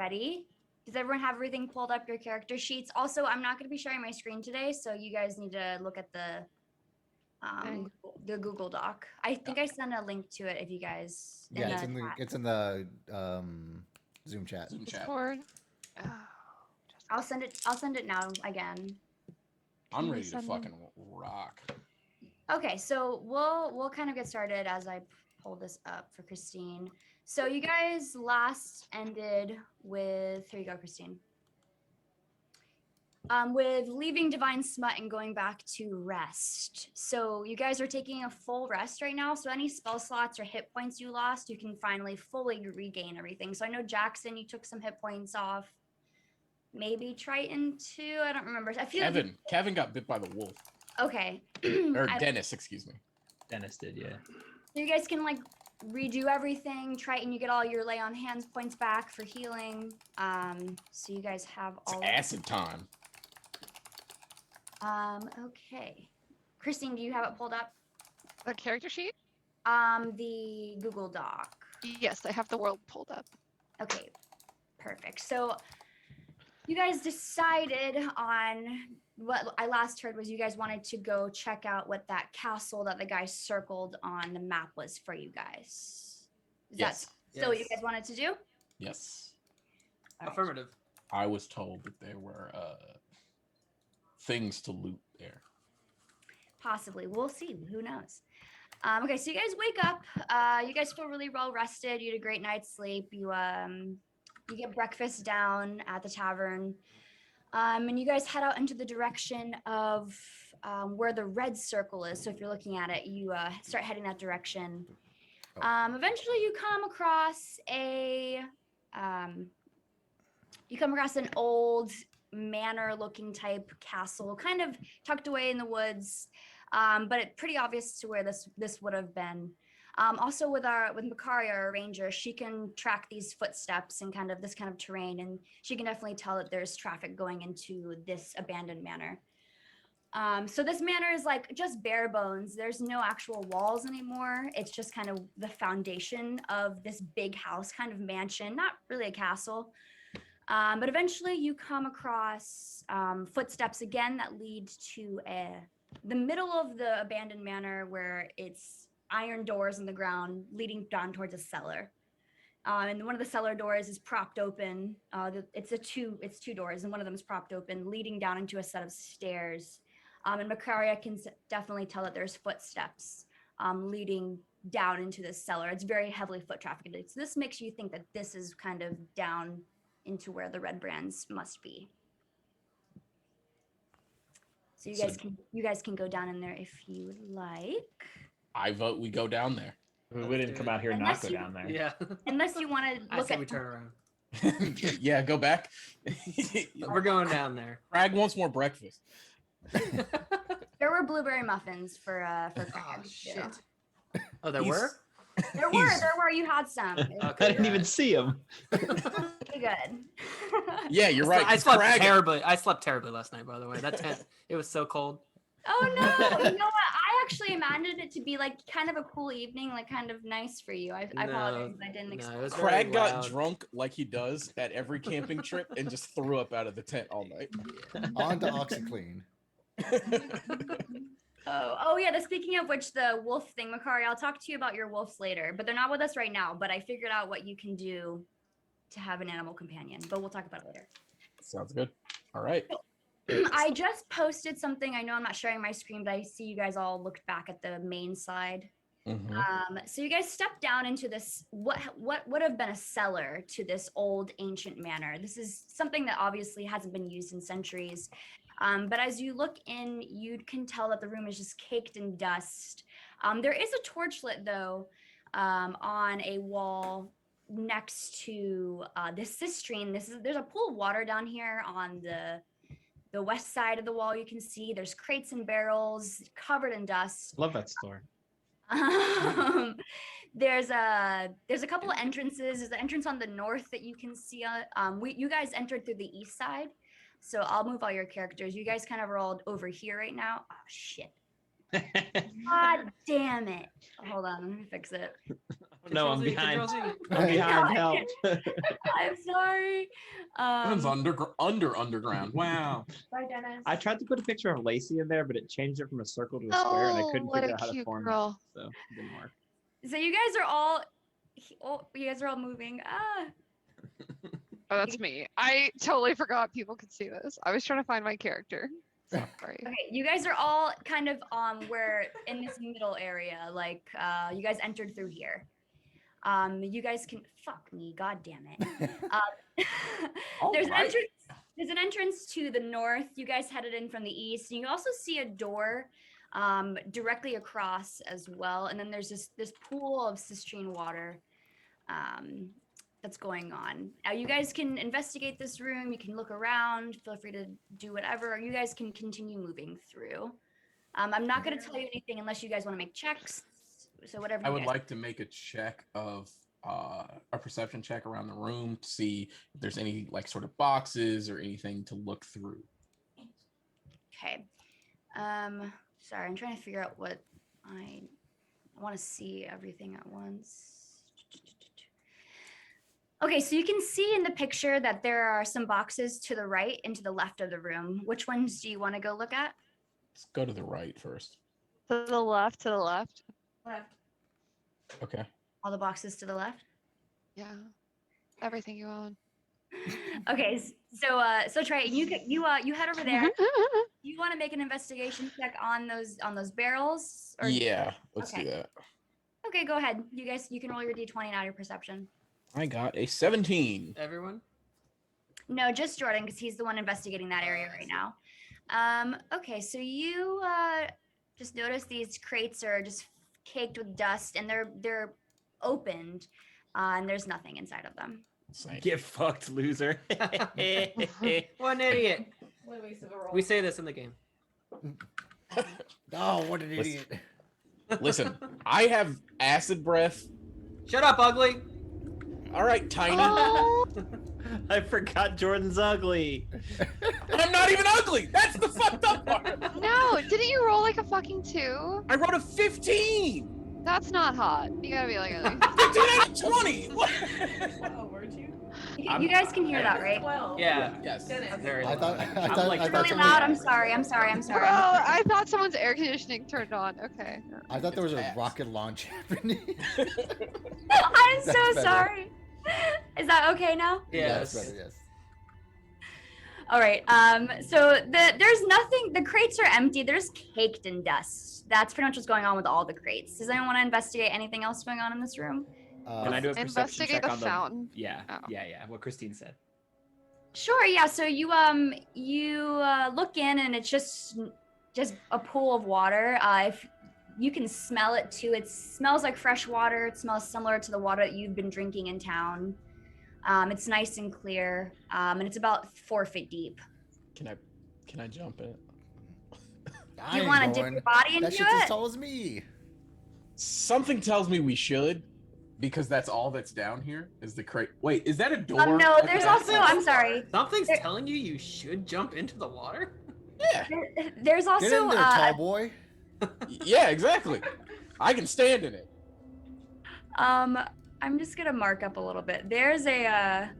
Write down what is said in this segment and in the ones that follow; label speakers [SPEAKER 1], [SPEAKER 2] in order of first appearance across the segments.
[SPEAKER 1] ready. Does everyone have everything pulled up, your character sheets? Also, I'm not going to be sharing my screen today, so you guys need to look at the Google Doc. I think I sent a link to it if you guys.
[SPEAKER 2] Yeah, it's in the Zoom chat.
[SPEAKER 3] Discord. Oh,
[SPEAKER 1] I'll send it now again.
[SPEAKER 4] I'm ready to fucking rock.
[SPEAKER 1] Okay, so we'll kind of get started as I pull this up for Christine. So you guys last ended with, here you go, Christine. With leaving Divine Smut and going back to rest. So you guys are taking a full rest right now. So any spell slots or hit points you lost, you can finally fully regain everything. So I know Jackson, you took some hit points off. Maybe Triton too. I don't remember. I feel
[SPEAKER 4] Kevin got bit by the wolf.
[SPEAKER 1] Okay.
[SPEAKER 4] Or Dennis, excuse me.
[SPEAKER 5] Dennis did, yeah.
[SPEAKER 1] So you guys can like redo everything. Triton, you get all your lay on hands points back for healing. So you guys have all
[SPEAKER 4] it's acid time.
[SPEAKER 1] Okay. Christine, do you have it pulled up?
[SPEAKER 3] the character sheet?
[SPEAKER 1] The Google Doc.
[SPEAKER 3] Yes, I have the world pulled up.
[SPEAKER 1] Okay, perfect. So you guys decided on what I last heard was you guys wanted to go check out what that castle that the guy circled on the map was for you guys. Is
[SPEAKER 4] Yes.
[SPEAKER 1] that still what you guys wanted to do?
[SPEAKER 4] Yes.
[SPEAKER 1] All right.
[SPEAKER 6] Affirmative.
[SPEAKER 4] I was told that there were things to loot there.
[SPEAKER 1] Possibly. We'll see. Who knows? Okay, so you guys wake up. You guys feel really well rested. You had a great night's sleep. You get breakfast down at the tavern. And you guys head out into the direction of where the red circle is. So if you're looking at it, you start heading that direction. Eventually you come across an old manor looking type castle, kind of tucked away in the woods, but it's pretty obvious to where this would have been. Also with Makaria, our ranger, she can track these footsteps and this kind of terrain, and she can definitely tell that there's traffic going into this abandoned manor. So this manor is like just bare bones. There's no actual walls anymore. It's just kind of the foundation of this big house, kind of mansion, not really a castle. But eventually you come across footsteps again that lead to the middle of the abandoned manor, where it's iron doors in the ground leading down towards a cellar. And one of the cellar doors is propped open. It's two doors, and one of them is propped open, leading down into a set of stairs. And Makaria can definitely tell that there's footsteps leading down into this cellar. It's very heavily foot trafficked. So this makes you think that this is kind of down into where the red brands must be. So you guys can go down in there if you would like.
[SPEAKER 4] I vote we go down there.
[SPEAKER 5] We didn't come out here and not go down there.
[SPEAKER 6] Yeah.
[SPEAKER 1] Unless you want to
[SPEAKER 6] I
[SPEAKER 1] look
[SPEAKER 6] say
[SPEAKER 1] at
[SPEAKER 6] we turn around.
[SPEAKER 4] Yeah, go back.
[SPEAKER 6] We're going down there.
[SPEAKER 4] Crag wants more breakfast.
[SPEAKER 1] There were blueberry muffins for
[SPEAKER 6] Oh
[SPEAKER 1] Crag.
[SPEAKER 6] shit. Oh, there
[SPEAKER 4] He's-
[SPEAKER 6] were?
[SPEAKER 1] There were. You had some. It was
[SPEAKER 5] I didn't even see him.
[SPEAKER 1] pretty good.
[SPEAKER 4] Yeah, you're right.
[SPEAKER 6] I slept
[SPEAKER 4] Crag-
[SPEAKER 6] terribly. I slept terribly last night, by the way. That tent, it was so cold.
[SPEAKER 1] Oh no! You know what? I actually imagined it to be like kind of a cool evening, like kind of nice for you. I apologize. I didn't
[SPEAKER 6] no,
[SPEAKER 1] expect.
[SPEAKER 6] it was
[SPEAKER 4] Crag
[SPEAKER 6] very
[SPEAKER 4] got
[SPEAKER 6] loud.
[SPEAKER 4] drunk like he does at every camping trip and just threw up out of the tent all night.
[SPEAKER 2] On to OxyClean.
[SPEAKER 1] Oh yeah. Speaking of which, the wolf thing, Makari, I'll talk to you about your wolves later. But they're not with us right now. But I figured out what you can do to have an animal companion. But we'll talk about it later.
[SPEAKER 4] Sounds good. All right.
[SPEAKER 1] I just posted something. I know I'm not sharing my screen, but I see you guys all looked back at the main slide.
[SPEAKER 4] Mhm.
[SPEAKER 1] So you guys stepped down into this, what would have been a cellar to this old ancient manor. This is something that obviously hasn't been used in centuries. But as you look in, you can tell that the room is just caked in dust. There is a torch lit though on a wall next to this cisterine. There's a pool of water down here on the west side of the wall. You can see there's crates and barrels covered in dust.
[SPEAKER 5] Love that store.
[SPEAKER 1] There's a couple of entrances. There's the entrance on the north that you can see. You guys entered through the east side, so I'll move all your characters. You guys kind of rolled over here right now. Oh shit! God damn it! Hold on, let me fix it.
[SPEAKER 5] No, I'm
[SPEAKER 6] Control Z,
[SPEAKER 5] behind.
[SPEAKER 6] Control Z.
[SPEAKER 5] I'm behind. Help.
[SPEAKER 1] I'm sorry.
[SPEAKER 4] Heaven's underground. Wow.
[SPEAKER 7] Bye, Dennis.
[SPEAKER 5] I tried to put a picture of Lacey in there, but it changed it from a circle to a square, and I couldn't
[SPEAKER 3] what
[SPEAKER 5] figure
[SPEAKER 3] a
[SPEAKER 5] out how to
[SPEAKER 3] cute
[SPEAKER 5] form
[SPEAKER 3] girl.
[SPEAKER 5] it, so it didn't work.
[SPEAKER 1] So you guys are all, you guys are all moving. Ah.
[SPEAKER 3] Oh, that's me. I totally forgot people could see this. I was trying to find my character. Sorry.
[SPEAKER 1] Okay, you guys are all kind of where in this middle area, like you guys entered through here. You guys can fuck me, god damn it. There's an
[SPEAKER 4] Alright.
[SPEAKER 1] entrance. There's an entrance to the north. You guys headed in from the east. And you also see a door directly across as well. And then there's this pool of cisterine water that's going on. Now you guys can investigate this room. You can look around. Feel free to do whatever. Or you guys can continue moving through. I'm not going to tell you anything unless you guys want to make checks. So whatever.
[SPEAKER 4] I
[SPEAKER 1] you
[SPEAKER 4] would
[SPEAKER 1] guys-
[SPEAKER 4] like to make a check of a perception check around the room to see if there's any like sort of boxes or anything to look through.
[SPEAKER 1] Okay. Sorry, I'm trying to figure out what I want to see everything at once. Okay, so you can see in the picture that there are some boxes to the right and to the left of the room. Which ones do you want to go look at?
[SPEAKER 4] Let's go to the right first.
[SPEAKER 3] To the left, to the left.
[SPEAKER 7] Left.
[SPEAKER 4] Okay.
[SPEAKER 1] All the boxes to the left?
[SPEAKER 3] Yeah. Everything you own.
[SPEAKER 1] Okay, so Trey, you head over there. You want to make an investigation check on those barrels?
[SPEAKER 4] Yeah, let's
[SPEAKER 1] Okay.
[SPEAKER 4] do that.
[SPEAKER 1] Okay, go ahead. You can roll your d20 and add your perception.
[SPEAKER 4] I got a 17.
[SPEAKER 6] Everyone?
[SPEAKER 1] No, just Jordan, because he's the one investigating that area right now. Okay, so you just notice these crates are just caked with dust, and they're opened, and there's nothing inside of them.
[SPEAKER 4] Same.
[SPEAKER 5] Get fucked, loser.
[SPEAKER 6] What an idiot.
[SPEAKER 7] Wait, so the roll.
[SPEAKER 6] We say this in the game.
[SPEAKER 2] Oh, what an
[SPEAKER 4] Listen.
[SPEAKER 2] idiot.
[SPEAKER 4] Listen, I have acid breath.
[SPEAKER 6] Shut up, ugly.
[SPEAKER 4] All right, Tiny.
[SPEAKER 3] Oh,
[SPEAKER 5] I forgot Jordan's ugly.
[SPEAKER 4] I'm not even ugly. That's the fucked up part.
[SPEAKER 3] no, didn't you roll like a fucking 2?
[SPEAKER 4] I wrote a 15.
[SPEAKER 3] That's not hot. You gotta be like,
[SPEAKER 4] 15 out of 20. What?
[SPEAKER 7] Oh, weren't you?
[SPEAKER 1] You guys can hear that, right?
[SPEAKER 7] 12.
[SPEAKER 6] Yeah.
[SPEAKER 4] Yes.
[SPEAKER 7] Dennis.
[SPEAKER 6] Very
[SPEAKER 2] I thought,
[SPEAKER 6] loud.
[SPEAKER 2] I
[SPEAKER 5] I'm
[SPEAKER 2] thought,
[SPEAKER 5] like
[SPEAKER 2] I
[SPEAKER 1] It's
[SPEAKER 2] thought
[SPEAKER 1] really
[SPEAKER 2] somebody-
[SPEAKER 1] loud. I'm sorry.
[SPEAKER 3] bro, I thought someone's air conditioning turned on. Okay.
[SPEAKER 2] I thought there was a
[SPEAKER 4] It's
[SPEAKER 2] rocket launch happening.
[SPEAKER 1] I'm so
[SPEAKER 2] That's better.
[SPEAKER 1] sorry. Is that okay now?
[SPEAKER 2] Yes,
[SPEAKER 6] Yes.
[SPEAKER 2] better, yes.
[SPEAKER 1] All right. So there's nothing. The crates are empty. They're just caked in dust. That's pretty much what's going on with all the crates. Does anyone want to investigate anything else going on in this room?
[SPEAKER 5] Can I do a perception
[SPEAKER 3] Investigate
[SPEAKER 5] check
[SPEAKER 3] the
[SPEAKER 5] on
[SPEAKER 3] fountain.
[SPEAKER 5] Yeah,
[SPEAKER 3] Oh.
[SPEAKER 5] yeah. What Christine said.
[SPEAKER 1] Sure. Yeah. So you look in, and it's just a pool of water. If you can smell it too, it smells like fresh water. It smells similar to the water that you've been drinking in town. It's nice and clear, and it's about 4 feet deep.
[SPEAKER 4] Can I jump in it?
[SPEAKER 2] I
[SPEAKER 1] You
[SPEAKER 2] ain't
[SPEAKER 1] want to dip
[SPEAKER 2] going.
[SPEAKER 1] your body into
[SPEAKER 2] That shit's as
[SPEAKER 1] it?
[SPEAKER 2] tall as me.
[SPEAKER 4] Something tells me we should, because that's all that's down here is the crate. Wait, is that a door?
[SPEAKER 1] No,
[SPEAKER 4] Okay,
[SPEAKER 1] there's
[SPEAKER 4] that's-
[SPEAKER 1] also. I'm sorry.
[SPEAKER 6] Something's
[SPEAKER 1] There-
[SPEAKER 6] telling you should jump into the water?
[SPEAKER 4] Yeah,
[SPEAKER 1] There's
[SPEAKER 2] Get
[SPEAKER 1] also
[SPEAKER 2] in there, tall boy.
[SPEAKER 4] yeah, exactly. I can stand in it.
[SPEAKER 1] I'm just gonna mark up a little bit. There's a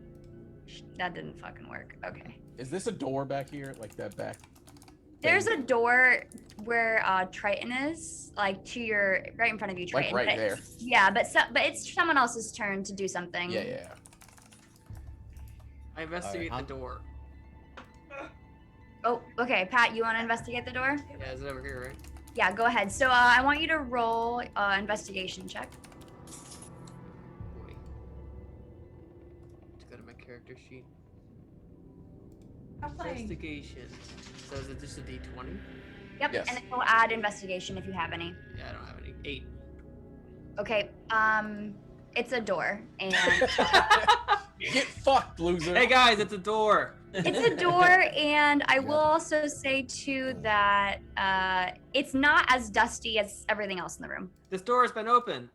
[SPEAKER 1] that didn't fucking work. Okay.
[SPEAKER 4] Is this a door back here? Like that back?
[SPEAKER 1] There's a door where Triton is, like to your right in front of you,
[SPEAKER 4] Like
[SPEAKER 1] Triton.
[SPEAKER 4] right
[SPEAKER 1] but
[SPEAKER 4] there.
[SPEAKER 1] Yeah, but it's someone else's turn to do something.
[SPEAKER 4] Yeah.
[SPEAKER 6] I investigate
[SPEAKER 2] Alright,
[SPEAKER 6] the door.
[SPEAKER 1] Oh, okay. Pat, you want to investigate the door?
[SPEAKER 6] Yeah, is it over here, right?
[SPEAKER 1] Yeah, go ahead. So I want you to roll investigation check.
[SPEAKER 6] Boy. Let's go to my character sheet.
[SPEAKER 7] I'm playing.
[SPEAKER 6] Investigation. So is it just a D20?
[SPEAKER 1] Yep.
[SPEAKER 4] Yes.
[SPEAKER 1] And then we'll add investigation if you have any.
[SPEAKER 6] Yeah, I don't have any. 8.
[SPEAKER 1] Okay. It's a door, and
[SPEAKER 4] Get fucked, loser.
[SPEAKER 6] Hey guys, it's a door.
[SPEAKER 1] it's a door, and I will also say too that it's not as dusty as everything else in the room.
[SPEAKER 6] This door has been open.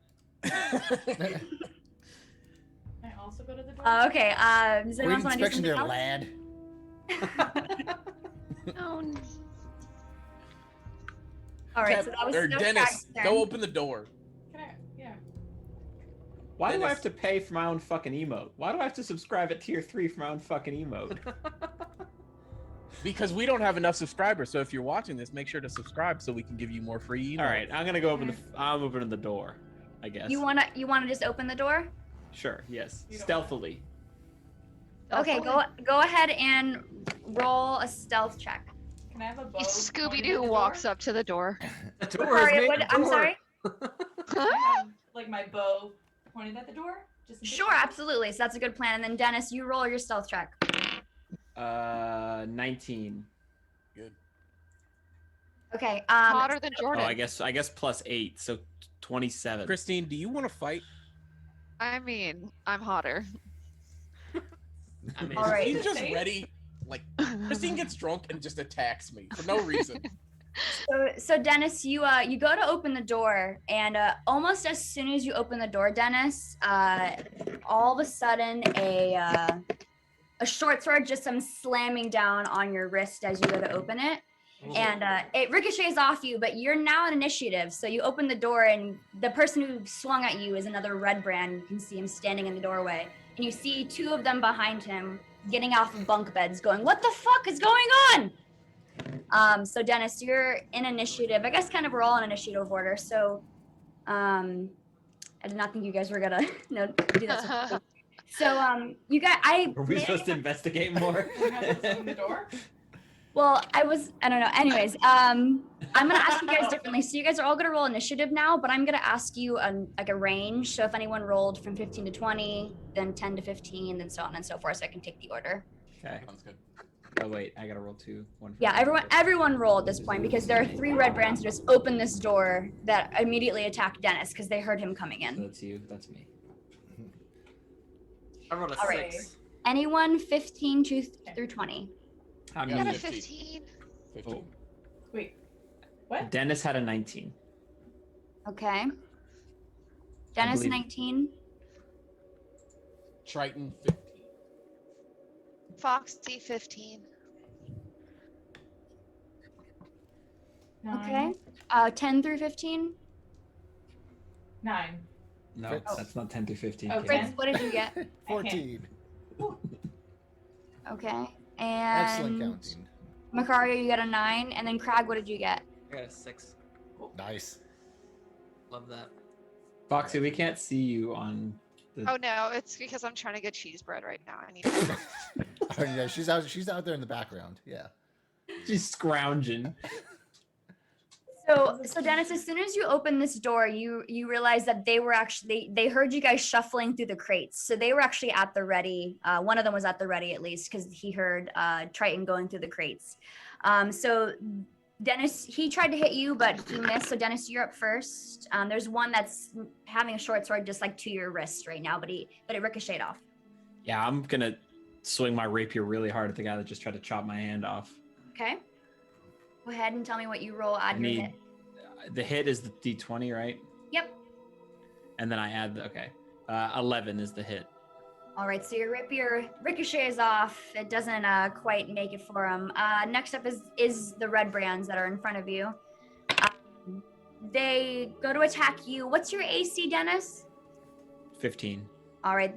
[SPEAKER 7] Can I also go to the door?
[SPEAKER 1] Okay. Does
[SPEAKER 2] Great
[SPEAKER 1] anyone want to do
[SPEAKER 2] inspection
[SPEAKER 1] something
[SPEAKER 2] there,
[SPEAKER 1] else?
[SPEAKER 2] lad.
[SPEAKER 3] Oh, no.
[SPEAKER 1] All right. So that was
[SPEAKER 4] or
[SPEAKER 1] that was
[SPEAKER 4] Dennis,
[SPEAKER 1] Pat's turn.
[SPEAKER 4] go open the door.
[SPEAKER 7] Can I? Yeah.
[SPEAKER 5] Why do I
[SPEAKER 4] Dennis-
[SPEAKER 5] have to pay for my own fucking emote? Why do I have to subscribe at tier 3 for my own fucking emote?
[SPEAKER 4] Because we don't have enough subscribers. So if you're watching this, make sure to subscribe so we can give you more free email.
[SPEAKER 5] All right, I'm gonna go open the. I'm opening the door. I guess.
[SPEAKER 1] You wanna just open the door?
[SPEAKER 5] Sure. Yes.
[SPEAKER 7] You don't-
[SPEAKER 5] Stealthily.
[SPEAKER 1] Okay, go ahead and roll a stealth check.
[SPEAKER 7] Can I have a bow?
[SPEAKER 3] Scooby
[SPEAKER 7] pointed
[SPEAKER 3] Doo
[SPEAKER 7] at the
[SPEAKER 3] walks
[SPEAKER 7] door?
[SPEAKER 3] up to the door.
[SPEAKER 6] The door is
[SPEAKER 1] Sorry,
[SPEAKER 6] made
[SPEAKER 1] what,
[SPEAKER 6] the
[SPEAKER 1] I'm
[SPEAKER 6] door.
[SPEAKER 1] sorry.
[SPEAKER 7] Can I have like my bow pointed at the door? Just in case?
[SPEAKER 1] Sure, absolutely. So that's a good plan. And then Dennis, you roll your stealth check.
[SPEAKER 5] 19.
[SPEAKER 4] Good.
[SPEAKER 1] Okay.
[SPEAKER 3] Hotter than
[SPEAKER 5] Oh,
[SPEAKER 3] Jordan.
[SPEAKER 5] I guess +8, so 27.
[SPEAKER 4] Christine, do you want to fight?
[SPEAKER 3] I mean, I'm hotter.
[SPEAKER 6] I mean,
[SPEAKER 1] All right.
[SPEAKER 4] Christine's just
[SPEAKER 7] Say it.
[SPEAKER 4] ready. Like, Christine gets drunk and just attacks me for no reason.
[SPEAKER 1] So Dennis, you go to open the door, and almost as soon as you open the door, Dennis, all of a sudden a short sword just comes slamming down on your wrist as you go to open it, and it ricochets off you. But you're now in initiative, so you open the door, and the person who swung at you is another red brand. You can see him standing in the doorway, and you see two of them behind him getting off of bunk beds, going, "What the fuck is going on?" So Dennis, you're in initiative. I guess kind of we're all in initiative order. So, I did not think you guys were gonna do that. So quickly. So, you guys,
[SPEAKER 5] Are we supposed to investigate more?
[SPEAKER 7] Can I have this open the door?
[SPEAKER 1] Well, I don't know. Anyways, I'm gonna ask you guys differently. So you guys are all gonna roll initiative now, but I'm gonna ask you like a range. So if anyone rolled from 15 to 20, then 10 to 15, then so on and so forth, so I can take the order.
[SPEAKER 5] Okay.
[SPEAKER 4] Sounds good.
[SPEAKER 5] Oh wait, I gotta roll 2. 1.
[SPEAKER 1] Yeah, everyone roll at this point because there are 3 red brands who just opened this door that immediately attacked Dennis because they heard him coming
[SPEAKER 5] So
[SPEAKER 1] in.
[SPEAKER 5] that's you. That's me.
[SPEAKER 6] I rolled a
[SPEAKER 1] All right.
[SPEAKER 6] 6.
[SPEAKER 1] Anyone 15 through 20?
[SPEAKER 5] How
[SPEAKER 4] Yeah,
[SPEAKER 3] I got a
[SPEAKER 5] many?
[SPEAKER 3] 15.
[SPEAKER 4] 15.
[SPEAKER 5] Oh,
[SPEAKER 7] Wait. What?
[SPEAKER 5] Dennis had a 19.
[SPEAKER 1] Okay. Dennis
[SPEAKER 5] believe-
[SPEAKER 1] 19.
[SPEAKER 4] Triton 15.
[SPEAKER 3] Foxy 15.
[SPEAKER 1] Okay. 10 through 15.
[SPEAKER 7] 9.
[SPEAKER 5] No,
[SPEAKER 2] Fritz.
[SPEAKER 5] that's not 10 through 15.
[SPEAKER 7] Oh,
[SPEAKER 5] Caleb.
[SPEAKER 1] Fritz, what did you get?
[SPEAKER 2] 14.
[SPEAKER 1] Okay. And
[SPEAKER 2] Excellent counting.
[SPEAKER 1] Macario, you got a 9. And then Crag, what did you get?
[SPEAKER 6] I got a 6.
[SPEAKER 2] Nice.
[SPEAKER 6] Love that.
[SPEAKER 5] Foxy, we can't see you on the.
[SPEAKER 3] Oh no, it's because I'm trying to get cheese bread right now. I need.
[SPEAKER 2] Oh, yeah, she's out there in the background. Yeah.
[SPEAKER 5] She's scrounging.
[SPEAKER 1] So Dennis, as soon as you open this door, you realize that they were actually they heard you guys shuffling through the crates. So they were actually at the ready. One of them was at the ready at least because he heard Triton going through the crates. So Dennis, he tried to hit you, but he missed. So Dennis, you're up first. There's one that's having a short sword just like to your wrist right now, but it ricocheted off.
[SPEAKER 5] Yeah, I'm gonna swing my rapier really hard at the guy that just tried to chop my hand off.
[SPEAKER 1] Okay. Go ahead and tell me what you roll. Add your hit.
[SPEAKER 5] The hit is the D20, right?
[SPEAKER 1] Yep.
[SPEAKER 5] And then I add the 11 is the hit.
[SPEAKER 1] All right, so your rapier ricochets off. It doesn't quite make it for him. Next up is the red brands that are in front of you. They go to attack you. What's your AC, Dennis?
[SPEAKER 5] 15.
[SPEAKER 1] All right,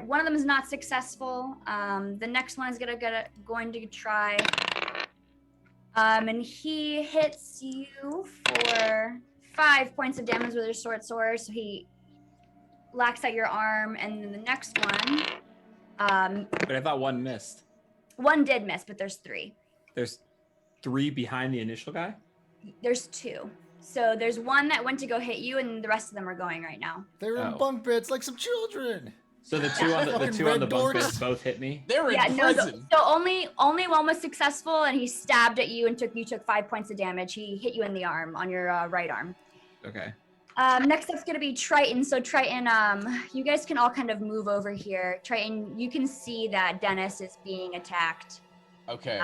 [SPEAKER 1] one of them is not successful. The next one is going to try. And he hits you for 5 points of damage with his short sword. So he lacks at your arm, and then the next one,
[SPEAKER 5] But I thought one missed.
[SPEAKER 1] one did miss, but there's 3.
[SPEAKER 5] There's 3 behind the initial guy.
[SPEAKER 1] There's 2. So there's one that went to go hit you, and the rest of them are going right now.
[SPEAKER 2] They were in
[SPEAKER 5] Oh.
[SPEAKER 2] bunk beds like some children.
[SPEAKER 5] So the two on the
[SPEAKER 2] Fucking
[SPEAKER 5] two on the
[SPEAKER 2] red
[SPEAKER 5] bunk
[SPEAKER 2] dorks.
[SPEAKER 5] beds both hit me.
[SPEAKER 4] They're
[SPEAKER 1] Yeah,
[SPEAKER 4] in
[SPEAKER 1] no.
[SPEAKER 4] prison.
[SPEAKER 1] So only one was successful, and he stabbed at you and took 5 points of damage. He hit you in the arm on your right arm.
[SPEAKER 5] Okay.
[SPEAKER 1] Next up's gonna be Triton. So Triton, you guys can all kind of move over here. Triton, you can see that Dennis is being attacked.
[SPEAKER 4] Okay.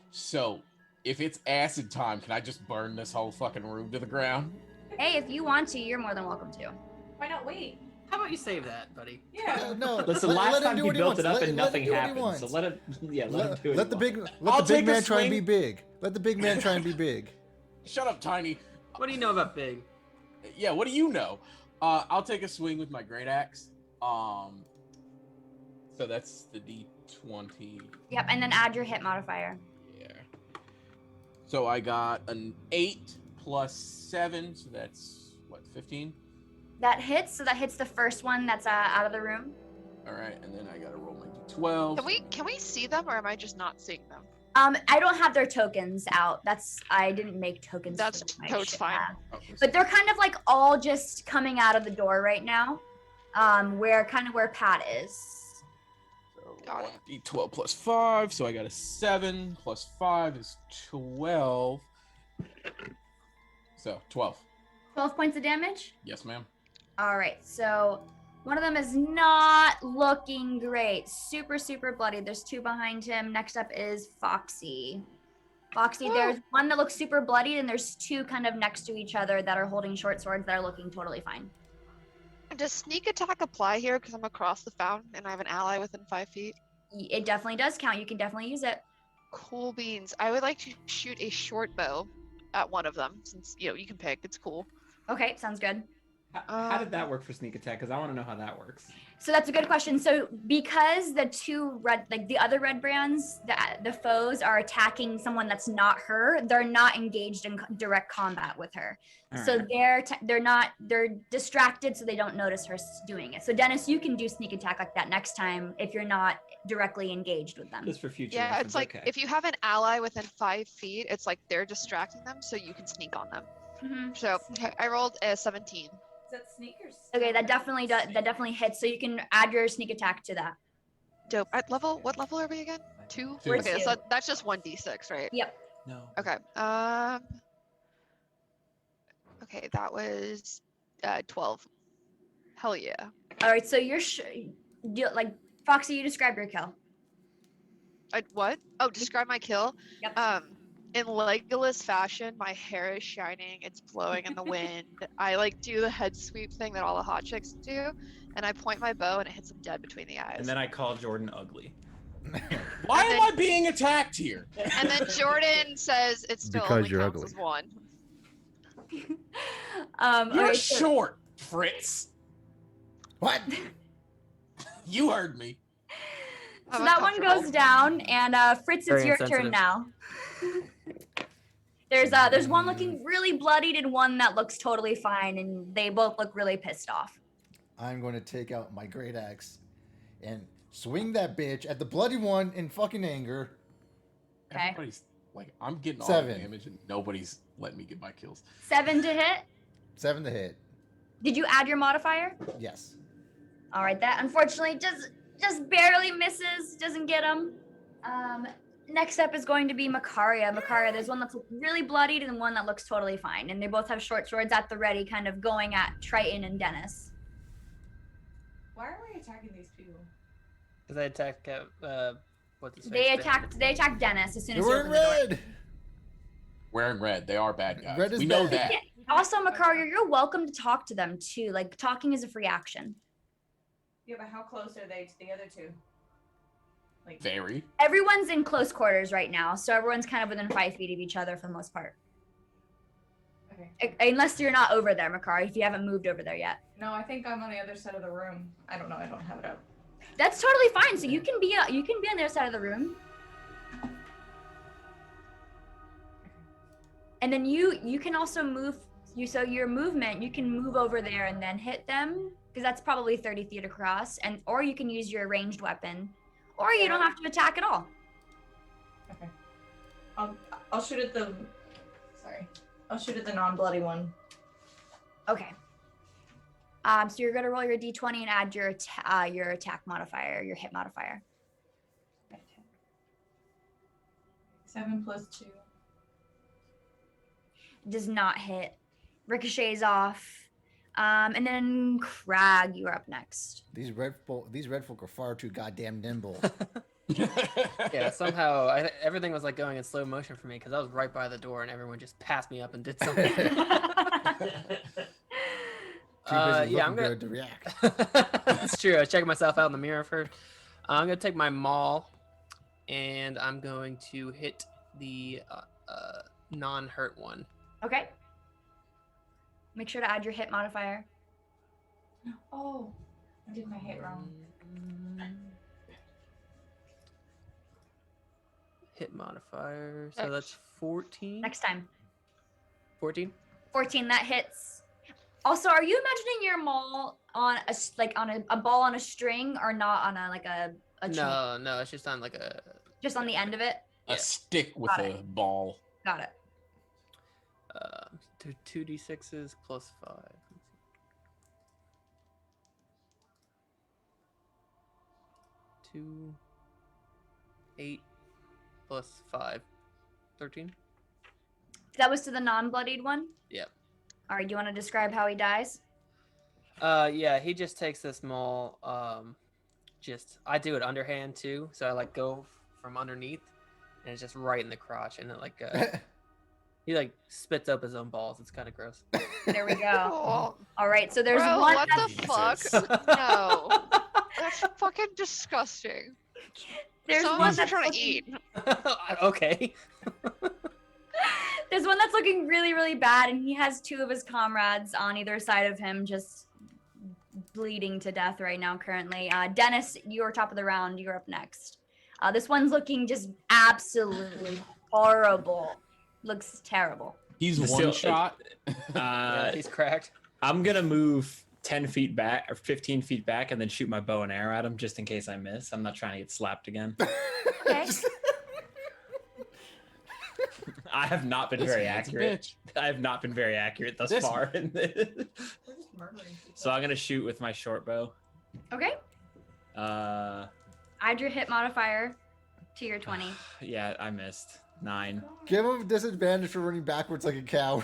[SPEAKER 4] So, if it's acid time, can I just burn this whole fucking room to the ground?
[SPEAKER 1] Hey, if you want to, you're more than welcome to.
[SPEAKER 7] Why not wait?
[SPEAKER 6] How about you save that, buddy?
[SPEAKER 7] Yeah.
[SPEAKER 2] No,
[SPEAKER 5] Listen,
[SPEAKER 2] let
[SPEAKER 5] last
[SPEAKER 2] him
[SPEAKER 5] time
[SPEAKER 2] do
[SPEAKER 5] he
[SPEAKER 2] what
[SPEAKER 5] built
[SPEAKER 2] wants.
[SPEAKER 5] it up
[SPEAKER 2] Let
[SPEAKER 5] and
[SPEAKER 2] him
[SPEAKER 5] nothing
[SPEAKER 2] do what he
[SPEAKER 5] happened.
[SPEAKER 2] wants.
[SPEAKER 5] So let it, yeah, let him do it.
[SPEAKER 2] Let the big
[SPEAKER 4] I'll
[SPEAKER 2] man
[SPEAKER 4] take a
[SPEAKER 2] try and be
[SPEAKER 4] swing.
[SPEAKER 2] big. Let the big man try and be big.
[SPEAKER 4] Shut up, Tiny.
[SPEAKER 6] What do you know about Big?
[SPEAKER 4] Yeah, what do you know? I'll take a swing with my great axe. So that's the D20.
[SPEAKER 1] Yep, and then add your hit modifier.
[SPEAKER 4] Yeah. So I got an 8 plus 7, so that's what, 15?
[SPEAKER 1] That hits, so that hits the first one that's out of the room.
[SPEAKER 4] All right, and then I gotta roll my D12.
[SPEAKER 3] Can we see them, or am I just not seeing them?
[SPEAKER 1] I don't have their tokens out. I didn't make tokens.
[SPEAKER 3] That's
[SPEAKER 1] for them. I
[SPEAKER 3] totes
[SPEAKER 1] should
[SPEAKER 3] fine.
[SPEAKER 1] have.
[SPEAKER 4] Oh,
[SPEAKER 1] But they're kind of like all just coming out of the door right now. Where Pat is.
[SPEAKER 4] so
[SPEAKER 3] Got
[SPEAKER 4] one D12 plus 5, so I got a 7 plus 5 is 12. So 12.
[SPEAKER 1] 12 points of damage.
[SPEAKER 4] Yes, ma'am.
[SPEAKER 1] All right, so one of them is not looking great. Super, super bloody. There's 2 behind him. Next up is Foxy. Foxy, there's one that looks super bloody, and there's 2 kind of next to each other that are holding short swords that are looking totally fine.
[SPEAKER 3] Does sneak attack apply here because I'm across the fountain and I have an ally within 5 feet?
[SPEAKER 1] It definitely does count. You can definitely use it.
[SPEAKER 3] Cool beans. I would like to shoot a short bow at one of them, since you can pick. It's cool.
[SPEAKER 1] Okay, sounds good.
[SPEAKER 5] How did that work for sneak attack? Because I want to know how that works.
[SPEAKER 1] So that's a good question. So because the 2 red, like the other red brands, the foes are attacking someone that's not her, they're not engaged in direct combat with her.
[SPEAKER 5] All
[SPEAKER 1] So
[SPEAKER 5] right.
[SPEAKER 1] they're distracted, so they don't notice her doing it. So Dennis, you can do sneak attack like that next time if you're not directly engaged with them.
[SPEAKER 5] Just for future
[SPEAKER 3] Yeah,
[SPEAKER 5] reference,
[SPEAKER 3] it's like
[SPEAKER 5] okay.
[SPEAKER 3] if you have an ally within 5 feet, it's like they're distracting them, so you can sneak on them.
[SPEAKER 1] Mhm.
[SPEAKER 3] So okay, I rolled a 17.
[SPEAKER 7] Is that sneakers?
[SPEAKER 1] Okay, that definitely hits. So you can add your sneak attack to that.
[SPEAKER 3] Dope. What level are we again? 2?
[SPEAKER 4] Two.
[SPEAKER 3] Okay,
[SPEAKER 1] Two.
[SPEAKER 3] so that's just 1d6, right?
[SPEAKER 1] Yep.
[SPEAKER 5] No.
[SPEAKER 3] Okay. Okay, that was 12. Hell yeah.
[SPEAKER 1] All right. So like Foxy, you describe your kill.
[SPEAKER 3] What? Oh, describe my kill.
[SPEAKER 1] Yep.
[SPEAKER 3] In Legolas fashion, my hair is shining, it's blowing in the wind. I like do the head sweep thing that all the hot chicks do, and I point my bow and it hits him dead between the eyes.
[SPEAKER 5] And then I call Jordan ugly.
[SPEAKER 4] Why
[SPEAKER 3] And
[SPEAKER 4] am I being attacked here?
[SPEAKER 3] And then Jordan says it still
[SPEAKER 2] Because
[SPEAKER 3] only
[SPEAKER 2] you're
[SPEAKER 3] counts
[SPEAKER 2] ugly.
[SPEAKER 3] as 1.
[SPEAKER 4] You're
[SPEAKER 1] Okay, so-
[SPEAKER 4] short, Fritz.
[SPEAKER 2] What?
[SPEAKER 4] You heard me.
[SPEAKER 1] So
[SPEAKER 3] I'm
[SPEAKER 1] that one
[SPEAKER 3] uncomfortable.
[SPEAKER 1] goes down, and Fritz, it's
[SPEAKER 6] Very
[SPEAKER 1] your turn
[SPEAKER 6] insensitive.
[SPEAKER 1] now. There's one looking really bloodied and one that looks totally fine, and they both look really pissed off.
[SPEAKER 2] I'm going to take out my great axe and swing that bitch at the bloody one in fucking anger.
[SPEAKER 1] Okay.
[SPEAKER 4] Everybody's like, I'm getting all
[SPEAKER 2] 7.
[SPEAKER 4] the damage and nobody's letting me get my kills.
[SPEAKER 1] 7 to hit.
[SPEAKER 2] 7 to hit.
[SPEAKER 1] Did you add your modifier?
[SPEAKER 2] Yes.
[SPEAKER 1] All right, that unfortunately just barely misses, doesn't get him. Next up is going to be Makaria. Makaria, there's one that's really bloodied and one that looks totally fine, and they both have short swords at the ready, kind of going at Triton and Dennis.
[SPEAKER 7] Why are we attacking these people?
[SPEAKER 6] Because they attack. What's his
[SPEAKER 1] They
[SPEAKER 6] face?
[SPEAKER 1] attacked Dennis as soon
[SPEAKER 2] They
[SPEAKER 1] as you
[SPEAKER 2] were in
[SPEAKER 1] opened the door.
[SPEAKER 2] red.
[SPEAKER 4] Wearing red, they are bad guys.
[SPEAKER 2] Red is
[SPEAKER 4] we know
[SPEAKER 2] bad.
[SPEAKER 4] that.
[SPEAKER 1] Yeah. Also, Makaria, you're welcome to talk to them too. Like, talking is a free action.
[SPEAKER 7] Yeah, but how close are they to the other 2? Like,
[SPEAKER 4] Very.
[SPEAKER 1] Everyone's in close quarters right now, so everyone's kind of within 5 feet of each other for the most part.
[SPEAKER 7] okay.
[SPEAKER 1] Unless you're not over there, Makaria, if you haven't moved over there yet.
[SPEAKER 7] No, I think I'm on the other side of the room. I don't know. I don't have it up.
[SPEAKER 1] That's totally fine. So you can be on the other side of the room. And then you can also move. So your movement, you can move over there and then hit them, because that's probably 30 feet across. Or you can use your ranged weapon, or you don't have to attack at all.
[SPEAKER 7] Okay. I'll shoot at the. Sorry. I'll shoot at the non-bloody one.
[SPEAKER 1] Okay. So you're gonna roll your d20 and add your attack modifier, your hit modifier.
[SPEAKER 7] 7 plus 2.
[SPEAKER 1] Does not hit. Ricochets off. And then Crag, you are up next.
[SPEAKER 2] These red folk are far too goddamn nimble.
[SPEAKER 6] Yeah, somehow everything was like going in slow motion for me because I was right by the door and everyone just passed me up and did something.
[SPEAKER 2] Too busy
[SPEAKER 6] Yeah,
[SPEAKER 2] looking
[SPEAKER 6] I'm gonna.
[SPEAKER 2] good to react.
[SPEAKER 6] That's true. I was checking myself out in the mirror first. I'm gonna take my maul, and I'm going to hit the non-hurt one.
[SPEAKER 1] Okay. Make sure to add your hit modifier.
[SPEAKER 7] Oh, I did my hit wrong.
[SPEAKER 6] Hit modifier. So that's 14.
[SPEAKER 1] Next time.
[SPEAKER 6] 14.
[SPEAKER 1] 14, that hits. Also, are you imagining your maul on a ball on a string or not on a chain?
[SPEAKER 6] No, it's just on like a.
[SPEAKER 1] Just on the end of it?
[SPEAKER 6] Yeah.
[SPEAKER 4] A stick with
[SPEAKER 1] Got
[SPEAKER 4] a ball.
[SPEAKER 1] Got it.
[SPEAKER 6] 2d6s plus 5. 2, 8 plus 5, 13.
[SPEAKER 1] That was to the non-bloodied one?
[SPEAKER 6] Yep.
[SPEAKER 1] All right, do you want to describe how he dies?
[SPEAKER 6] Yeah, he just takes this maul. I do it underhand too, so I like go from underneath, and it's just right in the crotch, and it he like spits up his own balls. It's kind of gross.
[SPEAKER 1] There we go.
[SPEAKER 3] Oh,
[SPEAKER 1] All right, so there's
[SPEAKER 3] bro,
[SPEAKER 1] one.
[SPEAKER 3] what the fuck?
[SPEAKER 4] Jesus.
[SPEAKER 3] No, that's fucking disgusting.
[SPEAKER 1] There's
[SPEAKER 3] Some of
[SPEAKER 1] one
[SPEAKER 3] us are
[SPEAKER 1] that's
[SPEAKER 3] trying to
[SPEAKER 1] looking-
[SPEAKER 3] eat.
[SPEAKER 6] Okay.
[SPEAKER 1] There's one that's looking really, really bad, and he has two of his comrades on either side of him, just bleeding to death right now. Currently, Dennis, you're top of the round. You're up next. This one's looking just absolutely horrible. Looks terrible.
[SPEAKER 4] He's
[SPEAKER 5] Still-
[SPEAKER 4] one shot.
[SPEAKER 6] Yeah, he's cracked.
[SPEAKER 5] I'm gonna move 10 feet back or 15 feet back and then shoot my bow and arrow at him just in case I miss. I'm not trying to get slapped again.
[SPEAKER 1] Okay.
[SPEAKER 5] I have not been
[SPEAKER 4] This
[SPEAKER 5] very
[SPEAKER 4] man's a
[SPEAKER 5] accurate.
[SPEAKER 4] bitch.
[SPEAKER 5] I have not been very accurate thus
[SPEAKER 4] This-
[SPEAKER 5] far in this. So I'm gonna shoot with my short bow.
[SPEAKER 1] Okay. Add your hit modifier to your 20.
[SPEAKER 5] Yeah, I missed 9.
[SPEAKER 2] Give him disadvantage for running backwards like a coward.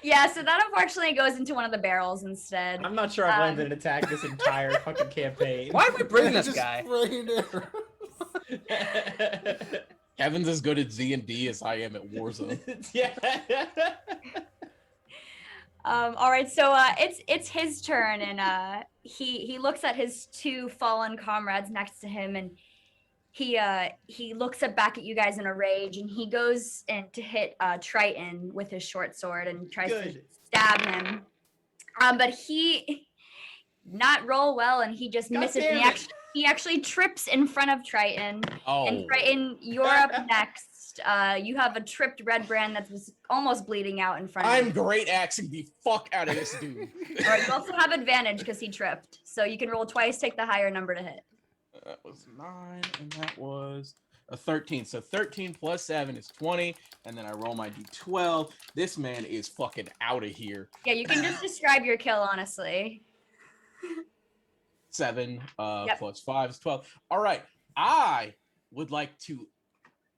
[SPEAKER 1] Yeah, so that unfortunately goes into one of the barrels instead.
[SPEAKER 5] I'm not sure I've landed an attack this entire fucking campaign.
[SPEAKER 6] Why did we bring this
[SPEAKER 2] Just
[SPEAKER 6] guy?
[SPEAKER 2] spraying arrows.
[SPEAKER 4] Kevin's as good at D&D as I am at Warzone.
[SPEAKER 5] Yeah.
[SPEAKER 1] All right, so it's his turn, and he looks at his two fallen comrades next to him, and he looks back at you guys in a rage, and he goes in to hit Triton with his short sword and tries to
[SPEAKER 5] Good.
[SPEAKER 1] stab him, but he not roll well, and he just
[SPEAKER 5] God
[SPEAKER 1] misses. And
[SPEAKER 5] damn it.
[SPEAKER 1] he actually trips in front of Triton.
[SPEAKER 4] Oh,
[SPEAKER 1] And Triton, you're up next. You have a tripped red brand that's almost bleeding out in front of
[SPEAKER 4] I'm
[SPEAKER 1] you.
[SPEAKER 4] great axing the fuck out of this dude.
[SPEAKER 1] All right, you also have advantage because he tripped. So you can roll twice, take the higher number to hit.
[SPEAKER 4] That was 9, and that was a 13. So 13 plus 7 is 20, and then I roll my d12. This man is fucking out of here.
[SPEAKER 1] Yeah, you can just describe your kill, honestly.
[SPEAKER 4] 7
[SPEAKER 1] Yep.
[SPEAKER 4] plus 5 is 12. All right, I would like to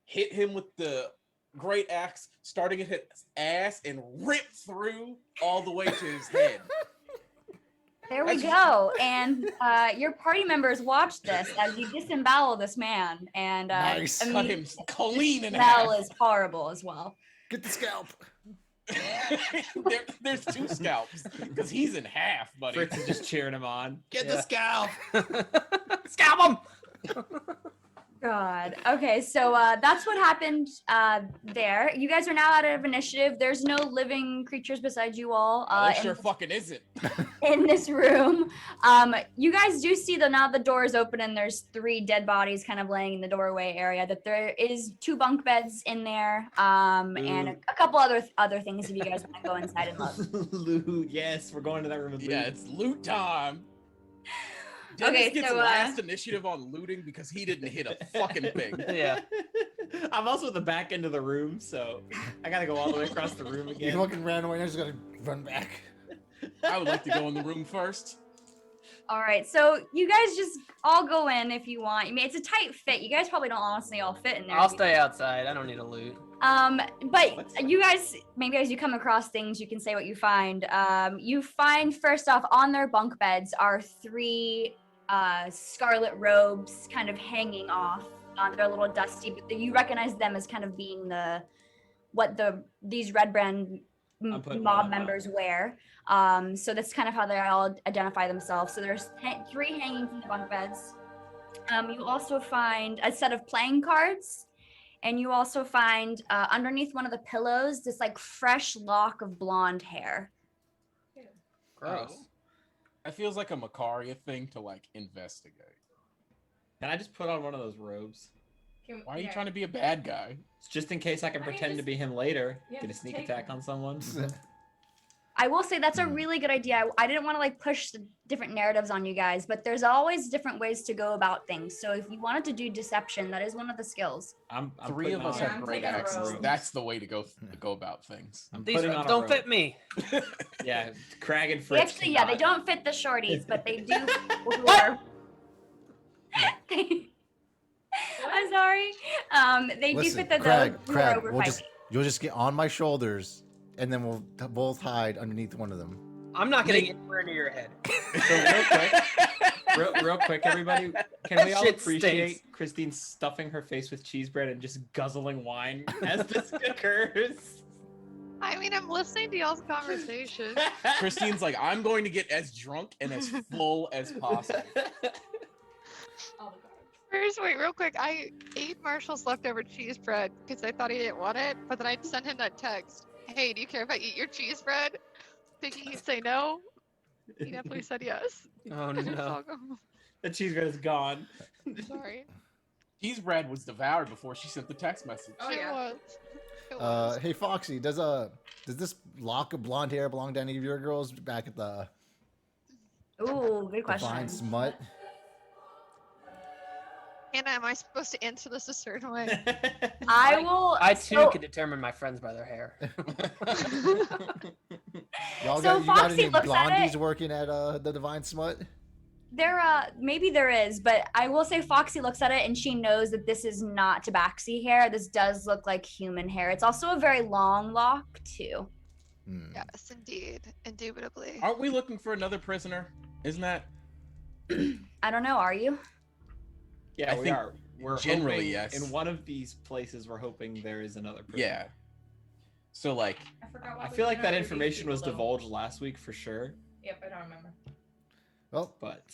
[SPEAKER 4] hit him with the great axe, starting at his ass and rip through all the way to his head.
[SPEAKER 1] There we go. And your party members watch this as you disembowel this man. And
[SPEAKER 2] Nice.
[SPEAKER 4] Cut him clean in
[SPEAKER 1] smell
[SPEAKER 4] half.
[SPEAKER 1] is horrible as well.
[SPEAKER 2] Get the scalp.
[SPEAKER 4] There's 2 scalps because he's in half, buddy.
[SPEAKER 5] Fritz is just cheering him on.
[SPEAKER 4] Get the scalp.
[SPEAKER 5] Scalp him!
[SPEAKER 1] God. Okay, so that's what happened there. You guys are now out of initiative. There's no living creatures besides you all
[SPEAKER 4] There sure fucking isn't.
[SPEAKER 1] in this room. You guys do see now the door is open and there's 3 dead bodies kind of laying in the doorway area. That there is 2 bunk beds in there, and a couple other things if you guys want to go inside and look.
[SPEAKER 5] Loot, yes, we're going to that room and loot.
[SPEAKER 4] Yeah, it's loot time. Dennis
[SPEAKER 1] Okay,
[SPEAKER 4] gets
[SPEAKER 1] so,
[SPEAKER 4] last initiative on looting because he didn't hit a fucking thing.
[SPEAKER 6] Yeah.
[SPEAKER 5] I'm also at the back end of the room, so I gotta go all the way across the room
[SPEAKER 2] You
[SPEAKER 5] again.
[SPEAKER 2] fucking ran away. I just gotta run back.
[SPEAKER 4] I would like to go in the room first.
[SPEAKER 1] All right, so you guys just all go in if you want. I mean, it's a tight fit. You guys probably don't honestly all fit in there.
[SPEAKER 6] I'll stay outside. I don't need a loot.
[SPEAKER 1] But you guys, maybe as you come across things, you can say what you find. You find first off on their bunk beds are 3 scarlet robes kind of hanging off. They're a little dusty, but you recognize them as kind of being these red brand
[SPEAKER 5] I'm putting
[SPEAKER 1] mob
[SPEAKER 5] one
[SPEAKER 1] members wear. So that's kind of how they all identify themselves. So there's 3 hanging from the bunk beds. You also find a set of playing cards, and you also find underneath one of the pillows this like fresh lock of blonde hair.
[SPEAKER 6] Gross.
[SPEAKER 4] That feels like a Macaria thing to like investigate.
[SPEAKER 5] Can I just put on one of those robes?
[SPEAKER 4] Why are you trying to be a bad guy?
[SPEAKER 5] It's just in case I can
[SPEAKER 7] I mean,
[SPEAKER 5] pretend to
[SPEAKER 7] just-
[SPEAKER 5] be him later.
[SPEAKER 7] yeah,
[SPEAKER 5] Get a
[SPEAKER 7] just
[SPEAKER 5] sneak
[SPEAKER 7] take
[SPEAKER 5] attack
[SPEAKER 7] them.
[SPEAKER 5] on someone.
[SPEAKER 1] I will say that's a really good idea. I didn't want to like push the different narratives on you guys, but there's always different ways to go about things. So if you wanted to do deception, that is one of the skills.
[SPEAKER 5] I'm
[SPEAKER 4] Three of
[SPEAKER 5] putting
[SPEAKER 4] us
[SPEAKER 5] on
[SPEAKER 7] Yeah,
[SPEAKER 4] have
[SPEAKER 7] I'm
[SPEAKER 4] great
[SPEAKER 7] taking a
[SPEAKER 4] axes.
[SPEAKER 7] robe.
[SPEAKER 4] That's the way to go about things.
[SPEAKER 5] I'm
[SPEAKER 6] These
[SPEAKER 5] putting
[SPEAKER 6] robes
[SPEAKER 5] on a
[SPEAKER 6] don't
[SPEAKER 5] robe.
[SPEAKER 6] fit me.
[SPEAKER 5] Yeah, Crag and
[SPEAKER 1] They
[SPEAKER 5] Fritz.
[SPEAKER 1] actually, yeah, they
[SPEAKER 5] cannot.
[SPEAKER 1] don't fit the shorties, but they do. What? I'm sorry. They do
[SPEAKER 2] Listen,
[SPEAKER 1] fit the
[SPEAKER 2] Craig,
[SPEAKER 1] those who are over
[SPEAKER 2] we'll
[SPEAKER 1] 5
[SPEAKER 2] just
[SPEAKER 1] feet.
[SPEAKER 2] you'll just get on my shoulders, and then we'll both hide underneath one of them.
[SPEAKER 6] I'm not getting anywhere near your head.
[SPEAKER 5] So real quick, real quick, everybody, can we all
[SPEAKER 6] Shit
[SPEAKER 5] appreciate
[SPEAKER 6] stinks.
[SPEAKER 5] Christine stuffing her face with cheese bread and just guzzling wine as this occurs?
[SPEAKER 3] I mean, I'm listening to y'all's conversation.
[SPEAKER 4] Christine's like, I'm going to get as drunk and as full as possible.
[SPEAKER 7] All the cards.
[SPEAKER 3] First, wait, real quick. I ate Marshall's leftover cheese bread because I thought he didn't want it, but then I sent him that text. Hey, do you care if I eat your cheese bread? Thinking he'd say no. He definitely said yes.
[SPEAKER 6] Oh
[SPEAKER 3] It's
[SPEAKER 6] no.
[SPEAKER 3] all gone.
[SPEAKER 5] The cheese bread is gone.
[SPEAKER 3] Sorry.
[SPEAKER 4] Cheese bread was devoured before she sent the text message.
[SPEAKER 7] Oh,
[SPEAKER 3] It
[SPEAKER 7] yeah.
[SPEAKER 3] was. It was.
[SPEAKER 2] Hey Foxy, does this lock of blonde hair belong to any of your girls back at the
[SPEAKER 1] Ooh, good question.
[SPEAKER 2] Divine Smut?
[SPEAKER 3] Anna, am I supposed to answer this a certain way?
[SPEAKER 1] I will.
[SPEAKER 6] I too
[SPEAKER 1] so,
[SPEAKER 6] can determine my friends by their hair.
[SPEAKER 2] Y'all
[SPEAKER 1] So
[SPEAKER 2] got you got
[SPEAKER 1] Foxy
[SPEAKER 2] any
[SPEAKER 1] looks at
[SPEAKER 2] blondies
[SPEAKER 1] it.
[SPEAKER 2] working at the Divine Smut?
[SPEAKER 1] There, maybe there is, but I will say Foxy looks at it and she knows that this is not tabaxi hair. This does look like human hair. It's also a very long lock too.
[SPEAKER 2] Hmm.
[SPEAKER 3] Yes, indeed. Indubitably.
[SPEAKER 4] Aren't we looking for another prisoner? Isn't that
[SPEAKER 1] I don't know. Are you?
[SPEAKER 5] Yeah,
[SPEAKER 4] I
[SPEAKER 5] we
[SPEAKER 4] think
[SPEAKER 5] are. We're
[SPEAKER 4] generally,
[SPEAKER 5] hoping,
[SPEAKER 4] yes.
[SPEAKER 5] In one of these places, we're hoping there is another person.
[SPEAKER 4] yeah? So like,
[SPEAKER 7] I forgot what
[SPEAKER 5] I
[SPEAKER 7] was
[SPEAKER 5] feel
[SPEAKER 7] in
[SPEAKER 5] like
[SPEAKER 7] our
[SPEAKER 5] that
[SPEAKER 7] previous
[SPEAKER 5] information was
[SPEAKER 7] people, though.
[SPEAKER 5] divulged last week for sure,
[SPEAKER 7] Yep, I don't remember.
[SPEAKER 2] Well,
[SPEAKER 5] but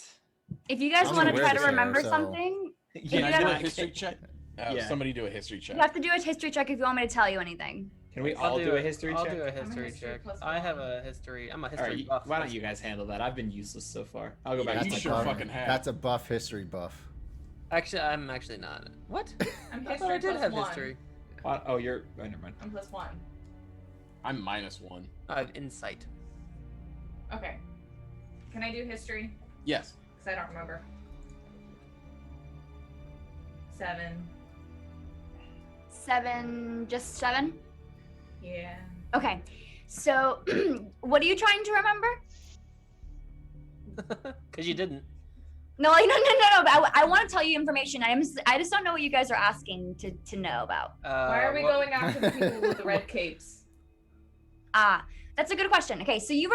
[SPEAKER 1] If you guys
[SPEAKER 2] I'm
[SPEAKER 1] want
[SPEAKER 2] gonna
[SPEAKER 1] to
[SPEAKER 2] wear
[SPEAKER 1] try
[SPEAKER 2] this
[SPEAKER 1] to
[SPEAKER 2] hair,
[SPEAKER 1] remember
[SPEAKER 2] so-
[SPEAKER 1] something,
[SPEAKER 4] can
[SPEAKER 1] you
[SPEAKER 4] I
[SPEAKER 1] gotta-
[SPEAKER 4] do a history check?
[SPEAKER 5] Yeah.
[SPEAKER 4] Somebody do a history check.
[SPEAKER 1] you have to do a history check if you want me to tell you anything.
[SPEAKER 5] can we all do a history
[SPEAKER 6] I'll
[SPEAKER 5] check?
[SPEAKER 6] do a
[SPEAKER 7] I'm a
[SPEAKER 6] history
[SPEAKER 7] history
[SPEAKER 6] check.
[SPEAKER 7] plus
[SPEAKER 6] I have
[SPEAKER 7] one.
[SPEAKER 6] a history. I'm a
[SPEAKER 5] All
[SPEAKER 6] history
[SPEAKER 5] right,
[SPEAKER 6] buff.
[SPEAKER 5] why don't you guys handle that? I've been useless so far. I'll go
[SPEAKER 4] Yeah,
[SPEAKER 5] back
[SPEAKER 4] you
[SPEAKER 5] to my
[SPEAKER 4] sure
[SPEAKER 5] car.
[SPEAKER 4] fucking have.
[SPEAKER 2] That's a buff history buff.
[SPEAKER 6] Actually, I'm actually not. What?
[SPEAKER 7] I'm
[SPEAKER 6] I thought I
[SPEAKER 7] history
[SPEAKER 6] did
[SPEAKER 7] plus
[SPEAKER 6] have
[SPEAKER 7] one.
[SPEAKER 6] history.
[SPEAKER 5] What? Oh, you're. Oh, never mind.
[SPEAKER 7] I'm +1.
[SPEAKER 4] I'm -1.
[SPEAKER 6] I have insight.
[SPEAKER 7] Okay. Can I do history?
[SPEAKER 4] Yes.
[SPEAKER 7] Because I don't remember. 7.
[SPEAKER 1] 7, just 7.
[SPEAKER 7] Yeah.
[SPEAKER 1] Okay. So, what are you trying to remember?
[SPEAKER 6] Because you didn't.
[SPEAKER 1] No, like, no. But I want to tell you information. I just don't know what you guys are asking to know about.
[SPEAKER 7] Why are we going after the people with the red capes?
[SPEAKER 1] Ah, that's a good question. Okay, so you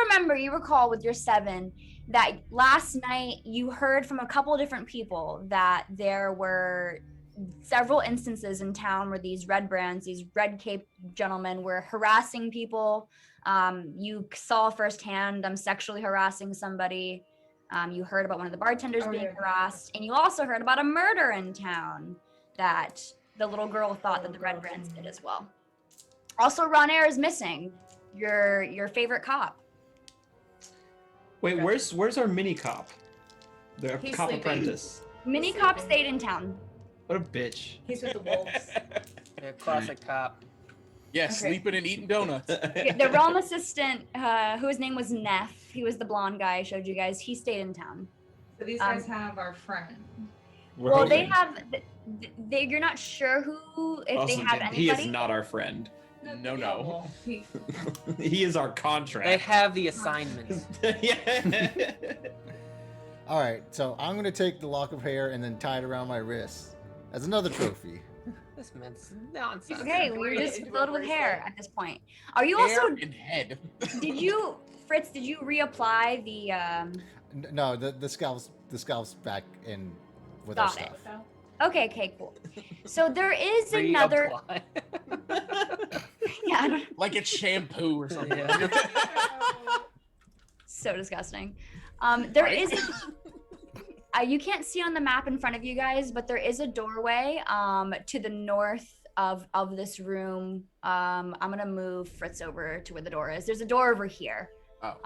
[SPEAKER 1] recall with your 7 that last night you heard from a couple different people that there were several instances in town where these red brands, these red cape gentlemen were harassing people. You saw firsthand them sexually harassing somebody. You heard about one of the bartenders
[SPEAKER 7] Oh,
[SPEAKER 1] being
[SPEAKER 7] yeah.
[SPEAKER 1] harassed, and you also heard about a murder in town that the little girl thought that the red brands did as well. Also, Ron Air is missing. Your favorite cop.
[SPEAKER 5] Wait,
[SPEAKER 7] Okay.
[SPEAKER 5] where's our mini cop? The
[SPEAKER 7] He's
[SPEAKER 5] cop
[SPEAKER 7] sleeping.
[SPEAKER 5] apprentice.
[SPEAKER 1] Mini cop stayed in town.
[SPEAKER 5] What a bitch.
[SPEAKER 7] He's with the wolves.
[SPEAKER 6] Yeah, classic cop.
[SPEAKER 4] Yeah,
[SPEAKER 7] Okay.
[SPEAKER 4] sleeping and eating donuts.
[SPEAKER 1] The realm assistant, whose name was Neff, he was the blonde guy I showed you guys. He stayed in town.
[SPEAKER 7] So these guys have our friend.
[SPEAKER 5] We're
[SPEAKER 1] Well, they
[SPEAKER 5] hoping.
[SPEAKER 1] have. You're not sure who, if
[SPEAKER 5] Also,
[SPEAKER 1] they have
[SPEAKER 5] he
[SPEAKER 1] anybody.
[SPEAKER 5] is not our friend.
[SPEAKER 4] No.
[SPEAKER 7] well,
[SPEAKER 5] He is our
[SPEAKER 6] They
[SPEAKER 5] contract.
[SPEAKER 6] have the assignments.
[SPEAKER 5] Yeah.
[SPEAKER 2] All right, so I'm gonna take the lock of hair and then tie it around my wrist as another trophy.
[SPEAKER 6] This man's nonsense.
[SPEAKER 1] Okay, we're just filled with hair at this point. Are you
[SPEAKER 4] Hair
[SPEAKER 1] also?
[SPEAKER 4] and head.
[SPEAKER 1] Did you, Fritz? Did you reapply the?
[SPEAKER 2] No, the scalp's back in with our
[SPEAKER 1] Got it.
[SPEAKER 2] stuff.
[SPEAKER 1] Okay, cool. So there is another.
[SPEAKER 6] Reapply.
[SPEAKER 1] Yeah, I don't-
[SPEAKER 4] Like it's shampoo or something.
[SPEAKER 6] Yeah.
[SPEAKER 1] so disgusting. There
[SPEAKER 4] Right?
[SPEAKER 1] is. You can't see on the map in front of you guys, but there is a doorway to the north of this room. I'm gonna move Fritz over to where the door is. There's a door over here.
[SPEAKER 4] Oh.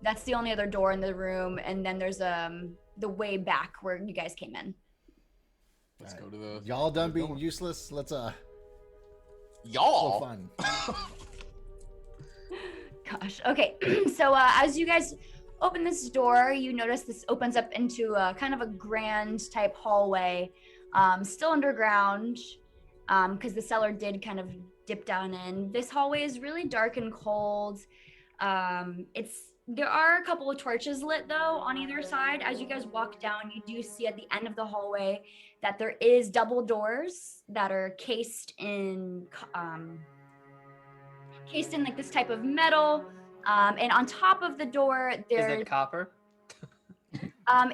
[SPEAKER 1] That's the only other door in the room, and then there's the way back where you guys came in.
[SPEAKER 4] Let's go to the.
[SPEAKER 2] Y'all done
[SPEAKER 4] the
[SPEAKER 2] being
[SPEAKER 4] door.
[SPEAKER 2] useless? Let's have
[SPEAKER 4] Y'all.
[SPEAKER 2] fun.
[SPEAKER 1] Gosh. Okay. So as you guys open this door, you notice this opens up into a kind of a grand type hallway, still underground, because the cellar did kind of dip down in. This hallway is really dark and cold. There are a couple of torches lit though on either side. As you guys walk down, you do see at the end of the hallway that there is double doors that are cased in like this type of metal. And on top of the door,
[SPEAKER 6] Is
[SPEAKER 1] there's
[SPEAKER 6] it copper?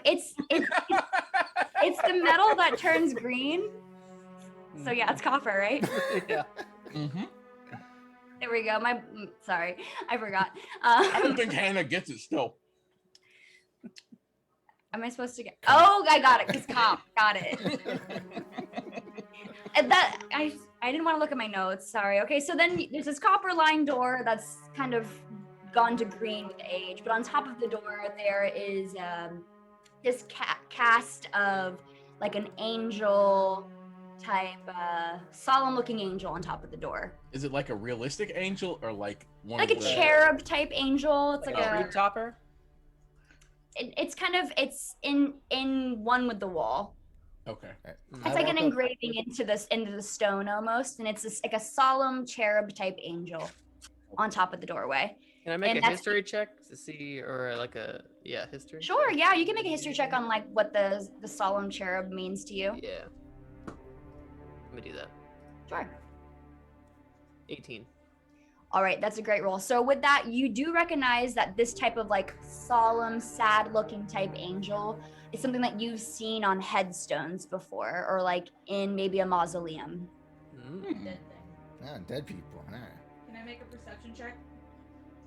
[SPEAKER 1] it's the metal that turns green. So yeah, it's copper, right?
[SPEAKER 6] Yeah.
[SPEAKER 4] Mm-hmm.
[SPEAKER 1] There we go. Sorry, I forgot.
[SPEAKER 4] I don't think Hannah gets it still.
[SPEAKER 1] Am I supposed to get? Oh, I got it. Cause cop, got it. And that I didn't want to look at my notes. Sorry. Okay, so then there's this copper lined door that's kind of gone to green with age, but on top of the door there is this cast of like an angel type, solemn looking angel on top of the door,
[SPEAKER 4] Is it like a realistic angel or like one
[SPEAKER 1] like a
[SPEAKER 4] of the...
[SPEAKER 1] cherub type angel. It's like
[SPEAKER 6] a
[SPEAKER 1] a
[SPEAKER 6] tree topper?
[SPEAKER 1] it's kind of it's in one with the wall.
[SPEAKER 4] Okay.
[SPEAKER 1] It's like an engraving into the stone almost, and it's just like a solemn cherub type angel on top of the doorway.
[SPEAKER 6] Can I make
[SPEAKER 1] And
[SPEAKER 6] a
[SPEAKER 1] that's-
[SPEAKER 6] history check to see, or like a history?
[SPEAKER 1] Sure, yeah, you can make a history check on like what the solemn cherub means to you.
[SPEAKER 6] Yeah. Let me do that.
[SPEAKER 1] Sure.
[SPEAKER 6] 18.
[SPEAKER 1] All right, that's a great roll. So with that, you do recognize that this type of like solemn, sad-looking type angel is something that you've seen on headstones before, or like in maybe a mausoleum.
[SPEAKER 6] Mm.
[SPEAKER 7] Dead thing.
[SPEAKER 2] Ah, dead people. All right.
[SPEAKER 7] Can I make a perception check?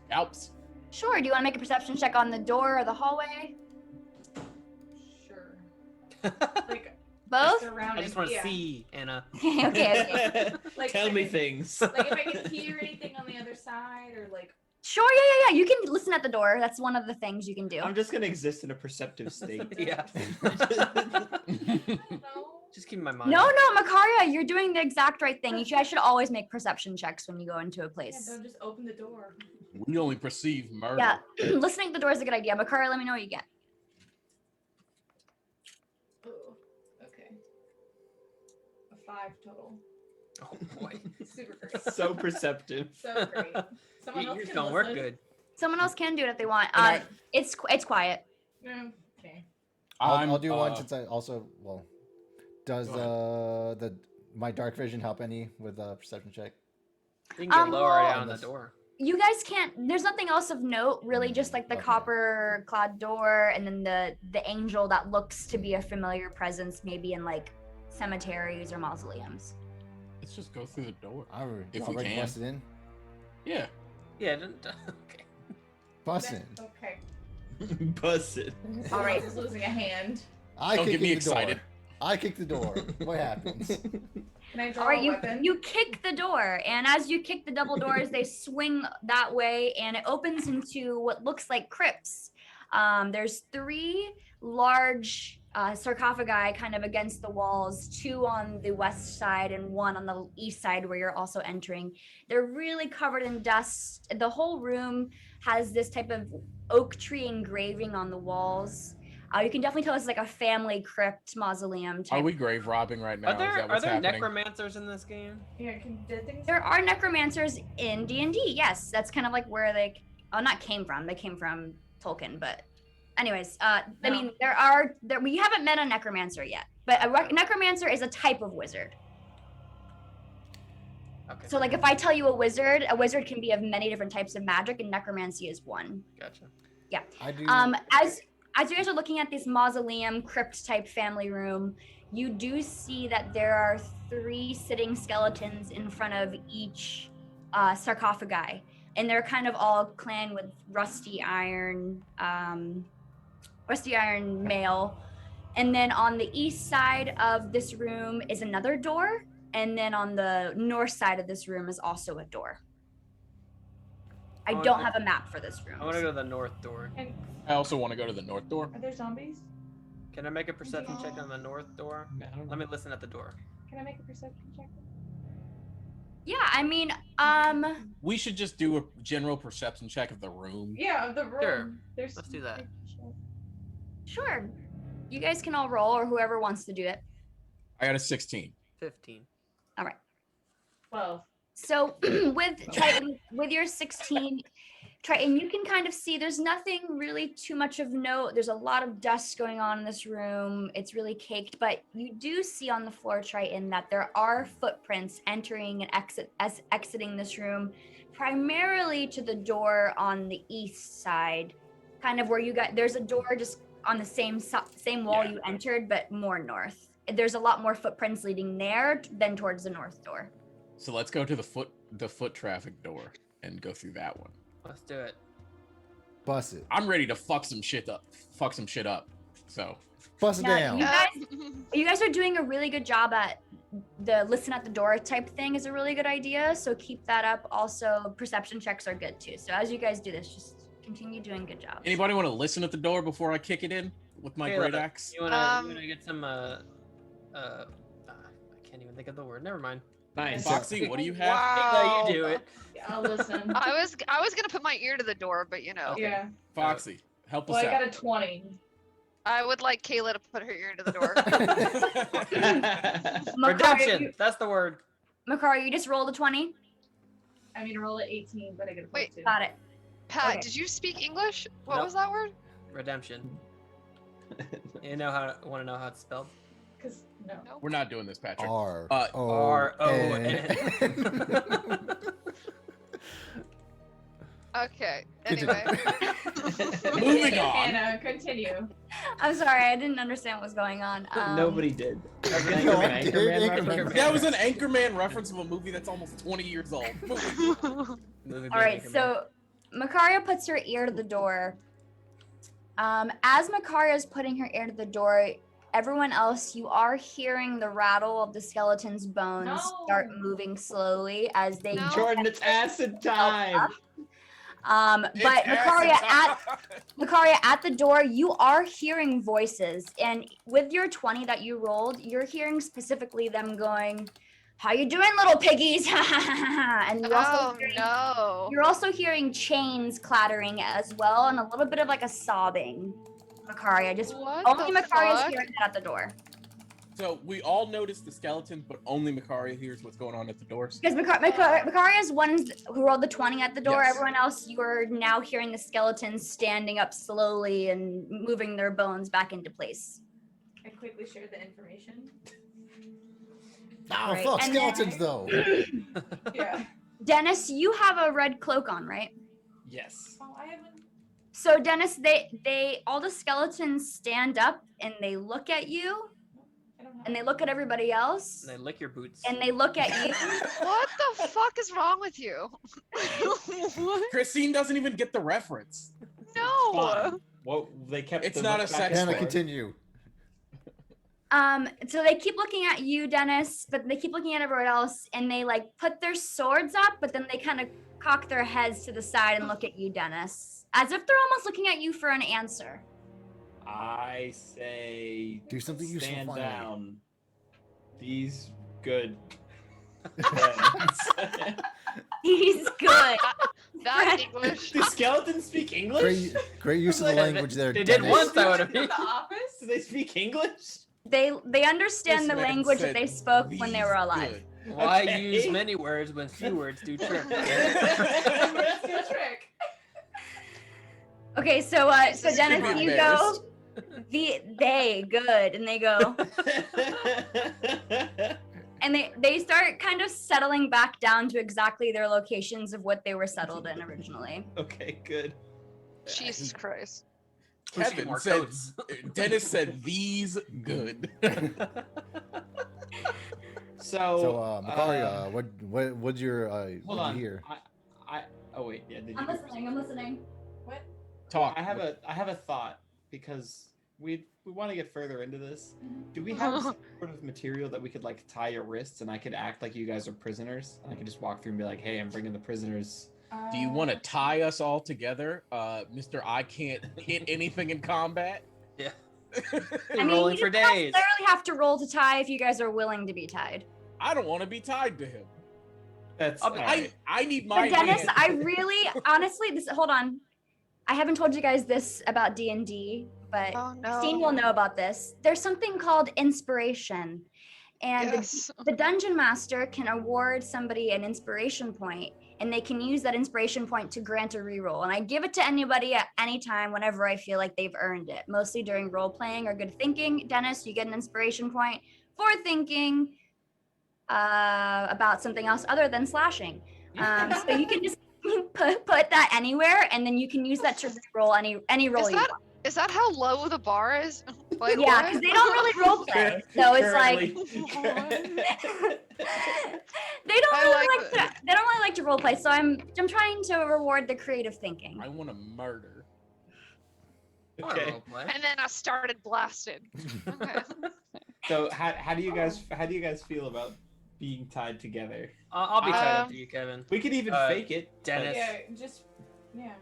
[SPEAKER 4] Scalps.
[SPEAKER 1] Sure. Do you want to make a perception check on the door or the hallway?
[SPEAKER 7] Sure. Like
[SPEAKER 1] Both?
[SPEAKER 7] around
[SPEAKER 6] I just want to
[SPEAKER 7] yeah.
[SPEAKER 6] see, Anna.
[SPEAKER 1] Okay.
[SPEAKER 7] Like,
[SPEAKER 6] Tell
[SPEAKER 7] if
[SPEAKER 6] me
[SPEAKER 7] I can-
[SPEAKER 6] things.
[SPEAKER 7] Like if I can hear anything on the other side, or like
[SPEAKER 1] Sure. Yeah. You can listen at the door. That's one of the things you can do.
[SPEAKER 5] I'm just gonna exist in a perceptive state.
[SPEAKER 6] Yeah.
[SPEAKER 7] I don't know.
[SPEAKER 6] Just keep in my mind.
[SPEAKER 1] No, Makaria, you're doing the exact right thing. You guys should always make perception checks when you go into a
[SPEAKER 7] Yeah,
[SPEAKER 1] place.
[SPEAKER 7] don't just open the door.
[SPEAKER 4] We only perceive murder.
[SPEAKER 1] Yeah, listening to the door is a good idea. Makaria, let me know what you get.
[SPEAKER 7] Oh, okay. A 5 total.
[SPEAKER 6] Oh boy.
[SPEAKER 7] Super great.
[SPEAKER 5] So perceptive.
[SPEAKER 7] So great. Someone else
[SPEAKER 6] Yours
[SPEAKER 7] can
[SPEAKER 6] don't work
[SPEAKER 7] listen.
[SPEAKER 6] good.
[SPEAKER 1] Someone else can do it if they want.
[SPEAKER 4] And
[SPEAKER 1] It's quiet.
[SPEAKER 7] Okay.
[SPEAKER 2] I'll do one
[SPEAKER 4] uh,
[SPEAKER 2] since I also Does
[SPEAKER 4] Go
[SPEAKER 2] my dark vision help any with a perception check?
[SPEAKER 6] You can get lower
[SPEAKER 1] well-
[SPEAKER 6] down the door.
[SPEAKER 1] You guys can't. There's nothing else of note, really. Just like the
[SPEAKER 2] Okay.
[SPEAKER 1] copper clad door, and then the angel that looks to be a familiar presence, maybe in like cemeteries or mausoleums.
[SPEAKER 4] Let's just go through the door. If we
[SPEAKER 2] Already
[SPEAKER 4] can.
[SPEAKER 2] busted in.
[SPEAKER 4] Yeah.
[SPEAKER 6] Yeah. Okay.
[SPEAKER 2] Bust in.
[SPEAKER 7] Okay.
[SPEAKER 5] Busted.
[SPEAKER 1] All right.
[SPEAKER 7] Is losing a hand.
[SPEAKER 2] I
[SPEAKER 4] Don't
[SPEAKER 2] kick
[SPEAKER 4] get me
[SPEAKER 2] in the door.
[SPEAKER 4] excited.
[SPEAKER 2] I kick the door. What happens?
[SPEAKER 7] Can I draw
[SPEAKER 1] All right,
[SPEAKER 7] a weapon?
[SPEAKER 1] you kick the door, and as you kick the double doors, they swing that way, and it opens into what looks like crypts. There's 3 large sarcophagi kind of against the walls, 2 on the west side and 1 on the east side where you're also entering. They're really covered in dust. The whole room has this type of oak tree engraving on the walls. You can definitely tell it's like a family crypt mausoleum type.
[SPEAKER 4] Are we grave robbing right now?
[SPEAKER 6] Are
[SPEAKER 4] Is
[SPEAKER 6] there
[SPEAKER 4] that what's happening?
[SPEAKER 6] necromancers in this game?
[SPEAKER 7] Yeah, can dead things?
[SPEAKER 1] There are necromancers in D&D. Yes, that's kind of like where they not came from. They came from Tolkien, but anyways, I
[SPEAKER 7] No.
[SPEAKER 1] mean we haven't met a necromancer yet, but necromancer is a type of wizard.
[SPEAKER 6] Okay.
[SPEAKER 1] So like if I tell you a wizard can be of many different types of magic, and necromancy is one.
[SPEAKER 6] Gotcha.
[SPEAKER 2] I do.
[SPEAKER 1] As you guys are looking at this mausoleum crypt type family room, you do see that there are 3 sitting skeletons in front of each sarcophagi, and they're kind of all clad with rusty iron mail. And then on the east side of this room is another door, and then on the north side of this room is also a door. I
[SPEAKER 6] wanna
[SPEAKER 1] don't
[SPEAKER 6] go-
[SPEAKER 1] have a map for this room.
[SPEAKER 6] I want to go to the north door.
[SPEAKER 7] And
[SPEAKER 4] I also want to go to the north door.
[SPEAKER 7] are there zombies?
[SPEAKER 6] Can I make a perception check on the north door?
[SPEAKER 5] I don't know.
[SPEAKER 6] Let me listen at the door.
[SPEAKER 7] Can I make a perception check?
[SPEAKER 1] Yeah, I mean,
[SPEAKER 4] We should just do a general perception check of the room.
[SPEAKER 7] Yeah, of the room.
[SPEAKER 6] Sure.
[SPEAKER 7] There's
[SPEAKER 6] Let's do that.
[SPEAKER 1] sure. You guys can all roll, or whoever wants to do it.
[SPEAKER 4] I got a 16.
[SPEAKER 6] 15.
[SPEAKER 1] All right.
[SPEAKER 7] 12.
[SPEAKER 1] So with Triton, with your 16, Triton, you can kind of see there's nothing really too much of note. There's a lot of dust going on in this room. It's really caked, but you do see on the floor, Triton, that there are footprints entering and exiting this room, primarily to the door on the east side, kind of where you got. There's a door just on the same wall
[SPEAKER 5] Yeah.
[SPEAKER 1] you entered, but more north. There's a lot more footprints leading there than towards the north door.
[SPEAKER 4] So let's go to the foot traffic door and go through that one.
[SPEAKER 6] Let's do it.
[SPEAKER 2] Bust it.
[SPEAKER 4] I'm ready to fuck some shit up. So
[SPEAKER 2] Bust it
[SPEAKER 1] Yeah,
[SPEAKER 2] down.
[SPEAKER 1] you guys are doing a really good job at the listen at the door type thing is a really good idea. So keep that up. Also, perception checks are good too. So as you guys do this, just continue doing good jobs.
[SPEAKER 4] anybody want to listen at the door before I kick it in with my
[SPEAKER 6] Kayla,
[SPEAKER 4] great axe?
[SPEAKER 6] You wanna get some I can't even think of the word. Never mind.
[SPEAKER 5] Nice.
[SPEAKER 4] Foxy, what do you have?
[SPEAKER 3] Wow.
[SPEAKER 6] Kayla, you do it.
[SPEAKER 7] Yeah, I'll listen.
[SPEAKER 3] I was gonna put my ear to the door, but you know,
[SPEAKER 7] Yeah.
[SPEAKER 4] Foxy, help
[SPEAKER 7] Well,
[SPEAKER 4] us
[SPEAKER 7] I got
[SPEAKER 4] out.
[SPEAKER 7] a 20.
[SPEAKER 3] I would like Kayla to put her ear to the door.
[SPEAKER 6] Redemption. That's the word.
[SPEAKER 1] Makari, you just rolled a 20.
[SPEAKER 7] I mean, roll at 18, but I get a
[SPEAKER 3] Wait.
[SPEAKER 7] 22.
[SPEAKER 1] Got it.
[SPEAKER 3] Pat,
[SPEAKER 1] Okay.
[SPEAKER 3] did you speak English? What
[SPEAKER 6] Nope.
[SPEAKER 3] was that word?
[SPEAKER 6] Redemption. You want to know how it's spelled?
[SPEAKER 7] Because, no.
[SPEAKER 4] We're not doing this, Patrick.
[SPEAKER 2] R O
[SPEAKER 6] R-O-N.
[SPEAKER 2] N.
[SPEAKER 3] Okay. Anyway.
[SPEAKER 4] Moving on.
[SPEAKER 7] Anna, continue.
[SPEAKER 1] I'm sorry, I didn't understand what was going on.
[SPEAKER 5] Nobody did. That was an
[SPEAKER 2] No,
[SPEAKER 5] Anchorman,
[SPEAKER 2] I did.
[SPEAKER 5] Anchorman
[SPEAKER 2] Anchorman.
[SPEAKER 5] reference.
[SPEAKER 4] That was an Anchorman reference of a movie that's almost 20 years old.
[SPEAKER 6] Movie
[SPEAKER 1] All right,
[SPEAKER 6] being Anchorman.
[SPEAKER 1] so Makaria puts her ear to the door. As Makaria is putting her ear to the door, everyone else, you are hearing the rattle of the skeleton's bones start
[SPEAKER 7] No.
[SPEAKER 1] moving slowly as they.
[SPEAKER 3] No.
[SPEAKER 5] Jordan, it's acid time.
[SPEAKER 1] But Makaria, at the door, you are hearing voices, and with your 20 that you rolled, you're hearing specifically them going, "How you doing, little piggies?" And you're also hearing chains clattering as well, and a little bit of like a sobbing. Makaria, just
[SPEAKER 3] What
[SPEAKER 1] only
[SPEAKER 3] the
[SPEAKER 1] Makaria is
[SPEAKER 3] fuck?
[SPEAKER 1] hearing that at the door
[SPEAKER 4] So we all notice the skeleton, but only Makaria hears what's going on at the doors.
[SPEAKER 1] because Makaria is one who rolled the 20 at the door.
[SPEAKER 4] Yes.
[SPEAKER 1] Everyone else, you are now hearing the skeletons standing up slowly and moving their bones back into place.
[SPEAKER 7] I quickly shared the information.
[SPEAKER 2] Oh,
[SPEAKER 1] Right,
[SPEAKER 2] fuck
[SPEAKER 1] and
[SPEAKER 2] skeletons
[SPEAKER 1] then-
[SPEAKER 2] though.
[SPEAKER 7] Yeah.
[SPEAKER 1] Dennis, you have a red cloak on, right?
[SPEAKER 5] Yes.
[SPEAKER 7] Oh, I haven't.
[SPEAKER 1] So Dennis, they all the skeletons stand up and they look at you
[SPEAKER 7] I don't have
[SPEAKER 1] and they look at everybody else
[SPEAKER 6] And they lick your boots.
[SPEAKER 1] and they look at you.
[SPEAKER 3] What the fuck is wrong with you? What?
[SPEAKER 4] Christine doesn't even get the reference.
[SPEAKER 3] No.
[SPEAKER 5] Fine. Well, they kept.
[SPEAKER 4] It's
[SPEAKER 5] the
[SPEAKER 4] not
[SPEAKER 5] look
[SPEAKER 4] a
[SPEAKER 5] back
[SPEAKER 4] sex
[SPEAKER 5] and
[SPEAKER 2] Anna,
[SPEAKER 4] sport.
[SPEAKER 5] forth.
[SPEAKER 2] continue.
[SPEAKER 1] So they keep looking at you, Dennis, but they keep looking at everyone else and they like put their swords up, but then they kind of cock their heads to the side and look at you, Dennis, as if they're almost looking at you for an answer.
[SPEAKER 5] I say.
[SPEAKER 2] Do something useful
[SPEAKER 5] Stand
[SPEAKER 2] finally.
[SPEAKER 5] down. These good. friends.
[SPEAKER 1] He's good.
[SPEAKER 3] That's English.
[SPEAKER 5] Do skeletons speak English?
[SPEAKER 2] Great use of the language there.
[SPEAKER 6] They did
[SPEAKER 2] Dennis.
[SPEAKER 6] once, I would have
[SPEAKER 7] In
[SPEAKER 6] been.
[SPEAKER 7] the office?
[SPEAKER 5] Do they speak English?
[SPEAKER 1] They understand
[SPEAKER 4] This
[SPEAKER 1] the
[SPEAKER 4] man
[SPEAKER 1] language that
[SPEAKER 4] said
[SPEAKER 1] they spoke when they
[SPEAKER 4] these
[SPEAKER 1] were alive.
[SPEAKER 4] good.
[SPEAKER 6] Why
[SPEAKER 5] Okay.
[SPEAKER 6] use many words when few words do trick?
[SPEAKER 7] Let's do a trick.
[SPEAKER 1] Okay, so
[SPEAKER 3] This
[SPEAKER 1] so
[SPEAKER 3] is
[SPEAKER 1] Dennis,
[SPEAKER 3] gonna be
[SPEAKER 1] you go. They good, and they go, and they start kind of settling back down to exactly their locations of what they were settled in originally.
[SPEAKER 5] Okay, good.
[SPEAKER 3] Jesus Christ.
[SPEAKER 6] We should get
[SPEAKER 4] Kevin
[SPEAKER 6] more
[SPEAKER 4] said,
[SPEAKER 6] codes.
[SPEAKER 4] Dennis said these good.
[SPEAKER 2] So, Makaria, what's your
[SPEAKER 5] hold
[SPEAKER 2] what
[SPEAKER 5] on.
[SPEAKER 2] you hear?
[SPEAKER 5] Oh wait, yeah. Did you
[SPEAKER 1] I'm
[SPEAKER 5] do
[SPEAKER 1] listening. I'm listening.
[SPEAKER 7] What?
[SPEAKER 4] Talk.
[SPEAKER 5] I have a thought because we want to get further into this. Do we have some sort of material that we could like tie your wrists and I could act like you guys are prisoners and I could just walk through and be like, hey, I'm bringing the prisoners
[SPEAKER 4] Do you want to tie us all together, Mr. I can't hit anything in combat?
[SPEAKER 6] Yeah.
[SPEAKER 1] I mean,
[SPEAKER 6] rolling
[SPEAKER 1] you
[SPEAKER 6] for
[SPEAKER 1] don't
[SPEAKER 6] days.
[SPEAKER 1] necessarily have to roll to tie if you guys are willing to be tied.
[SPEAKER 4] I don't want to be tied to him.
[SPEAKER 5] That's
[SPEAKER 6] I'll be-
[SPEAKER 5] all right.
[SPEAKER 4] I need my
[SPEAKER 1] But Dennis,
[SPEAKER 4] hand.
[SPEAKER 1] I really, honestly, hold on. I haven't told you guys this about D&D, but
[SPEAKER 3] Oh
[SPEAKER 1] Christine
[SPEAKER 3] no.
[SPEAKER 1] will know about this. There's something called inspiration. And
[SPEAKER 3] Yes.
[SPEAKER 1] the dungeon master can award somebody an inspiration point, and they can use that inspiration point to grant a reroll. And I give it to anybody at any time whenever I feel like they've earned it, mostly during role playing or good thinking. Dennis, you get an inspiration point for thinking about something else other than slashing. So you can just put that anywhere, and then you can use that to roll any roll
[SPEAKER 3] Is
[SPEAKER 1] you
[SPEAKER 3] that
[SPEAKER 1] want.
[SPEAKER 3] is that how low the bar is? Like,
[SPEAKER 1] Yeah,
[SPEAKER 3] what?
[SPEAKER 1] because they don't really role play, so it's like
[SPEAKER 5] Currently-
[SPEAKER 1] they don't
[SPEAKER 3] I
[SPEAKER 1] really
[SPEAKER 3] like
[SPEAKER 1] like to, they don't really like to role play. So I'm trying to reward the creative thinking.
[SPEAKER 4] I want to murder.
[SPEAKER 5] Okay.
[SPEAKER 3] And then I started blasting. Okay.
[SPEAKER 5] So how do you guys feel about being tied together?
[SPEAKER 6] I'll be tied up
[SPEAKER 3] Um,
[SPEAKER 6] to you, Kevin.
[SPEAKER 5] We could even fake it. but-
[SPEAKER 6] Dennis.
[SPEAKER 7] Yeah.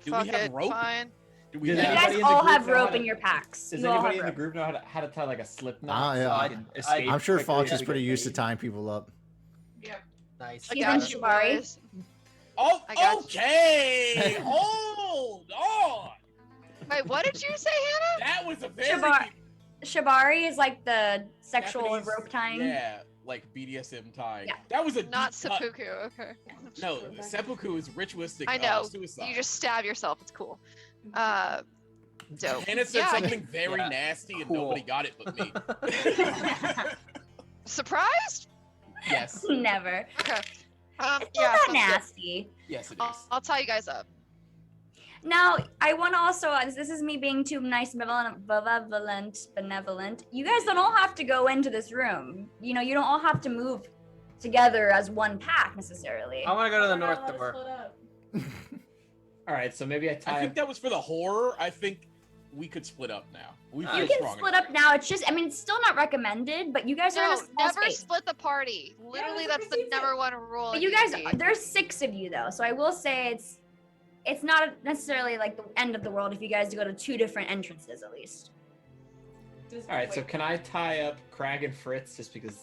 [SPEAKER 4] Do
[SPEAKER 3] Fuck
[SPEAKER 4] we have
[SPEAKER 3] it,
[SPEAKER 4] rope?
[SPEAKER 3] fine.
[SPEAKER 4] Do we
[SPEAKER 5] Does
[SPEAKER 1] You
[SPEAKER 4] have?
[SPEAKER 5] anybody
[SPEAKER 1] guys
[SPEAKER 5] in the
[SPEAKER 1] all
[SPEAKER 5] group
[SPEAKER 1] have
[SPEAKER 5] know how
[SPEAKER 1] rope
[SPEAKER 5] to-
[SPEAKER 1] in your packs.
[SPEAKER 5] Does
[SPEAKER 1] You all have
[SPEAKER 5] anybody in the
[SPEAKER 1] rope.
[SPEAKER 5] group know how to tie like a slip knot?
[SPEAKER 2] Ah,
[SPEAKER 5] so
[SPEAKER 2] yeah.
[SPEAKER 5] I can escape
[SPEAKER 2] I'm sure
[SPEAKER 5] quickly
[SPEAKER 2] Fox
[SPEAKER 5] as
[SPEAKER 2] is
[SPEAKER 5] we
[SPEAKER 2] pretty
[SPEAKER 5] get
[SPEAKER 2] used to
[SPEAKER 5] paid?
[SPEAKER 2] tying people up.
[SPEAKER 6] Nice.
[SPEAKER 3] I
[SPEAKER 1] Even
[SPEAKER 3] got you,
[SPEAKER 1] Shibari?
[SPEAKER 3] boys.
[SPEAKER 4] Oh,
[SPEAKER 3] I got you.
[SPEAKER 4] okay. Hold on.
[SPEAKER 3] Wait, what did you say, Hannah?
[SPEAKER 4] That was a very
[SPEAKER 1] Shibari is like the sexual
[SPEAKER 4] Japanese-
[SPEAKER 1] rope tying.
[SPEAKER 4] Yeah, like BDSM tying.
[SPEAKER 1] Yeah.
[SPEAKER 4] That was a
[SPEAKER 3] Not
[SPEAKER 4] deep cut.
[SPEAKER 3] seppuku. Okay.
[SPEAKER 4] No, seppuku is ritualistic.
[SPEAKER 3] I know.
[SPEAKER 4] Suicide.
[SPEAKER 3] You just stab yourself. It's cool. Dope.
[SPEAKER 4] Hannah said
[SPEAKER 3] Yeah, I
[SPEAKER 4] something very
[SPEAKER 6] Yeah.
[SPEAKER 4] nasty, and
[SPEAKER 6] Cool.
[SPEAKER 4] nobody got it but me.
[SPEAKER 3] Surprised?
[SPEAKER 4] Yes,
[SPEAKER 1] Never.
[SPEAKER 3] Okay.
[SPEAKER 1] It's
[SPEAKER 3] Yeah.
[SPEAKER 1] not that
[SPEAKER 3] sounds good.
[SPEAKER 1] nasty.
[SPEAKER 4] yes, it
[SPEAKER 3] I'll,
[SPEAKER 4] is.
[SPEAKER 3] I'll tie you guys up.
[SPEAKER 1] Now, I want to also, this is me being too nice, benevolent. You guys don't all have to go into this room. You know, you don't all have to move together as one pack necessarily.
[SPEAKER 6] I want to go to the north door.
[SPEAKER 5] All right, so maybe I
[SPEAKER 4] I
[SPEAKER 5] tie.
[SPEAKER 4] think that was for the horror. I think we could split up now. We feel
[SPEAKER 1] You can
[SPEAKER 4] strong
[SPEAKER 1] split
[SPEAKER 4] enough.
[SPEAKER 1] up now. It's just, I mean, it's still not recommended, but you guys are in a
[SPEAKER 3] No,
[SPEAKER 1] small
[SPEAKER 3] never
[SPEAKER 1] space.
[SPEAKER 3] split the party. Literally,
[SPEAKER 7] that's
[SPEAKER 3] that's
[SPEAKER 7] what
[SPEAKER 3] the
[SPEAKER 7] Christine
[SPEAKER 3] number
[SPEAKER 7] said.
[SPEAKER 3] one rule.
[SPEAKER 1] But
[SPEAKER 3] in
[SPEAKER 1] you guys,
[SPEAKER 3] D&D.
[SPEAKER 1] there's 6 of you though, so I will say it's not necessarily like the end of the world if you guys go to 2 different entrances at least.
[SPEAKER 5] All right, so can I tie up Crag and Fritz just because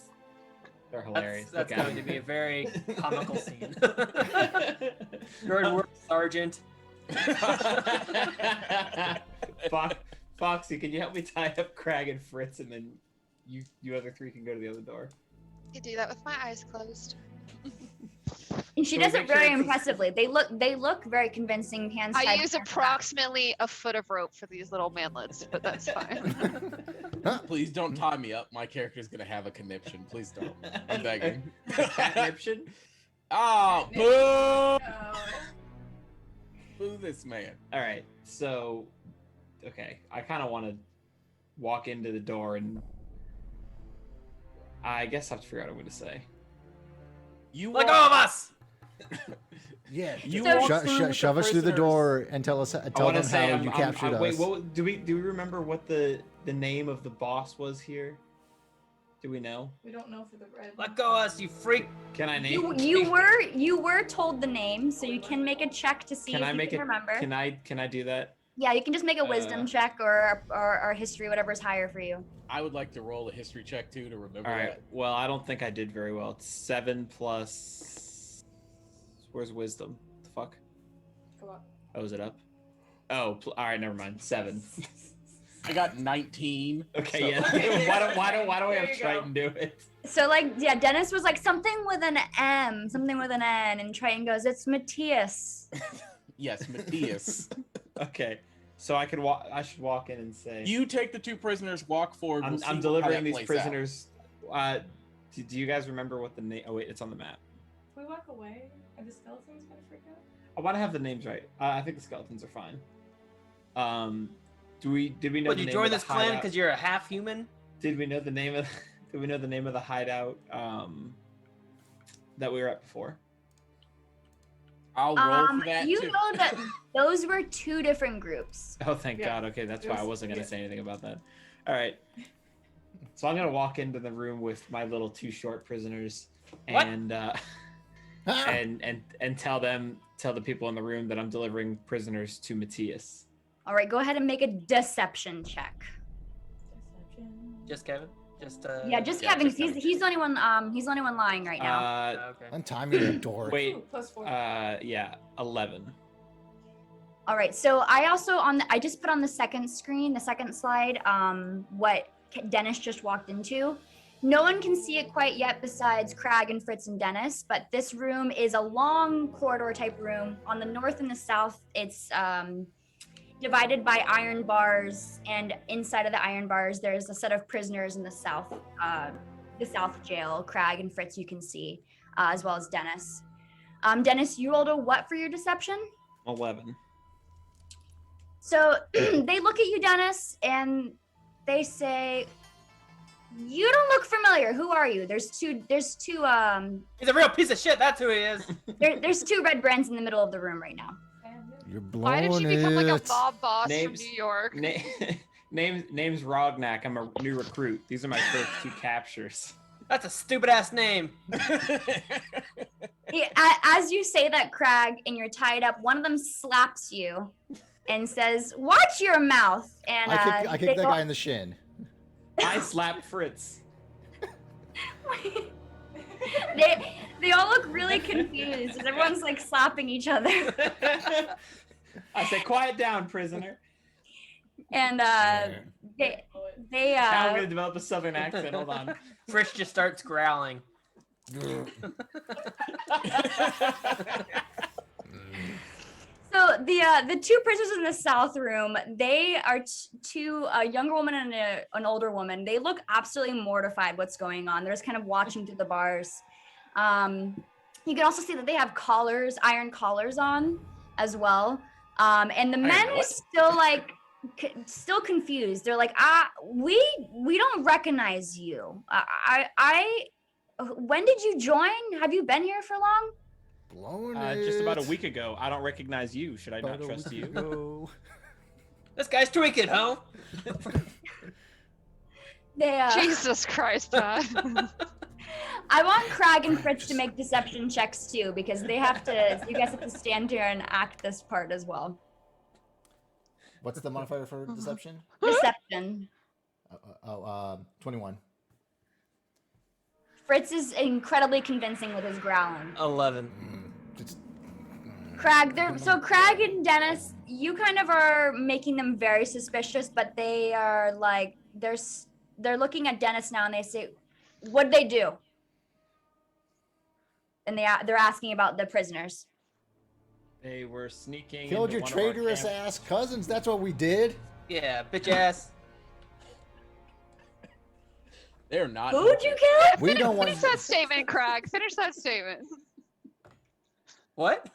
[SPEAKER 5] they're hilarious?
[SPEAKER 6] That's
[SPEAKER 5] Look at
[SPEAKER 6] going to
[SPEAKER 5] them.
[SPEAKER 6] be a very comical scene. Good work, Sergeant.
[SPEAKER 5] Foxy, can you help me tie up Crag and Fritz, and then you other 3 can go to the other door?
[SPEAKER 3] I could do that with my eyes closed.
[SPEAKER 1] And she
[SPEAKER 5] Can we
[SPEAKER 1] does it
[SPEAKER 5] make sure
[SPEAKER 1] very
[SPEAKER 5] it's a-
[SPEAKER 1] impressively. They look very convincing. Hands
[SPEAKER 3] I
[SPEAKER 1] tied
[SPEAKER 3] use
[SPEAKER 1] behind her back.
[SPEAKER 3] approximately a foot of rope for these little manlets, but that's fine.
[SPEAKER 4] Please don't tie me up. My character's gonna have a conniption. Please don't. I'm begging.
[SPEAKER 5] Catniption?
[SPEAKER 4] Oh, boo! Boo this man.
[SPEAKER 5] All right, so okay, I kind of want to walk into the door, and I guess I have to figure out what I'm going to say.
[SPEAKER 4] You
[SPEAKER 6] Let
[SPEAKER 4] walk-
[SPEAKER 6] go of us!
[SPEAKER 2] Yeah.
[SPEAKER 4] You
[SPEAKER 1] So-
[SPEAKER 4] walk through with the
[SPEAKER 2] Shove us through the
[SPEAKER 4] prisoners.
[SPEAKER 2] door and tell us
[SPEAKER 5] I
[SPEAKER 2] tell
[SPEAKER 5] want
[SPEAKER 2] them
[SPEAKER 5] to say,
[SPEAKER 2] how you captured us.
[SPEAKER 5] wait, what do we remember what the name of the boss was here? Do we know?
[SPEAKER 7] We don't know for the bread.
[SPEAKER 6] Let go of us, you freak!
[SPEAKER 5] Can I name?
[SPEAKER 1] You were told the name, so you can make a check to see
[SPEAKER 5] Can
[SPEAKER 1] if
[SPEAKER 5] I
[SPEAKER 1] you
[SPEAKER 5] make
[SPEAKER 1] can
[SPEAKER 5] it?
[SPEAKER 1] remember.
[SPEAKER 5] Can I do that?
[SPEAKER 1] Yeah, you can just make a wisdom
[SPEAKER 5] Uh,
[SPEAKER 1] check or history, whatever's higher for you.
[SPEAKER 4] I would like to roll a history check too to remember
[SPEAKER 5] All right.
[SPEAKER 4] that.
[SPEAKER 5] Well, I don't think I did very well. It's 7 plus. Where's wisdom? The fuck?
[SPEAKER 7] Go up.
[SPEAKER 5] Oh, is it up? Oh, all right. Never mind. 7.
[SPEAKER 4] I got 19.
[SPEAKER 5] Okay.
[SPEAKER 4] so-
[SPEAKER 5] Yeah. why don't we
[SPEAKER 7] There
[SPEAKER 5] have
[SPEAKER 7] you go.
[SPEAKER 5] Triton do it?
[SPEAKER 1] So like, yeah, Dennis was like something with an M, something with an N, and Triton goes, "It's Matthias."
[SPEAKER 4] Yes, Matthias.
[SPEAKER 5] Okay. So I could walk. I should walk in and say.
[SPEAKER 4] You take the 2 prisoners, walk forward.
[SPEAKER 5] I'm,
[SPEAKER 4] we'll see
[SPEAKER 5] I'm
[SPEAKER 4] how
[SPEAKER 5] delivering
[SPEAKER 4] that
[SPEAKER 5] these
[SPEAKER 4] plays out.
[SPEAKER 5] prisoners. Do you guys remember what the name? Oh wait, it's on the map.
[SPEAKER 7] If we walk away, are the skeletons gonna freak out?
[SPEAKER 5] I want to have the names right. I think the skeletons are fine. Did we know
[SPEAKER 6] Would
[SPEAKER 5] the
[SPEAKER 6] you
[SPEAKER 5] name
[SPEAKER 6] join
[SPEAKER 5] of the
[SPEAKER 6] this clan
[SPEAKER 5] hideout?
[SPEAKER 6] because you're a half human?
[SPEAKER 5] Did we know the name of? Did we know the name of the hideout? That we were at before.
[SPEAKER 4] I'll roll for that
[SPEAKER 1] You
[SPEAKER 4] too.
[SPEAKER 1] know that those were 2 different groups.
[SPEAKER 5] Oh, thank
[SPEAKER 7] Yeah.
[SPEAKER 5] God. Okay, that's
[SPEAKER 7] It
[SPEAKER 5] why I
[SPEAKER 7] was-
[SPEAKER 5] wasn't gonna
[SPEAKER 7] yeah.
[SPEAKER 5] say anything about that. All right. So I'm gonna walk into the room with my little 2 short prisoners,
[SPEAKER 6] What?
[SPEAKER 5] and and tell the people in the room that I'm delivering prisoners to Matthias.
[SPEAKER 1] All right, go ahead and make a deception check.
[SPEAKER 6] Just Kevin. Just
[SPEAKER 1] Yeah, just
[SPEAKER 5] yeah,
[SPEAKER 1] Kevin.
[SPEAKER 5] just
[SPEAKER 1] 'Cause
[SPEAKER 5] Kevin.
[SPEAKER 1] He's the only one. He's the only one lying right now.
[SPEAKER 6] Okay.
[SPEAKER 2] Untiming the dork.
[SPEAKER 5] Wait,
[SPEAKER 7] Ooh, +4.
[SPEAKER 5] yeah, 11.
[SPEAKER 1] All right, so I just put on the second screen, the second slide, what Dennis just walked into. No one can see it quite yet besides Crag and Fritz and Dennis, but this room is a long corridor type room. On the north and the south, it's divided by iron bars, and inside of the iron bars, there's a set of prisoners in the south jail. Crag and Fritz you can see, as well as Dennis. Dennis, you rolled a what for your deception?
[SPEAKER 5] 11.
[SPEAKER 1] So they look at you, Dennis, and they say, "You don't look familiar. Who are you?" There's two
[SPEAKER 6] He's a real piece of shit. That's who he is.
[SPEAKER 1] there's two red brands in the middle of the room right now.
[SPEAKER 2] You're
[SPEAKER 3] Why did
[SPEAKER 2] blowing
[SPEAKER 3] she become like a
[SPEAKER 2] it.
[SPEAKER 3] mob boss
[SPEAKER 5] Names-
[SPEAKER 3] from New York?
[SPEAKER 5] Name's Rognak. I'm a new recruit. These are my first 2 captures.
[SPEAKER 6] That's a stupid ass name.
[SPEAKER 1] As you say that, Crag, and you're tied up, one of them slaps you and says, "Watch your mouth." And
[SPEAKER 2] I kicked that guy in the shin.
[SPEAKER 5] I slapped Fritz.
[SPEAKER 1] they all look really confused as everyone's like slapping each other.
[SPEAKER 5] I said, "Quiet down, prisoner."
[SPEAKER 1] And they
[SPEAKER 5] Now I'm gonna develop a southern accent. Hold on.
[SPEAKER 6] Frisch just starts growling.
[SPEAKER 1] So the two prisoners in the south room, they are two, a younger woman and an older woman. They look absolutely mortified what's going on. They're just kind of watching through the bars. You can also see that they have collars, iron collars on as well. And the men are
[SPEAKER 5] what?
[SPEAKER 1] still like still confused. They're like, we don't recognize you. When did you join? Have you been here for long?
[SPEAKER 2] Blowing it.
[SPEAKER 5] Just about a week ago. I don't recognize you. Should I not
[SPEAKER 2] About a
[SPEAKER 5] trust
[SPEAKER 2] week
[SPEAKER 5] you?
[SPEAKER 2] ago.
[SPEAKER 6] This guy's tweaking, huh?
[SPEAKER 1] They
[SPEAKER 3] Jesus Christ, Todd.
[SPEAKER 1] I want Crag and Fritz to make deception checks too, because they have to. You guys have to stand here and act this part as well.
[SPEAKER 2] What's the modifier for deception?
[SPEAKER 1] Deception.
[SPEAKER 2] 21.
[SPEAKER 1] Fritz is incredibly convincing with his growling.
[SPEAKER 6] 11.
[SPEAKER 1] Crag, so Crag and Dennis, you kind of are making them very suspicious, but they are like they're looking at Dennis now and they say, "What'd they do?" And they're asking about the prisoners.
[SPEAKER 5] They were sneaking.
[SPEAKER 2] Killed
[SPEAKER 5] into
[SPEAKER 2] your
[SPEAKER 5] one of our
[SPEAKER 2] traitorous
[SPEAKER 5] camp-
[SPEAKER 2] ass cousins. That's what we did.
[SPEAKER 6] Yeah, bitch ass.
[SPEAKER 4] They're not.
[SPEAKER 1] Who'd you kill?
[SPEAKER 2] We don't want.
[SPEAKER 3] Finish that statement, Craig. Finish that statement.
[SPEAKER 6] What?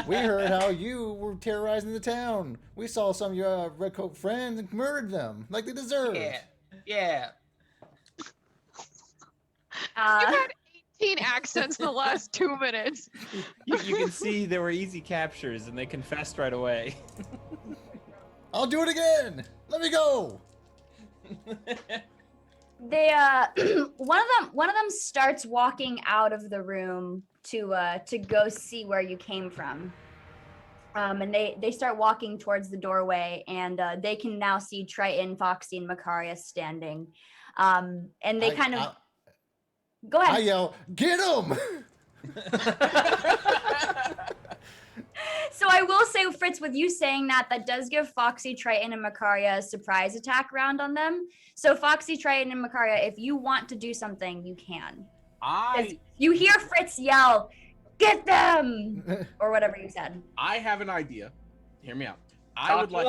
[SPEAKER 2] We heard how you were terrorizing the town. We saw some of your redcoat friends and murdered them like they deserve.
[SPEAKER 6] Yeah. Yeah.
[SPEAKER 3] You had 18 accents in the last 2 minutes.
[SPEAKER 5] You can see there were easy captures, and they confessed right away.
[SPEAKER 2] I'll do it again. Let me go.
[SPEAKER 1] They one of them starts walking out of the room to go see where you came from. And they start walking towards the doorway, and they can now see Triton, Foxy, and Macarius standing. And they go
[SPEAKER 2] I
[SPEAKER 1] ahead.
[SPEAKER 2] yell, "Get him!"
[SPEAKER 1] So I will say, Fritz, with you saying that does give Foxy, Triton, and Macaria a surprise attack round on them. So Foxy, Triton, and Macaria, if you want to do something, you can. 'Cause you hear Fritz yell, "Get them!" or whatever you said.
[SPEAKER 4] I have an idea. Hear me out. I
[SPEAKER 6] Talk
[SPEAKER 4] would
[SPEAKER 6] to
[SPEAKER 4] like.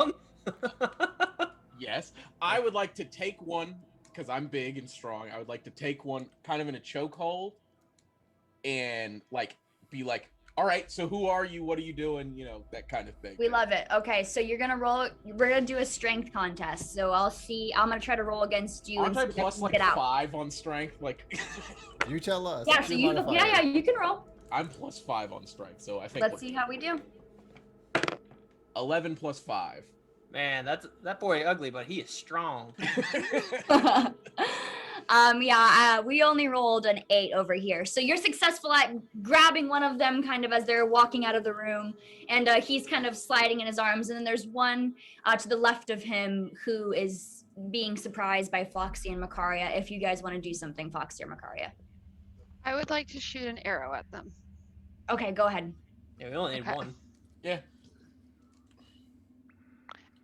[SPEAKER 6] him.
[SPEAKER 4] Yes, I would like to take one because I'm big and strong. I would like to take one kind of in a chokehold and like be like, "All right, so who are you? What are you doing?" You know, that kind of thing.
[SPEAKER 1] We love it. Okay, so you're gonna roll. We're gonna do a strength contest. So I'll see. I'm gonna try to roll against you
[SPEAKER 4] Aren't
[SPEAKER 1] and
[SPEAKER 4] I
[SPEAKER 1] see if I
[SPEAKER 4] plus
[SPEAKER 1] can
[SPEAKER 4] like
[SPEAKER 1] get out.
[SPEAKER 4] 5 on strength? Like,
[SPEAKER 2] You tell us.
[SPEAKER 1] Yeah.
[SPEAKER 2] What's
[SPEAKER 1] So
[SPEAKER 2] your
[SPEAKER 1] you.
[SPEAKER 2] modifier?
[SPEAKER 1] Yeah. You can roll.
[SPEAKER 4] I'm plus 5 on strength, so I think
[SPEAKER 1] Let's see how we do.
[SPEAKER 4] 11 plus 5.
[SPEAKER 6] Man, that boy ugly, but he is strong.
[SPEAKER 1] We only rolled an 8 over here. So you're successful at grabbing one of them kind of as they're walking out of the room. And he's kind of sliding in his arms. And then there's one to the left of him who is being surprised by Foxy and Makaria. If you guys want to do something, Foxy or Makaria.
[SPEAKER 3] I would like to shoot an arrow at them.
[SPEAKER 1] Okay, go ahead.
[SPEAKER 6] Yeah, we only need
[SPEAKER 3] Okay.
[SPEAKER 6] one.
[SPEAKER 4] Yeah.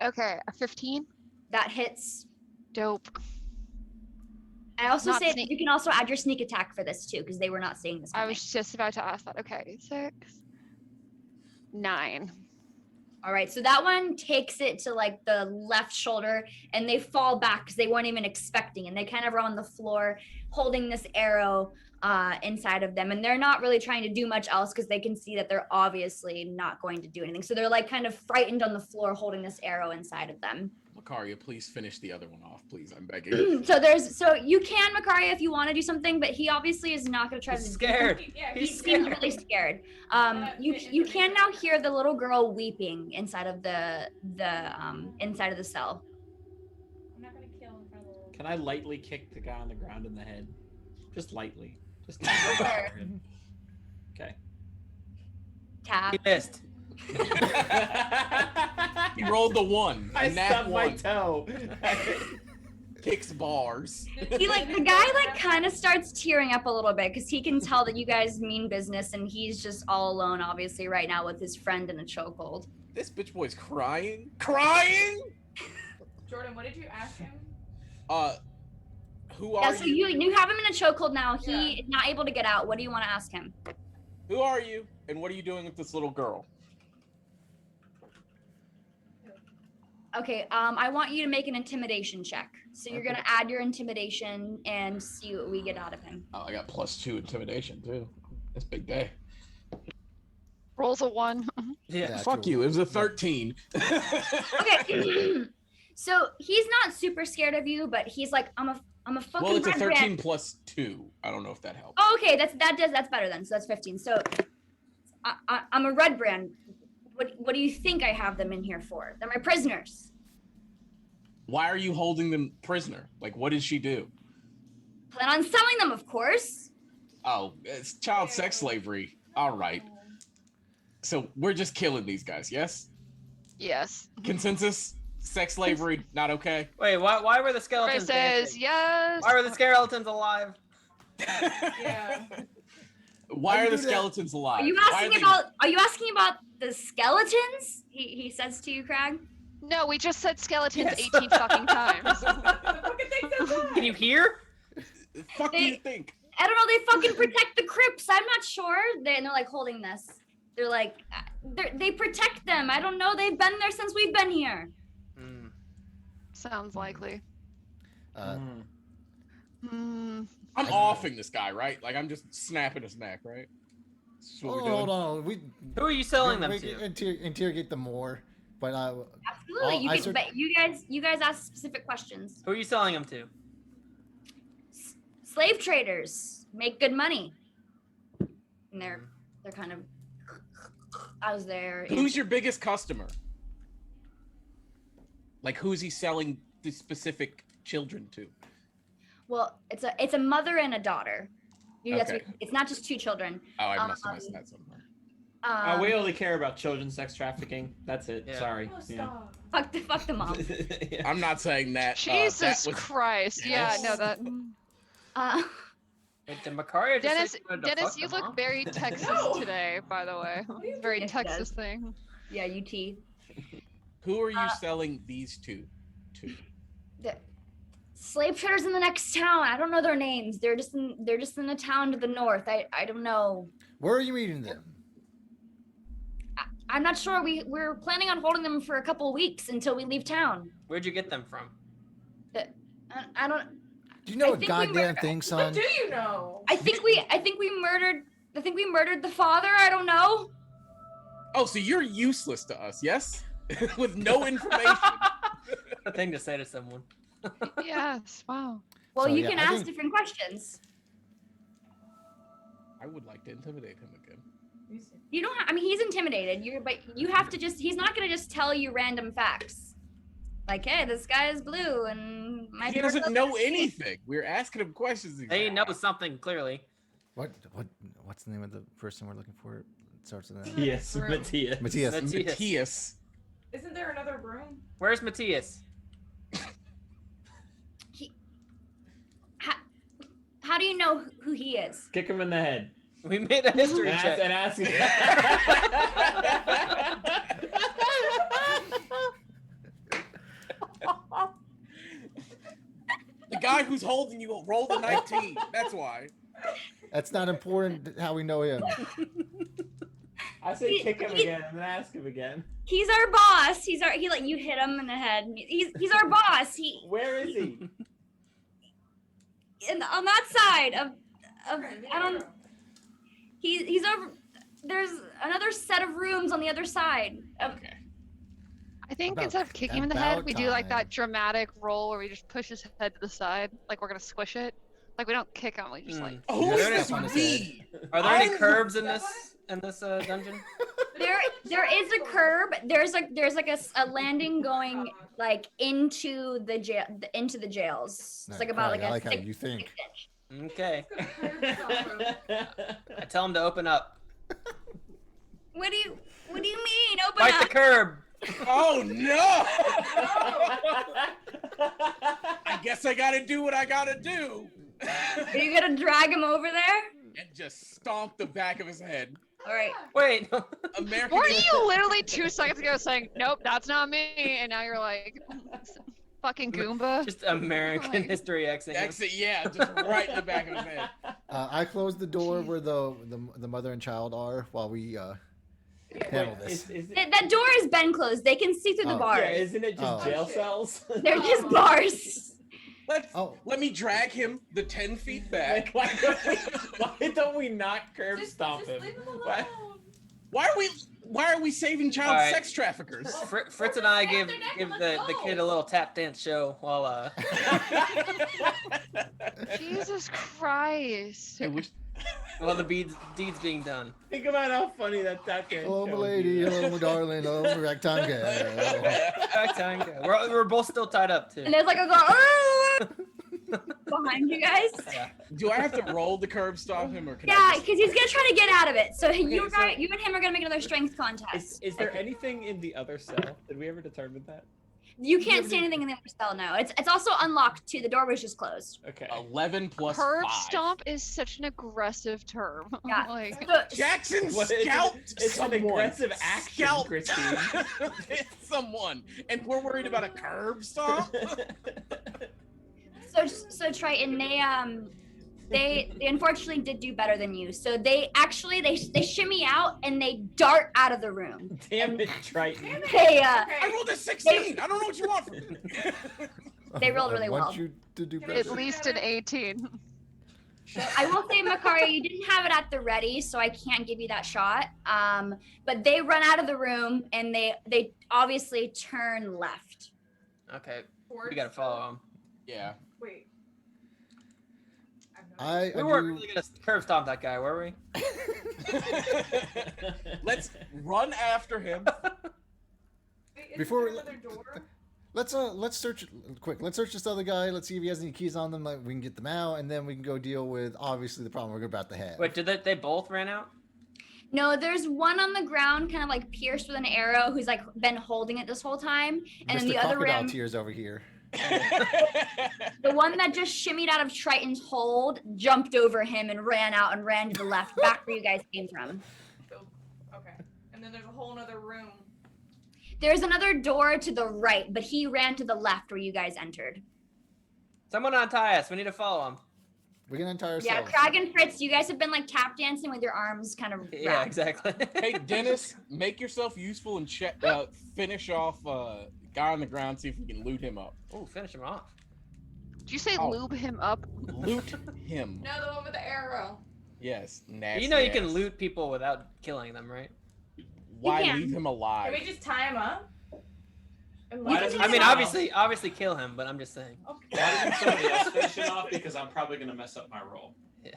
[SPEAKER 3] Okay, a 15.
[SPEAKER 1] That hits.
[SPEAKER 3] Dope.
[SPEAKER 1] I also
[SPEAKER 3] Not
[SPEAKER 1] say
[SPEAKER 3] sneak-
[SPEAKER 1] you can also add your sneak attack for this too, because they were not seeing this.
[SPEAKER 3] I
[SPEAKER 1] coming.
[SPEAKER 3] was just about to ask that. Okay, 6, 9.
[SPEAKER 1] All right, so that one takes it to like the left shoulder, and they fall back because they weren't even expecting, and they kind of are on the floor holding this arrow inside of them, and they're not really trying to do much else because they can see that they're obviously not going to do anything. So they're like kind of frightened on the floor, holding this arrow inside of them.
[SPEAKER 4] Makaria, please finish the other one off, please. I'm begging.
[SPEAKER 1] So you can, Makaria, if you want to do something, but he obviously is not going to try
[SPEAKER 6] He's
[SPEAKER 1] to.
[SPEAKER 6] scared.
[SPEAKER 7] Yeah,
[SPEAKER 1] He
[SPEAKER 7] he's
[SPEAKER 1] seems
[SPEAKER 7] scared.
[SPEAKER 1] really scared. You can now hear the little girl weeping inside of the inside of the cell.
[SPEAKER 7] I'm not gonna kill in front of the little.
[SPEAKER 5] Can I lightly kick the guy on the ground in the head? Just lightly. Just
[SPEAKER 1] Sure.
[SPEAKER 5] Okay.
[SPEAKER 1] Tap.
[SPEAKER 6] He missed.
[SPEAKER 4] He rolled the 1.
[SPEAKER 5] I
[SPEAKER 4] And that
[SPEAKER 5] stubbed my
[SPEAKER 4] 1
[SPEAKER 5] toe.
[SPEAKER 4] kicks bars.
[SPEAKER 1] He the guy kind of starts tearing up a little bit because he can tell that you guys mean business, and he's just all alone, obviously, right now with his friend in a chokehold.
[SPEAKER 4] This bitch boy's crying. Crying?
[SPEAKER 7] Jordan, what did you ask him?
[SPEAKER 4] Who
[SPEAKER 1] Yeah,
[SPEAKER 4] are
[SPEAKER 1] so
[SPEAKER 4] you?
[SPEAKER 1] you have him in a chokehold now. He
[SPEAKER 7] Yeah.
[SPEAKER 1] is not able to get out. What do you want to ask him?
[SPEAKER 4] Who are you? And what are you doing with this little girl?
[SPEAKER 1] Okay, I want you to make an intimidation check. So you're gonna add your intimidation and see what we get out of him.
[SPEAKER 4] Oh, I got +2 intimidation too. That's a big day.
[SPEAKER 3] Rolls a 1.
[SPEAKER 6] Yeah.
[SPEAKER 2] Natural.
[SPEAKER 4] Fuck you. It was a 13.
[SPEAKER 1] Okay. So he's not super scared of you, but he's like, I'm a fucking
[SPEAKER 4] Well, it's a
[SPEAKER 1] red
[SPEAKER 4] 13
[SPEAKER 1] brand.
[SPEAKER 4] +2. I don't know if that helps.
[SPEAKER 1] Oh, okay, that's better then. So that's 15. So I'm a red brand. What do you think I have them in here for? They're my prisoners.
[SPEAKER 4] Why are you holding them prisoner? Like, what did she do?
[SPEAKER 1] Plan on selling them, of course.
[SPEAKER 4] Oh, it's child sex slavery. All right. So we're just killing these guys, yes?
[SPEAKER 3] Yes.
[SPEAKER 4] Consensus? Sex slavery, not okay?
[SPEAKER 6] Wait, why were the
[SPEAKER 3] Ray
[SPEAKER 6] skeletons
[SPEAKER 3] says
[SPEAKER 6] dancing?
[SPEAKER 3] yes.
[SPEAKER 6] Why were the skeletons alive?
[SPEAKER 7] Yeah.
[SPEAKER 4] Why
[SPEAKER 2] Why
[SPEAKER 4] are
[SPEAKER 2] you
[SPEAKER 4] the
[SPEAKER 2] do that?
[SPEAKER 4] skeletons alive?
[SPEAKER 1] Are you
[SPEAKER 4] Why
[SPEAKER 1] asking
[SPEAKER 4] they-
[SPEAKER 1] about? Are you asking about the skeletons? He says to you, Crag.
[SPEAKER 3] No, we just said skeletons
[SPEAKER 6] Yes.
[SPEAKER 3] 18 fucking times.
[SPEAKER 7] The fucking thing says
[SPEAKER 6] Can you hear?
[SPEAKER 4] Fuck do you think?
[SPEAKER 1] I don't know. They fucking protect the crypts. I'm not sure. They're like holding this. They're like, they protect them. I don't know. They've been there since we've been here.
[SPEAKER 6] Hmm.
[SPEAKER 3] Sounds likely.
[SPEAKER 2] Uh,
[SPEAKER 3] Hmm.
[SPEAKER 4] I'm offing this guy, right? Like, I'm just snapping his neck, right? That's what we're doing.
[SPEAKER 2] hold on.
[SPEAKER 6] Who are you selling them
[SPEAKER 2] we
[SPEAKER 6] to?
[SPEAKER 2] interrogate them more, but
[SPEAKER 1] Absolutely.
[SPEAKER 2] I
[SPEAKER 1] You can, but you guys ask specific questions.
[SPEAKER 6] Who are you selling them to?
[SPEAKER 1] Slave traders make good money. And they're kind of. I was there.
[SPEAKER 4] Who's your biggest customer? Like, who's he selling the specific children to?
[SPEAKER 1] Well, it's a mother and a daughter.
[SPEAKER 4] Okay.
[SPEAKER 1] It's not just 2 children.
[SPEAKER 4] Oh, I must have missed that somewhere.
[SPEAKER 5] We only care about children sex trafficking. That's it.
[SPEAKER 6] Yeah.
[SPEAKER 5] Sorry.
[SPEAKER 7] Oh,
[SPEAKER 5] Yeah.
[SPEAKER 7] stop.
[SPEAKER 1] Fuck the mom.
[SPEAKER 5] Yeah.
[SPEAKER 4] I'm not saying that.
[SPEAKER 3] Jesus
[SPEAKER 4] that was,
[SPEAKER 3] Christ. Yeah, no, that.
[SPEAKER 6] Wait, did Makaria just
[SPEAKER 3] Dennis,
[SPEAKER 6] say she wanted to
[SPEAKER 3] Dennis,
[SPEAKER 6] fuck
[SPEAKER 3] you
[SPEAKER 6] the
[SPEAKER 3] look
[SPEAKER 6] mom?
[SPEAKER 3] very Texas
[SPEAKER 7] No.
[SPEAKER 3] today, by the way. Very
[SPEAKER 1] Yes, he
[SPEAKER 3] Texas
[SPEAKER 1] does.
[SPEAKER 3] thing.
[SPEAKER 1] Yeah, UT.
[SPEAKER 4] Who are you selling these to?
[SPEAKER 1] The slave traders in the next town. I don't know their names. They're just in the town to the north. I don't know.
[SPEAKER 2] where are you meeting them?
[SPEAKER 1] I'm not sure. We're planning on holding them for a couple weeks until we leave town.
[SPEAKER 6] Where'd you get them from?
[SPEAKER 1] I don't.
[SPEAKER 2] Do you know
[SPEAKER 1] I
[SPEAKER 2] a
[SPEAKER 1] think we
[SPEAKER 2] goddamn
[SPEAKER 1] were-
[SPEAKER 2] thing,
[SPEAKER 7] What
[SPEAKER 2] son?
[SPEAKER 7] do you know?
[SPEAKER 1] I think we murdered the father. I don't know.
[SPEAKER 4] Oh, so you're useless to us, yes? With no information.
[SPEAKER 6] A thing to say to someone.
[SPEAKER 3] Yes, wow.
[SPEAKER 1] Well,
[SPEAKER 2] So,
[SPEAKER 1] you
[SPEAKER 2] yeah,
[SPEAKER 1] can
[SPEAKER 2] I
[SPEAKER 1] ask
[SPEAKER 2] think-
[SPEAKER 1] different questions.
[SPEAKER 4] I would like to intimidate him again.
[SPEAKER 1] You don't. I mean, he's intimidated. But you have to just. He's not gonna just tell you random facts. Like, hey, this guy is blue and might
[SPEAKER 4] He
[SPEAKER 1] be
[SPEAKER 4] doesn't
[SPEAKER 1] worth
[SPEAKER 4] know
[SPEAKER 1] it.
[SPEAKER 4] anything. We're asking him questions.
[SPEAKER 6] They know something clearly.
[SPEAKER 2] What's the name of the person we're looking for? It starts with an M.
[SPEAKER 5] Yes,
[SPEAKER 7] Room.
[SPEAKER 5] Matthias.
[SPEAKER 2] Matthias.
[SPEAKER 4] Matthias.
[SPEAKER 7] Isn't there another room?
[SPEAKER 6] Where's Matthias?
[SPEAKER 1] How do you know who he is?
[SPEAKER 5] Kick him in the head.
[SPEAKER 6] We made a history
[SPEAKER 5] And
[SPEAKER 6] check.
[SPEAKER 5] ask him.
[SPEAKER 4] The guy who's holding you rolled a 19. That's why.
[SPEAKER 2] That's not important how we know him.
[SPEAKER 5] I say kick him again and then ask him again.
[SPEAKER 1] He's our boss. He like you hit him in the head. He's our boss.
[SPEAKER 5] Where is he?
[SPEAKER 1] On that side of I don't. He's over. There's another set of rooms on the other side.
[SPEAKER 4] Okay.
[SPEAKER 3] I think
[SPEAKER 2] About-
[SPEAKER 3] instead of kicking him in the head,
[SPEAKER 2] about
[SPEAKER 3] we do like
[SPEAKER 2] time.
[SPEAKER 3] that dramatic roll where we just push his head to the side, like we're gonna squish it. Like we don't kick him, we just like.
[SPEAKER 4] Who
[SPEAKER 2] Yeah,
[SPEAKER 4] is
[SPEAKER 2] they're
[SPEAKER 4] this
[SPEAKER 2] not on his
[SPEAKER 4] we?
[SPEAKER 6] Are there any
[SPEAKER 4] I'm-
[SPEAKER 6] curbs in this dungeon?
[SPEAKER 1] There is a curb. There's like a landing going like into the jails. It's like about like
[SPEAKER 2] I
[SPEAKER 1] a
[SPEAKER 2] like how
[SPEAKER 1] 6
[SPEAKER 2] you think.
[SPEAKER 1] inch.
[SPEAKER 6] Okay. I tell him to open up.
[SPEAKER 1] What do you mean? Open
[SPEAKER 6] Fight
[SPEAKER 1] up.
[SPEAKER 6] the curb.
[SPEAKER 4] Oh no! I guess I gotta do what I gotta do.
[SPEAKER 1] Are you gonna drag him over there?
[SPEAKER 4] And just stomp the back of his head.
[SPEAKER 1] All right.
[SPEAKER 6] Wait.
[SPEAKER 4] American.
[SPEAKER 3] Weren't you literally 2 seconds ago saying, "Nope, that's not me," and now you're like, "Fucking Goomba."
[SPEAKER 6] Just American
[SPEAKER 3] Like-
[SPEAKER 6] history X.
[SPEAKER 4] Exit, yeah, just right in the back of his head.
[SPEAKER 2] I closed the door where the mother and child are while we handle this.
[SPEAKER 1] That door has been closed. They can see through the
[SPEAKER 2] Oh.
[SPEAKER 1] bars.
[SPEAKER 5] Yeah, isn't it just
[SPEAKER 2] Oh.
[SPEAKER 5] jail cells?
[SPEAKER 1] They're just bars.
[SPEAKER 4] Let me drag him the 10 feet back.
[SPEAKER 5] Like, why don't we not curb stomp him? Why-
[SPEAKER 4] Why are we saving child
[SPEAKER 6] All right.
[SPEAKER 4] sex traffickers?
[SPEAKER 6] Fritz and I give the kid a little tap dance show while
[SPEAKER 3] Jesus Christ.
[SPEAKER 4] I wish.
[SPEAKER 6] while the deed's being done.
[SPEAKER 5] Think about how funny that dance
[SPEAKER 2] Hello, my
[SPEAKER 5] show would
[SPEAKER 2] lady.
[SPEAKER 5] be.
[SPEAKER 2] Hello, my darling. Hello, my rectangle.
[SPEAKER 6] We're both still tied up too.
[SPEAKER 1] And there's like a "Ah!" behind you guys.
[SPEAKER 4] Do I have to roll the curb stop him, or can
[SPEAKER 1] Yeah,
[SPEAKER 4] I just...
[SPEAKER 1] because he's gonna try to get out of it. So you
[SPEAKER 5] so-
[SPEAKER 1] you and him are gonna make another strength contest.
[SPEAKER 5] Is there anything in the other cell? Did we ever determine that?
[SPEAKER 1] You can't see anything in the other cell now. It's also unlocked too. The door was just closed.
[SPEAKER 5] Okay.
[SPEAKER 4] 11 plus
[SPEAKER 3] Curb
[SPEAKER 4] 5.
[SPEAKER 3] stomp is such an aggressive term.
[SPEAKER 1] Yeah.
[SPEAKER 3] Like,
[SPEAKER 1] So,
[SPEAKER 4] Jackson
[SPEAKER 5] What is it?
[SPEAKER 4] scalped
[SPEAKER 5] It's an
[SPEAKER 4] someone.
[SPEAKER 5] aggressive action,
[SPEAKER 4] Scalped
[SPEAKER 5] Christine.
[SPEAKER 4] someone, and we're worried about a curb stomp.
[SPEAKER 1] so Triton, they unfortunately did do better than you. So they actually they shimmy out and they dart out of the room.
[SPEAKER 5] Damn it, Triton.
[SPEAKER 1] They
[SPEAKER 4] I rolled a 16. I don't know what you want from me.
[SPEAKER 1] They rolled really
[SPEAKER 2] I want
[SPEAKER 1] well.
[SPEAKER 2] you to do better.
[SPEAKER 3] at least an 18.
[SPEAKER 1] I will say, Makari, you didn't have it at the ready, so I can't give you that shot. But they run out of the room and they obviously turn left.
[SPEAKER 6] Okay, we gotta follow him.
[SPEAKER 4] Yeah.
[SPEAKER 7] Wait.
[SPEAKER 6] We weren't really gonna curb stomp that guy, were we?
[SPEAKER 4] Let's run after him.
[SPEAKER 2] Before-
[SPEAKER 7] another door?
[SPEAKER 2] Let's search quick. Let's search this other guy. Let's see if he has any keys on them. Like we can get them out, and then we can go deal with obviously the problem we're about to have.
[SPEAKER 6] Wait, did they both ran out?
[SPEAKER 1] No, there's one on the ground, kind of like pierced with an arrow, who's like been holding it this whole time, and then
[SPEAKER 2] Mr.
[SPEAKER 1] the other
[SPEAKER 2] Crocodile
[SPEAKER 1] rim,
[SPEAKER 2] Tears over here.
[SPEAKER 1] the one that just shimmied out of Triton's hold, jumped over him and ran out and ran to the left, back where you guys came from.
[SPEAKER 7] So, okay. And then there's a whole other room.
[SPEAKER 1] There's another door to the right, but he ran to the left where you guys entered.
[SPEAKER 6] Someone untie us. We need to follow him.
[SPEAKER 2] We can untie
[SPEAKER 1] Yeah,
[SPEAKER 2] ourselves.
[SPEAKER 1] Crag and Fritz, you guys have been like tap dancing with your arms kind of
[SPEAKER 6] Yeah,
[SPEAKER 1] wrapped.
[SPEAKER 6] exactly.
[SPEAKER 4] Hey, Dennis, make yourself useful and finish off guy on the ground. See if we can loot him up.
[SPEAKER 6] Oh, finish him off.
[SPEAKER 3] Did you say
[SPEAKER 4] Oh.
[SPEAKER 3] lube him up?
[SPEAKER 4] Loot him.
[SPEAKER 7] No, the one with the arrow.
[SPEAKER 4] Yes, nasty.
[SPEAKER 6] You know you can
[SPEAKER 4] ass.
[SPEAKER 6] loot people without killing them, right?
[SPEAKER 4] Why
[SPEAKER 1] You can.
[SPEAKER 4] leave him
[SPEAKER 7] Can
[SPEAKER 4] alive?
[SPEAKER 7] we just tie him up? And
[SPEAKER 5] Why
[SPEAKER 7] leave
[SPEAKER 5] does
[SPEAKER 7] him
[SPEAKER 5] it
[SPEAKER 6] I mean,
[SPEAKER 5] sound-
[SPEAKER 6] obviously kill him, but I'm just saying.
[SPEAKER 7] Okay.
[SPEAKER 5] Why doesn't somebody else finish it off? Because I'm probably gonna mess up my roll.
[SPEAKER 6] Yeah.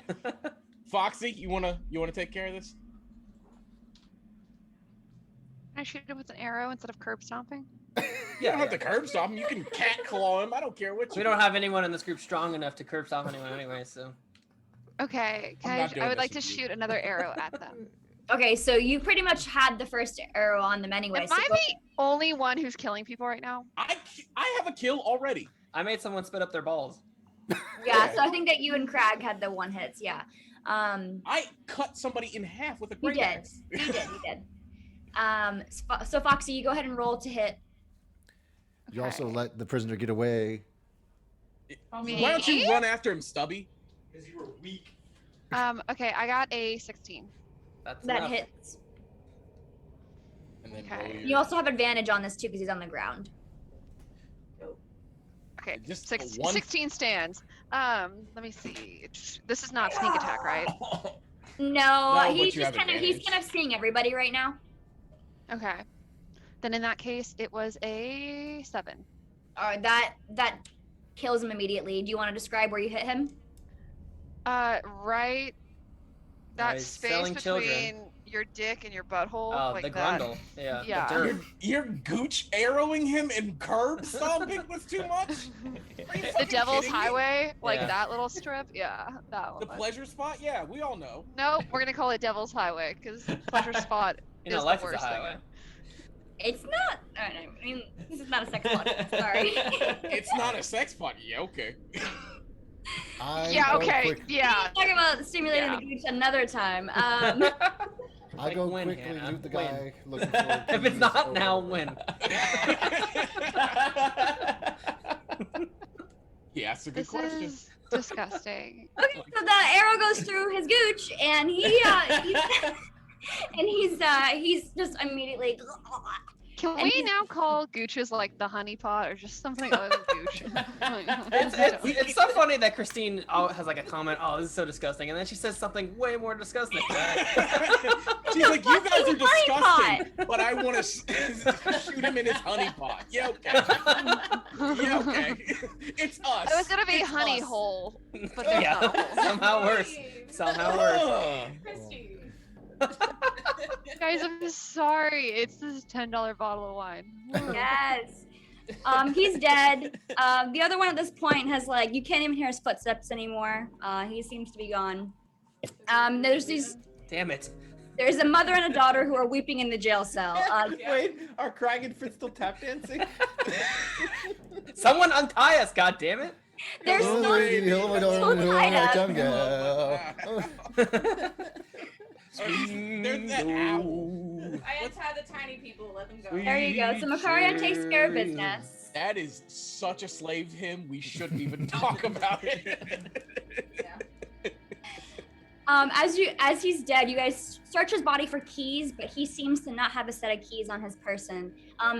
[SPEAKER 4] Foxy, you wanna take care of this?
[SPEAKER 3] Can I shoot him with an arrow instead of curb stomping?
[SPEAKER 4] You don't have to curb stomp him. You can cat claw him. I don't care what you
[SPEAKER 6] We don't have anyone in this group strong enough to curb stomp anyone anyway, so.
[SPEAKER 3] Okay,
[SPEAKER 4] I'm not doing
[SPEAKER 3] I would
[SPEAKER 4] this
[SPEAKER 3] like to
[SPEAKER 4] with you.
[SPEAKER 3] shoot another arrow at them.
[SPEAKER 1] Okay, so you pretty much had the first arrow on them anyway.
[SPEAKER 3] Am
[SPEAKER 1] So
[SPEAKER 3] I the only one who's killing people right now?
[SPEAKER 4] I have a kill already.
[SPEAKER 6] I made someone spit up their balls.
[SPEAKER 1] yeah, so I think that you and Crag had the one hits. Yeah.
[SPEAKER 4] I cut somebody in half with a
[SPEAKER 1] You
[SPEAKER 4] great
[SPEAKER 1] did.
[SPEAKER 4] axe.
[SPEAKER 1] You did. You did. So Foxy, you go ahead and roll to hit.
[SPEAKER 2] You also
[SPEAKER 3] Okay.
[SPEAKER 2] let the prisoner get away.
[SPEAKER 3] Me?
[SPEAKER 4] Why don't you run after him, Stubby? Because you were weak.
[SPEAKER 3] Okay, I got a 16.
[SPEAKER 6] That's
[SPEAKER 1] That
[SPEAKER 6] enough.
[SPEAKER 1] hits.
[SPEAKER 4] And then
[SPEAKER 3] Okay.
[SPEAKER 4] roll
[SPEAKER 1] You also have advantage on this too because he's on the ground.
[SPEAKER 3] Okay,
[SPEAKER 4] Just
[SPEAKER 3] six,
[SPEAKER 4] one-
[SPEAKER 3] 16 stands. Let me see. This is not sneak attack, right?
[SPEAKER 1] No,
[SPEAKER 4] but
[SPEAKER 1] he's
[SPEAKER 4] you
[SPEAKER 1] just
[SPEAKER 4] have
[SPEAKER 1] he's
[SPEAKER 4] advantage.
[SPEAKER 1] kind of seeing everybody right now.
[SPEAKER 3] Okay. Then in that case, it was a 7.
[SPEAKER 1] That kills him immediately. Do you want to describe where you hit him?
[SPEAKER 3] Right. That
[SPEAKER 6] he's
[SPEAKER 3] space
[SPEAKER 6] selling
[SPEAKER 3] between
[SPEAKER 6] children.
[SPEAKER 3] your dick and your butthole.
[SPEAKER 6] Oh,
[SPEAKER 3] like
[SPEAKER 6] the
[SPEAKER 3] that.
[SPEAKER 6] grundle. Yeah.
[SPEAKER 3] Yeah.
[SPEAKER 6] The dirt.
[SPEAKER 4] You're gooch arrowing him and curb stomping was too much? Are you
[SPEAKER 3] The
[SPEAKER 4] fucking
[SPEAKER 3] Devil's
[SPEAKER 4] kidding me?
[SPEAKER 3] Highway, like
[SPEAKER 6] Yeah.
[SPEAKER 3] that little strip. Yeah, that one.
[SPEAKER 4] The pleasure spot? Yeah, we all know.
[SPEAKER 3] No, we're gonna call it Devil's Highway because pleasure spot
[SPEAKER 6] You know,
[SPEAKER 3] is the
[SPEAKER 6] life is a
[SPEAKER 3] worst thing.
[SPEAKER 6] highway.
[SPEAKER 1] It's not. I mean, this is not a sex podcast. Sorry.
[SPEAKER 4] It's not a sex pot. Yeah, okay.
[SPEAKER 3] Yeah.
[SPEAKER 2] go
[SPEAKER 3] Okay.
[SPEAKER 2] quick-
[SPEAKER 3] Yeah.
[SPEAKER 1] Talk about stimulating
[SPEAKER 3] Yeah.
[SPEAKER 1] the gooch another time.
[SPEAKER 2] I
[SPEAKER 6] Like,
[SPEAKER 2] go
[SPEAKER 6] when,
[SPEAKER 2] quickly
[SPEAKER 6] Hannah?
[SPEAKER 2] loot the
[SPEAKER 6] When?
[SPEAKER 2] guy looking for.
[SPEAKER 6] If it's
[SPEAKER 2] keys
[SPEAKER 6] not
[SPEAKER 2] or
[SPEAKER 6] now,
[SPEAKER 2] whatever.
[SPEAKER 6] when?
[SPEAKER 4] Yeah, that's a good
[SPEAKER 3] This
[SPEAKER 4] question.
[SPEAKER 3] is disgusting.
[SPEAKER 1] Okay, so the arrow goes through his gooch, and he's just immediately.
[SPEAKER 3] Can
[SPEAKER 1] And
[SPEAKER 3] we
[SPEAKER 1] he's-
[SPEAKER 3] now call gooches like the honey pot or just something other than gooch?
[SPEAKER 6] It's so funny that Christine has like a comment, oh, this is so disgusting. And then she says something way more disgusting.
[SPEAKER 4] She's like, you guys are
[SPEAKER 1] Honey
[SPEAKER 4] disgusting, but I want to shoot him in his honey pot. Yeah, okay. Yeah, okay. It's us.
[SPEAKER 3] It was gonna be
[SPEAKER 4] It's
[SPEAKER 3] honey
[SPEAKER 4] us.
[SPEAKER 3] hole, but there's
[SPEAKER 6] Yeah.
[SPEAKER 3] not a hole.
[SPEAKER 6] Somehow worse. Somehow worse.
[SPEAKER 4] Ugh.
[SPEAKER 7] Christy.
[SPEAKER 3] Guys, I'm sorry. It's this $10 bottle of wine.
[SPEAKER 1] Yes. He's dead. The other one at this point has you can't even hear his footsteps anymore. He seems to be gone.
[SPEAKER 6] Damn it.
[SPEAKER 1] There's a mother and a daughter who are weeping in the jail cell.
[SPEAKER 5] Wait, are Crag and Fritz still tap dancing?
[SPEAKER 6] Someone untie us, God damn it.
[SPEAKER 1] They're
[SPEAKER 2] Hello,
[SPEAKER 1] still
[SPEAKER 2] lady, hello, my daughter, hello,
[SPEAKER 1] tied
[SPEAKER 2] my
[SPEAKER 1] up.
[SPEAKER 2] tongue gal.
[SPEAKER 4] There's that owl.
[SPEAKER 7] I untie the tiny people, let them go.
[SPEAKER 1] There you go. So Makarion takes care of business.
[SPEAKER 4] That is such a slave to him. We shouldn't even talk about it.
[SPEAKER 1] As he's dead, you guys search his body for keys, but he seems to not have a set of keys on his person.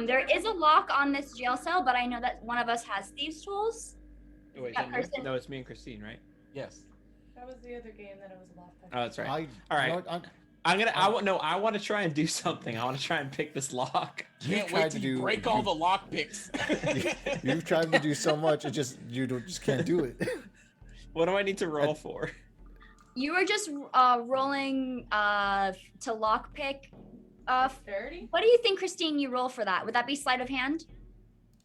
[SPEAKER 1] There is a lock on this jail cell, but I know that one of us has thieves' tools.
[SPEAKER 5] Wait,
[SPEAKER 1] That person-
[SPEAKER 5] no, it's me and Christine, right?
[SPEAKER 4] Yes.
[SPEAKER 7] That was the other game that it was a lock pick.
[SPEAKER 5] Oh, that's right.
[SPEAKER 2] I,
[SPEAKER 5] All right.
[SPEAKER 2] you know what,
[SPEAKER 5] I want to try and do something. I want to try and pick this lock.
[SPEAKER 4] Can't
[SPEAKER 2] tried
[SPEAKER 4] wait
[SPEAKER 2] to
[SPEAKER 4] till you
[SPEAKER 2] do-
[SPEAKER 4] break all the lock picks.
[SPEAKER 2] You've tried to do so much, it just just can't do it.
[SPEAKER 5] What do I need to roll for?
[SPEAKER 1] You were just rolling to lockpick.
[SPEAKER 7] Dirty?
[SPEAKER 1] What do you think, Christine? You roll for that? Would that be sleight of hand?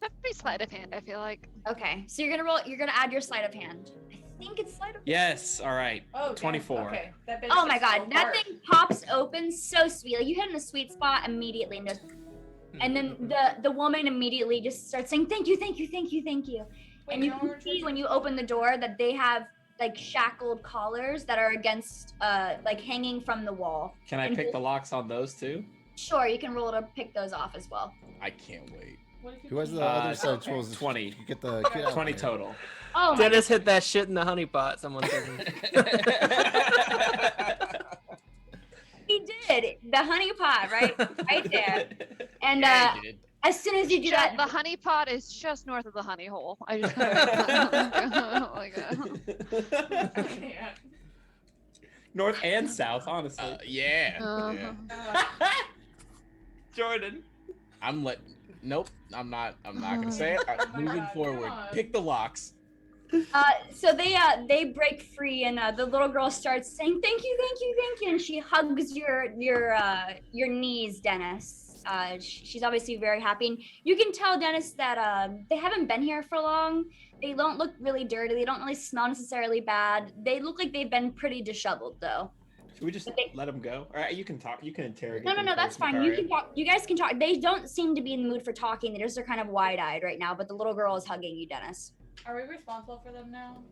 [SPEAKER 3] That'd be sleight of hand, I feel like.
[SPEAKER 1] Okay, so you're gonna roll. You're gonna add your sleight of hand. I think it's sleight of.
[SPEAKER 5] Yes. All right.
[SPEAKER 7] Oh, damn.
[SPEAKER 5] 24.
[SPEAKER 7] Okay. That bitch
[SPEAKER 1] Oh my
[SPEAKER 7] just fell
[SPEAKER 1] god, that
[SPEAKER 7] apart.
[SPEAKER 1] thing pops open so sweet. Like you hit in a sweet spot immediately, and just, and then the woman immediately just starts saying thank you, thank you, thank you, thank you.
[SPEAKER 7] Wait,
[SPEAKER 1] And you
[SPEAKER 7] no
[SPEAKER 1] can
[SPEAKER 7] more
[SPEAKER 1] see when you open the door that they have shackled collars that are against hanging from the wall.
[SPEAKER 5] Can I
[SPEAKER 1] And
[SPEAKER 5] pick
[SPEAKER 1] you-
[SPEAKER 5] the locks on those too?
[SPEAKER 1] Sure, you can roll to pick those off as well.
[SPEAKER 4] I can't wait.
[SPEAKER 7] What if you
[SPEAKER 2] Who has
[SPEAKER 7] can-
[SPEAKER 2] the other set of
[SPEAKER 7] Okay.
[SPEAKER 2] tools?
[SPEAKER 5] 20.
[SPEAKER 2] You get the kid out
[SPEAKER 5] 20
[SPEAKER 2] there.
[SPEAKER 5] total.
[SPEAKER 1] Oh my
[SPEAKER 6] Dennis hit that shit in the honey pot, someone said.
[SPEAKER 1] He did the honey pot right there. And
[SPEAKER 4] Yeah, I did.
[SPEAKER 1] as soon as you do that,
[SPEAKER 3] The honey pot is just north of the honey hole. I just
[SPEAKER 7] Yeah.
[SPEAKER 5] North and south, honestly.
[SPEAKER 4] Yeah.
[SPEAKER 3] Uh-huh.
[SPEAKER 5] Jordan.
[SPEAKER 4] Nope. I'm not gonna say it.
[SPEAKER 7] Oh my
[SPEAKER 4] Moving
[SPEAKER 7] God,
[SPEAKER 4] forward.
[SPEAKER 7] come on.
[SPEAKER 4] Pick the locks.
[SPEAKER 1] so they break free, and the little girl starts saying thank you, thank you, thank you, and she hugs your knees, Dennis. She's obviously very happy, and you can tell, Dennis, that they haven't been here for long. They don't look really dirty. They don't really smell necessarily bad. They look like they've been pretty disheveled, though.
[SPEAKER 5] Should we just
[SPEAKER 1] But they-
[SPEAKER 5] let them go? All right, you can talk. You can interrogate.
[SPEAKER 1] No,
[SPEAKER 5] them
[SPEAKER 1] that's
[SPEAKER 5] first,
[SPEAKER 1] fine. You
[SPEAKER 5] Makaria.
[SPEAKER 1] can talk. You guys can talk. They don't seem to be in the mood for talking. They just are kind of wide-eyed right now. But the little girl is hugging you, Dennis.
[SPEAKER 7] Are we responsible for them now?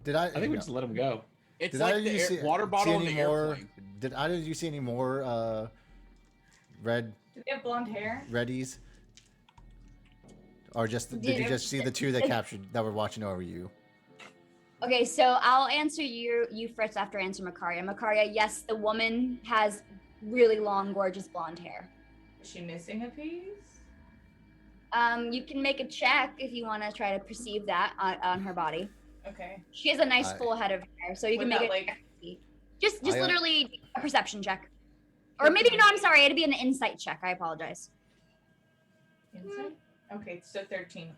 [SPEAKER 2] Did I?
[SPEAKER 5] I think we just let them go.
[SPEAKER 4] It's
[SPEAKER 2] Did
[SPEAKER 4] like
[SPEAKER 2] either
[SPEAKER 4] the
[SPEAKER 2] you see,
[SPEAKER 4] water bottle on
[SPEAKER 2] see
[SPEAKER 4] the
[SPEAKER 2] any more?
[SPEAKER 4] airplane.
[SPEAKER 2] Did either of you see any more red
[SPEAKER 7] Do they have blonde hair?
[SPEAKER 2] reddies? Or just did
[SPEAKER 1] Did-
[SPEAKER 2] you just see the two that captured that were watching over you?
[SPEAKER 1] Okay, so I'll answer you first after I answer Makaria. Makaria, yes, the woman has really long, gorgeous blonde hair.
[SPEAKER 7] Is she missing a piece?
[SPEAKER 1] You can make a check if you want to try to perceive that on her body.
[SPEAKER 7] Okay.
[SPEAKER 1] She has a nice
[SPEAKER 2] I-
[SPEAKER 1] full head of hair, so you can
[SPEAKER 7] Would
[SPEAKER 1] make
[SPEAKER 7] that,
[SPEAKER 1] it
[SPEAKER 7] like-
[SPEAKER 1] just
[SPEAKER 2] I-
[SPEAKER 1] literally a perception check, or maybe no. I'm sorry, it'd be an insight check. I apologize.
[SPEAKER 7] Insight? Okay, so 13.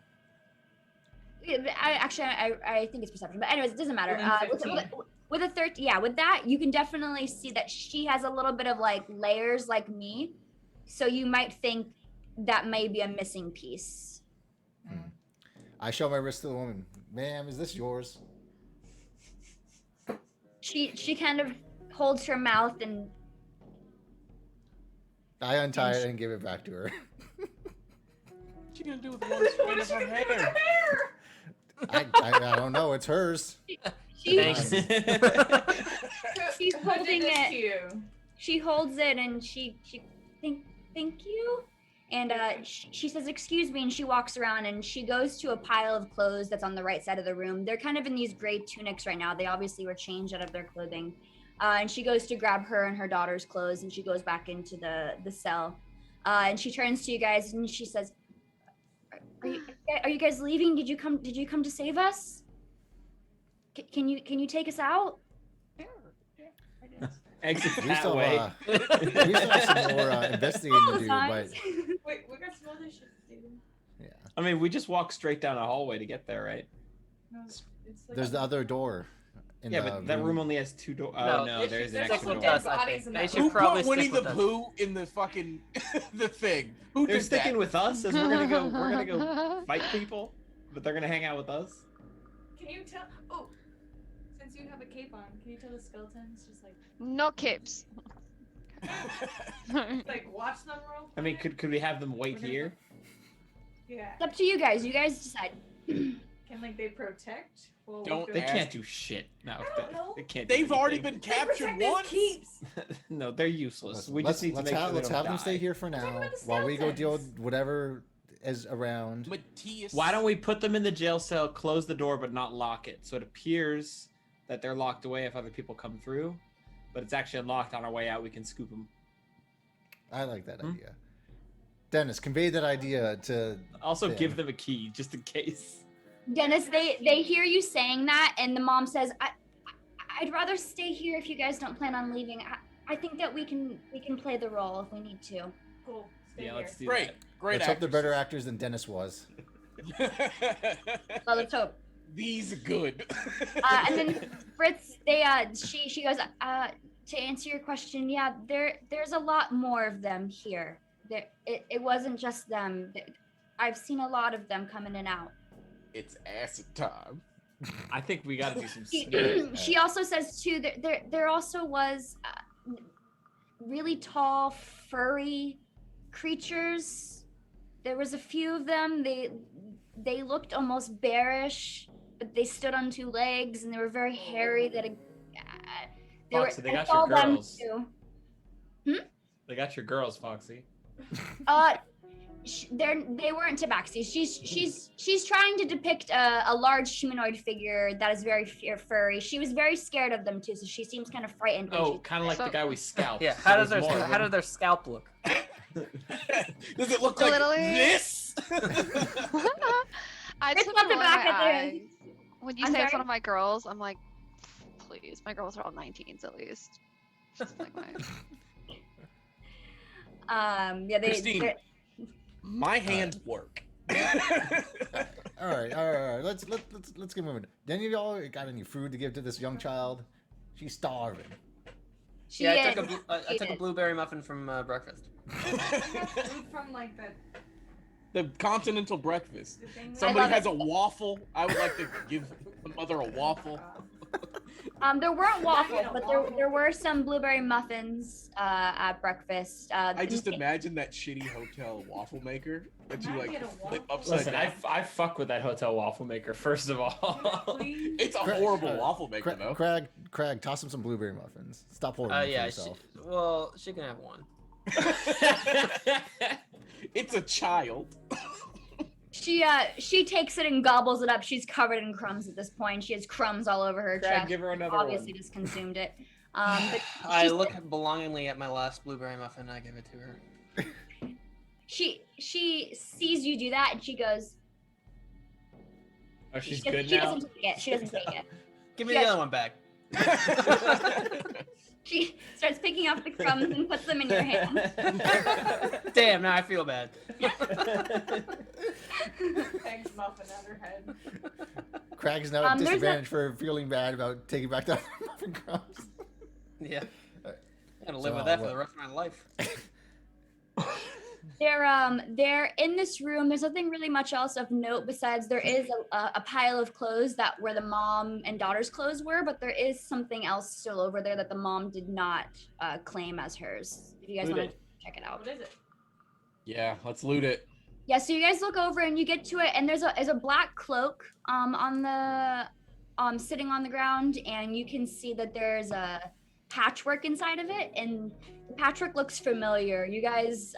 [SPEAKER 1] I think it's perception, but anyways, it doesn't matter.
[SPEAKER 7] Well, then 15.
[SPEAKER 1] With a 13, yeah, with that, you can definitely see that she has a little bit of like layers like me, so you might think that may be a missing piece.
[SPEAKER 2] I show my wrist to the woman. Ma'am, is this yours?
[SPEAKER 1] She kind of holds her mouth and
[SPEAKER 2] I untie it and give it back to her.
[SPEAKER 4] What you gonna do with one strand of her hair?
[SPEAKER 2] I don't know. It's hers.
[SPEAKER 6] Thanks.
[SPEAKER 1] she's
[SPEAKER 7] Who did
[SPEAKER 1] holding
[SPEAKER 7] this to
[SPEAKER 1] it.
[SPEAKER 7] you?
[SPEAKER 1] She holds it and she thank you. And she says, excuse me, and she walks around and she goes to a pile of clothes that's on the right side of the room. They're kind of in these gray tunics right now. They obviously were changed out of their clothing. And she goes to grab her and her daughter's clothes, and she goes back into the cell. And she turns to you guys and she says, are you guys leaving? Did you come to save us? Can you take us out?
[SPEAKER 5] Exit
[SPEAKER 2] We
[SPEAKER 5] that
[SPEAKER 2] still,
[SPEAKER 5] way.
[SPEAKER 2] we still have some more investigating to do, but
[SPEAKER 7] Wait, we got some other shit to do.
[SPEAKER 2] yeah.
[SPEAKER 5] I mean, we just walk straight down a hallway to get there, right?
[SPEAKER 7] No, it's like
[SPEAKER 2] There's the other door. In
[SPEAKER 5] Yeah,
[SPEAKER 2] the
[SPEAKER 5] but that room only has two doors. Oh
[SPEAKER 6] No,
[SPEAKER 5] no,
[SPEAKER 7] it's
[SPEAKER 5] there's
[SPEAKER 7] just-
[SPEAKER 5] an
[SPEAKER 7] there's
[SPEAKER 5] extra
[SPEAKER 6] Stick
[SPEAKER 7] also
[SPEAKER 6] with
[SPEAKER 5] door.
[SPEAKER 6] us, I
[SPEAKER 7] bodies
[SPEAKER 6] think.
[SPEAKER 7] in
[SPEAKER 6] They
[SPEAKER 7] that
[SPEAKER 6] should
[SPEAKER 4] Who
[SPEAKER 6] probably
[SPEAKER 4] put Winnie
[SPEAKER 6] stick
[SPEAKER 4] the
[SPEAKER 6] with us.
[SPEAKER 4] Pooh in the fucking the thing? Who
[SPEAKER 5] They're
[SPEAKER 4] did
[SPEAKER 5] sticking
[SPEAKER 4] that?
[SPEAKER 5] with us as we're gonna go fight people, but they're gonna hang out with us.
[SPEAKER 7] Can you tell? Oh, since you have a cape on, can you tell the skeletons just like
[SPEAKER 3] No capes.
[SPEAKER 7] watch them roll?
[SPEAKER 5] I mean, could we have them wait
[SPEAKER 7] We're gonna
[SPEAKER 5] here?
[SPEAKER 7] Yeah.
[SPEAKER 1] It's up to you guys. You guys decide.
[SPEAKER 7] Can they protect? While we
[SPEAKER 4] Don't
[SPEAKER 7] go-
[SPEAKER 5] They
[SPEAKER 4] ask-
[SPEAKER 5] can't do shit. No,
[SPEAKER 7] I don't know.
[SPEAKER 5] they can't. Do
[SPEAKER 4] They've already
[SPEAKER 5] anything.
[SPEAKER 4] been
[SPEAKER 7] They
[SPEAKER 4] captured
[SPEAKER 7] protect these
[SPEAKER 4] once.
[SPEAKER 7] keeps.
[SPEAKER 5] No, they're useless.
[SPEAKER 2] Let's,
[SPEAKER 5] We just need to
[SPEAKER 2] let's
[SPEAKER 5] make
[SPEAKER 2] have,
[SPEAKER 5] sure
[SPEAKER 2] let's
[SPEAKER 5] they
[SPEAKER 2] have
[SPEAKER 5] don't
[SPEAKER 2] them stay
[SPEAKER 5] die.
[SPEAKER 2] here for
[SPEAKER 7] talking
[SPEAKER 2] now
[SPEAKER 7] about the
[SPEAKER 2] while we go deal
[SPEAKER 7] skeletons.
[SPEAKER 2] with whatever is around.
[SPEAKER 4] Matthias.
[SPEAKER 5] Why don't we put them in the jail cell, close the door, but not lock it, so it appears that they're locked away if other people come through, but it's actually unlocked. On our way out, we can scoop them.
[SPEAKER 2] I like that
[SPEAKER 5] Hmm?
[SPEAKER 2] idea. Dennis, convey that idea to.
[SPEAKER 5] Also,
[SPEAKER 2] Yeah.
[SPEAKER 5] give them a key just in case.
[SPEAKER 1] Dennis, they hear you saying that, and the mom says, I'd rather stay here if you guys don't plan on leaving. I think that we can play the role if we need to.
[SPEAKER 7] Cool. Stay
[SPEAKER 5] Yeah,
[SPEAKER 7] here.
[SPEAKER 5] let's do
[SPEAKER 4] Great,
[SPEAKER 5] that.
[SPEAKER 4] great.
[SPEAKER 2] Let's hope they're better actors than Dennis was.
[SPEAKER 1] Well, let's hope.
[SPEAKER 4] These are good.
[SPEAKER 1] And then Fritz, she goes, to answer your question, yeah, there's a lot more of them here. It wasn't just them. I've seen a lot of them come in and out.
[SPEAKER 4] It's acid time.
[SPEAKER 5] I think we got to do some.
[SPEAKER 1] She also says too that there also was really tall, furry creatures. There was a few of them. They looked almost bearish, but they stood on two legs and they were very hairy.
[SPEAKER 5] Foxy, they
[SPEAKER 1] I
[SPEAKER 5] got
[SPEAKER 1] saw
[SPEAKER 5] your
[SPEAKER 1] them
[SPEAKER 5] girls.
[SPEAKER 1] too.
[SPEAKER 5] They got your girls, Foxy.
[SPEAKER 1] They weren't tabaxi. She's trying to depict a large humanoid figure that is very furry. She was very scared of them too, so she seems kind of frightened. When
[SPEAKER 5] Oh, kind of like
[SPEAKER 3] So-
[SPEAKER 5] the guy we scalped.
[SPEAKER 6] Yeah.
[SPEAKER 5] So
[SPEAKER 6] How does
[SPEAKER 5] there's more of
[SPEAKER 6] how
[SPEAKER 5] them.
[SPEAKER 6] does their scalp look?
[SPEAKER 4] Does it look like
[SPEAKER 3] Literally.
[SPEAKER 4] this?
[SPEAKER 3] I
[SPEAKER 1] It's
[SPEAKER 3] just
[SPEAKER 1] not
[SPEAKER 3] want to
[SPEAKER 1] the
[SPEAKER 3] roll
[SPEAKER 1] back
[SPEAKER 3] my
[SPEAKER 1] of their-
[SPEAKER 3] eyes. When you
[SPEAKER 1] I'm
[SPEAKER 3] say it's
[SPEAKER 1] sorry?
[SPEAKER 3] one of my girls, I'm like, please, my girls are all 19s at least. Just like my...
[SPEAKER 1] Yeah,
[SPEAKER 4] Christine.
[SPEAKER 1] they're-
[SPEAKER 4] My hands work.
[SPEAKER 2] All right. Let's get moving. Any of y'all got any food to give to this young child? She's starving.
[SPEAKER 1] She
[SPEAKER 6] Yeah,
[SPEAKER 1] is.
[SPEAKER 6] I took a
[SPEAKER 1] is.
[SPEAKER 6] blueberry muffin from breakfast.
[SPEAKER 7] Food from like
[SPEAKER 4] The continental breakfast.
[SPEAKER 7] the thing.
[SPEAKER 4] Somebody
[SPEAKER 1] love
[SPEAKER 4] has
[SPEAKER 1] it.
[SPEAKER 4] a waffle. I would like to give the mother a waffle.
[SPEAKER 1] There weren't waffles,
[SPEAKER 7] a
[SPEAKER 1] but
[SPEAKER 7] waffle.
[SPEAKER 1] there were some blueberry muffins at breakfast.
[SPEAKER 4] I just imagine that shitty hotel waffle maker that you
[SPEAKER 7] Can I
[SPEAKER 4] like
[SPEAKER 7] get a
[SPEAKER 4] flip
[SPEAKER 7] waffle?
[SPEAKER 4] upside
[SPEAKER 5] Listen,
[SPEAKER 4] down.
[SPEAKER 5] I fuck with that hotel waffle maker. First of all,
[SPEAKER 7] Please.
[SPEAKER 4] It's a
[SPEAKER 2] Craig-
[SPEAKER 4] horrible waffle maker though.
[SPEAKER 2] Craig, toss him some blueberry muffins. Stop holding them for
[SPEAKER 6] Yeah.
[SPEAKER 2] yourself.
[SPEAKER 6] She can have one.
[SPEAKER 4] It's a child.
[SPEAKER 1] She takes it and gobbles it up. She's covered in crumbs at this point. She has crumbs all over her
[SPEAKER 5] Craig,
[SPEAKER 1] chest.
[SPEAKER 5] give her another
[SPEAKER 1] Obviously
[SPEAKER 5] one.
[SPEAKER 1] just consumed it. But
[SPEAKER 6] I
[SPEAKER 1] she's-
[SPEAKER 6] look belongingly at my last blueberry muffin and I give it to her.
[SPEAKER 1] she sees you do that and she goes.
[SPEAKER 5] Oh, she's
[SPEAKER 1] she,
[SPEAKER 5] good
[SPEAKER 1] she
[SPEAKER 5] now.
[SPEAKER 1] doesn't take it. She doesn't take it.
[SPEAKER 6] Give me
[SPEAKER 1] Yeah.
[SPEAKER 6] the other one back.
[SPEAKER 1] She starts picking up the crumbs and puts them in your hand.
[SPEAKER 6] Damn, now I feel bad.
[SPEAKER 7] Eggs muffin at her head.
[SPEAKER 2] Craig's now at
[SPEAKER 1] There's a-
[SPEAKER 2] disadvantage for feeling bad about taking back the muffin crumbs.
[SPEAKER 6] Yeah.
[SPEAKER 2] Alright.
[SPEAKER 6] I'm gonna live
[SPEAKER 2] So,
[SPEAKER 6] with that for
[SPEAKER 2] what-
[SPEAKER 6] the rest of my life.
[SPEAKER 1] They're in this room. There's nothing really much else of note besides there is a pile of clothes that where the mom and daughter's clothes were, but there is something else still over there that the mom did not claim as hers. If you guys
[SPEAKER 5] Loot
[SPEAKER 1] want
[SPEAKER 5] it.
[SPEAKER 1] to check it out.
[SPEAKER 7] What is it?
[SPEAKER 4] Yeah, let's loot it.
[SPEAKER 1] Yeah, so you guys look over and you get to it, and there's a black cloak on the sitting on the ground, and you can see that there's a patchwork inside of it, and the patchwork looks familiar. You guys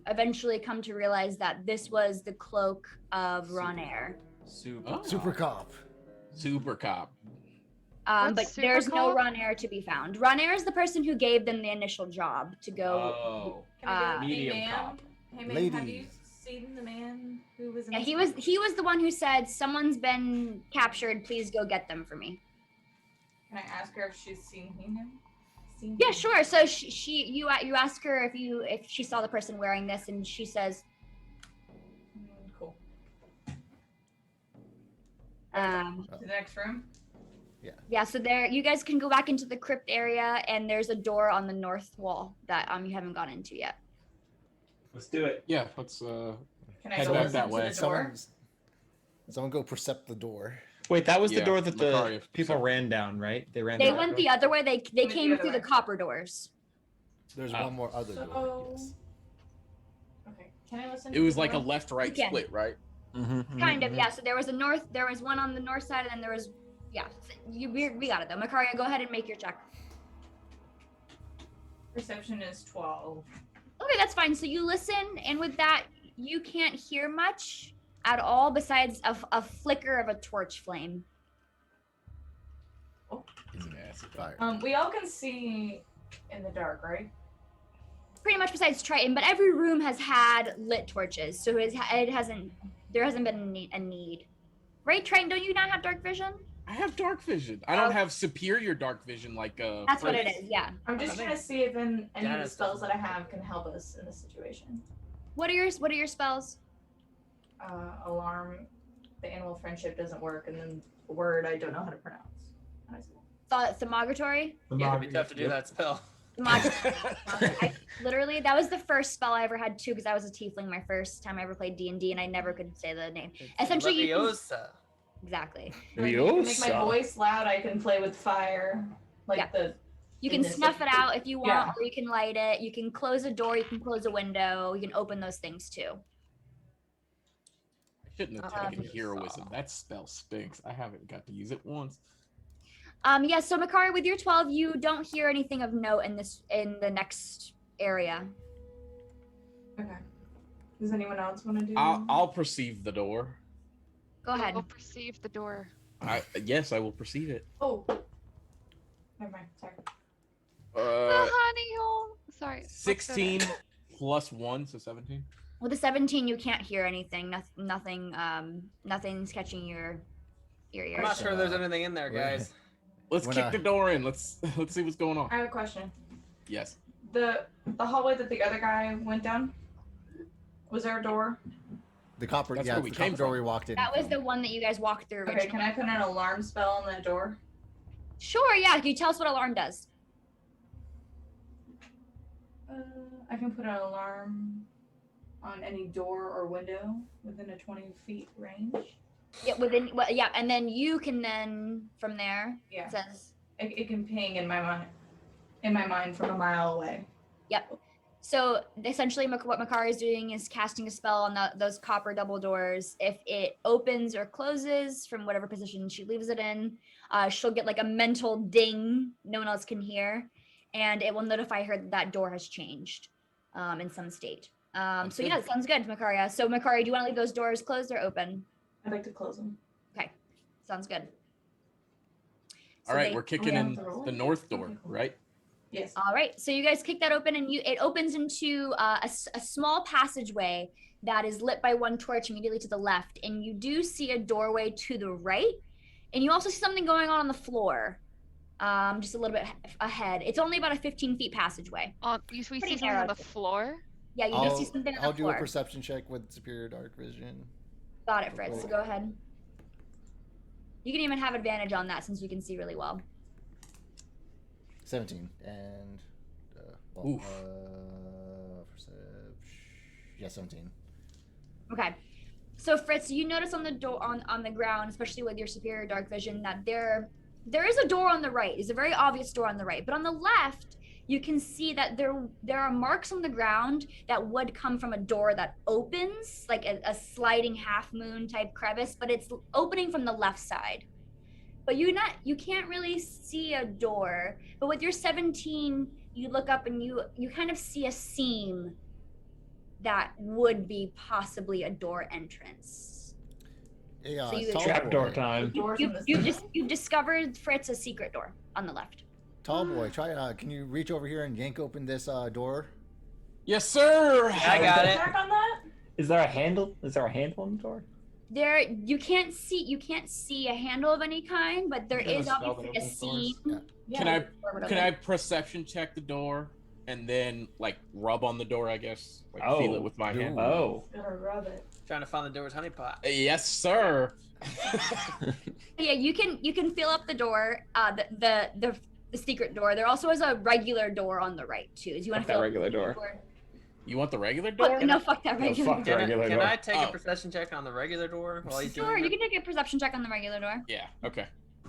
[SPEAKER 1] eventually come to realize that this was the cloak of Ronair.
[SPEAKER 5] Super.
[SPEAKER 4] Oh.
[SPEAKER 2] Super cop.
[SPEAKER 4] Super cop.
[SPEAKER 1] But
[SPEAKER 3] What's super
[SPEAKER 1] there's no
[SPEAKER 3] called?
[SPEAKER 1] Ronair to be found. Ronair is the person who gave them the initial job to go.
[SPEAKER 5] Oh,
[SPEAKER 7] Can I get
[SPEAKER 5] medium
[SPEAKER 7] hey, ma'am?
[SPEAKER 5] cop.
[SPEAKER 7] Hey man, have you
[SPEAKER 2] Lady.
[SPEAKER 7] seen the man who was in
[SPEAKER 1] Yeah,
[SPEAKER 7] this
[SPEAKER 1] he was the one who said someone's been captured. Please go get them for me.
[SPEAKER 7] Can I ask her if she's seen him? Seen
[SPEAKER 1] Yeah,
[SPEAKER 7] him?
[SPEAKER 1] sure. So you ask her if she saw the person wearing this, and she says,
[SPEAKER 7] Cool.
[SPEAKER 1] to
[SPEAKER 7] the next room.
[SPEAKER 1] yeah. So there, you guys can go back into the crypt area, and there's a door on the north wall that you haven't gone into yet.
[SPEAKER 5] Let's do it.
[SPEAKER 4] Yeah, let's
[SPEAKER 7] Can I
[SPEAKER 4] Head
[SPEAKER 7] go
[SPEAKER 4] back
[SPEAKER 7] listen
[SPEAKER 4] that
[SPEAKER 7] to
[SPEAKER 4] way.
[SPEAKER 7] the door?
[SPEAKER 2] Someone go percept the door.
[SPEAKER 5] Wait, that was the
[SPEAKER 4] Yeah,
[SPEAKER 5] door that the
[SPEAKER 4] Macari,
[SPEAKER 5] people
[SPEAKER 4] so-
[SPEAKER 5] ran down, right? They ran.
[SPEAKER 1] They
[SPEAKER 5] down that
[SPEAKER 1] went
[SPEAKER 5] door?
[SPEAKER 1] the other way. They
[SPEAKER 7] Went the
[SPEAKER 1] came
[SPEAKER 7] other
[SPEAKER 1] through the
[SPEAKER 7] way.
[SPEAKER 1] copper doors.
[SPEAKER 2] There's
[SPEAKER 5] Oh.
[SPEAKER 2] one more other door.
[SPEAKER 7] So-
[SPEAKER 2] yes.
[SPEAKER 7] Okay. Can I listen?
[SPEAKER 4] It
[SPEAKER 7] to
[SPEAKER 4] was
[SPEAKER 7] the
[SPEAKER 4] like a
[SPEAKER 7] door?
[SPEAKER 4] left-right
[SPEAKER 1] You can.
[SPEAKER 4] split, right?
[SPEAKER 1] Kind of, yeah. So there was one on the north side, and then there was, yeah. We got it though. Macaria, go ahead and make your check.
[SPEAKER 7] Perception is 12.
[SPEAKER 1] Okay, that's fine. So you listen, and with that, you can't hear much at all besides a flicker of a torch flame.
[SPEAKER 4] He's an acid.
[SPEAKER 2] Fire.
[SPEAKER 7] We all can see in the dark, right?
[SPEAKER 1] Pretty much besides Triton, but every room has had lit torches, so there hasn't been a need. Right, Triton? Don't you not have dark vision?
[SPEAKER 4] I have dark vision. I don't have superior dark vision like
[SPEAKER 1] That's what it
[SPEAKER 4] Fritz.
[SPEAKER 1] is. Yeah.
[SPEAKER 7] I'm just trying to see if any of the
[SPEAKER 6] Janice
[SPEAKER 7] spells
[SPEAKER 6] doesn't.
[SPEAKER 7] that I have can help us in this situation.
[SPEAKER 1] What are your spells?
[SPEAKER 7] Alarm, the animal friendship doesn't work, and then the word I don't know how to pronounce. How do I say that?
[SPEAKER 1] Thermogatory.
[SPEAKER 6] Yeah, it'd be tough to do that spell.
[SPEAKER 1] Literally, that was the first spell I ever had too, because I was a tiefling my first time I ever played D&D, and I never could say the name. Essentially, you can-
[SPEAKER 6] Leviosa.
[SPEAKER 1] Exactly.
[SPEAKER 7] I can make my voice loud. I can play with fire, like
[SPEAKER 1] Yeah.
[SPEAKER 7] the.
[SPEAKER 1] You
[SPEAKER 7] in
[SPEAKER 1] can
[SPEAKER 7] this
[SPEAKER 1] snuff it out if you want,
[SPEAKER 7] Yeah.
[SPEAKER 1] or you can light it. You can close a door. You can close a window. You can open those things too.
[SPEAKER 4] I shouldn't have taken
[SPEAKER 1] Um,
[SPEAKER 4] heroism. That spell stinks. I haven't got to use it once.
[SPEAKER 1] Yeah. So Makari, with your 12, you don't hear anything of note in the next area.
[SPEAKER 7] Okay. Does anyone else want to do?
[SPEAKER 4] I'll perceive the door.
[SPEAKER 1] Go ahead.
[SPEAKER 3] We'll perceive the door.
[SPEAKER 4] Yes, I will perceive it.
[SPEAKER 7] Oh. Never mind. Sorry.
[SPEAKER 3] The honey hole. Sorry. what's the-
[SPEAKER 4] 16 plus 1, so 17.
[SPEAKER 1] With the 17, you can't hear anything. Nothing's catching your ears.
[SPEAKER 6] I'm not sure there's anything in there,
[SPEAKER 2] When-
[SPEAKER 6] guys.
[SPEAKER 4] Let's
[SPEAKER 2] When
[SPEAKER 4] kick
[SPEAKER 2] I-
[SPEAKER 4] the door in. Let's see what's going on.
[SPEAKER 7] I have a question.
[SPEAKER 4] Yes.
[SPEAKER 7] The hallway that the other guy went down. Was there a door?
[SPEAKER 2] The copper,
[SPEAKER 4] That's
[SPEAKER 2] yeah,
[SPEAKER 4] where
[SPEAKER 2] the
[SPEAKER 4] we
[SPEAKER 2] copper
[SPEAKER 4] came
[SPEAKER 2] door
[SPEAKER 4] from.
[SPEAKER 2] we walked in.
[SPEAKER 1] That was the one that you guys walked through originally.
[SPEAKER 7] Okay. Can I put an alarm spell on that door?
[SPEAKER 1] Sure. Yeah. Can you tell us what alarm does?
[SPEAKER 7] I can put an alarm on any door or window within a 20 feet range.
[SPEAKER 1] Yeah, and then you can then from there.
[SPEAKER 7] Yeah.
[SPEAKER 1] It says.
[SPEAKER 7] It can ping in my mind from a mile away.
[SPEAKER 1] Yep. So essentially, what Makari is doing is casting a spell on those copper double doors. If it opens or closes from whatever position she leaves it in, she'll get like a mental ding no one else can hear, and it will notify her that door has changed in some state. So yeah, it sounds good, Makaria. So Makari, do you want to leave those doors closed or open?
[SPEAKER 7] I'd like to close them.
[SPEAKER 1] Okay, sounds good.
[SPEAKER 4] All right, we're kicking in the north door, right?
[SPEAKER 7] Yes.
[SPEAKER 1] All right, so you guys kick that open, and it opens into a small passageway that is lit by one torch immediately to the left, and you do see a doorway to the right, and you also see something going on the floor, just a little bit ahead. It's only about a 15 feet passageway.
[SPEAKER 3] We see
[SPEAKER 1] Pretty
[SPEAKER 3] something on
[SPEAKER 1] narrow.
[SPEAKER 3] the floor.
[SPEAKER 1] Yeah, you do see something on the
[SPEAKER 2] I'll do
[SPEAKER 1] floor.
[SPEAKER 2] a perception check with superior dark vision.
[SPEAKER 1] Got it, Fritz. So go ahead. You can even have advantage on that since you can see really well.
[SPEAKER 2] 17 and
[SPEAKER 4] Oof.
[SPEAKER 2] yeah, 17.
[SPEAKER 1] Okay. So Fritz, you notice on the door on the ground, especially with your superior dark vision, that there is a door on the right. It's a very obvious door on the right, but on the left, you can see that there are marks on the ground that would come from a door that opens, like a sliding half moon type crevice, but it's opening from the left side. But you can't really see a door. But with your 17, you look up and you kind of see a seam that would be possibly a door entrance.
[SPEAKER 2] Yeah,
[SPEAKER 1] So you-
[SPEAKER 2] tall
[SPEAKER 5] Trapdoor
[SPEAKER 2] boy.
[SPEAKER 5] time.
[SPEAKER 7] Doors in the
[SPEAKER 1] You've discovered, Fritz, a secret door on the left.
[SPEAKER 2] Tall boy, try. Can you reach over here and yank open this door?
[SPEAKER 4] Yes, sir.
[SPEAKER 6] I got it.
[SPEAKER 7] Check on that?
[SPEAKER 5] Is there a handle? Is there a handle on the door?
[SPEAKER 1] There you can't see a handle of any kind, but there
[SPEAKER 5] Is there
[SPEAKER 1] is
[SPEAKER 5] a spell
[SPEAKER 1] obviously
[SPEAKER 5] that
[SPEAKER 1] a
[SPEAKER 5] opens doors?
[SPEAKER 1] seam.
[SPEAKER 7] Yeah.
[SPEAKER 4] Can I perception check the door and then like rub on the door? I guess like feel it with my
[SPEAKER 2] Ooh.
[SPEAKER 4] hand.
[SPEAKER 5] Oh.
[SPEAKER 7] Gotta rub it.
[SPEAKER 6] Trying to find the door's honeypot.
[SPEAKER 4] Yes, sir.
[SPEAKER 1] Yeah, you can feel up the door, the secret door. There also is a regular door on the right too. Do you want
[SPEAKER 5] Fuck
[SPEAKER 1] to
[SPEAKER 5] that
[SPEAKER 1] feel
[SPEAKER 5] regular
[SPEAKER 1] up the
[SPEAKER 5] door.
[SPEAKER 4] You want the regular door?
[SPEAKER 1] Oh, no, fuck that regular
[SPEAKER 5] fuck
[SPEAKER 1] door.
[SPEAKER 5] that. Regular
[SPEAKER 6] Can
[SPEAKER 5] door.
[SPEAKER 6] I take
[SPEAKER 4] Oh.
[SPEAKER 6] a perception check on the regular door while he's
[SPEAKER 1] Sure,
[SPEAKER 6] doing
[SPEAKER 1] you
[SPEAKER 6] it?
[SPEAKER 1] can take a perception check on the regular door.
[SPEAKER 4] Yeah. Okay.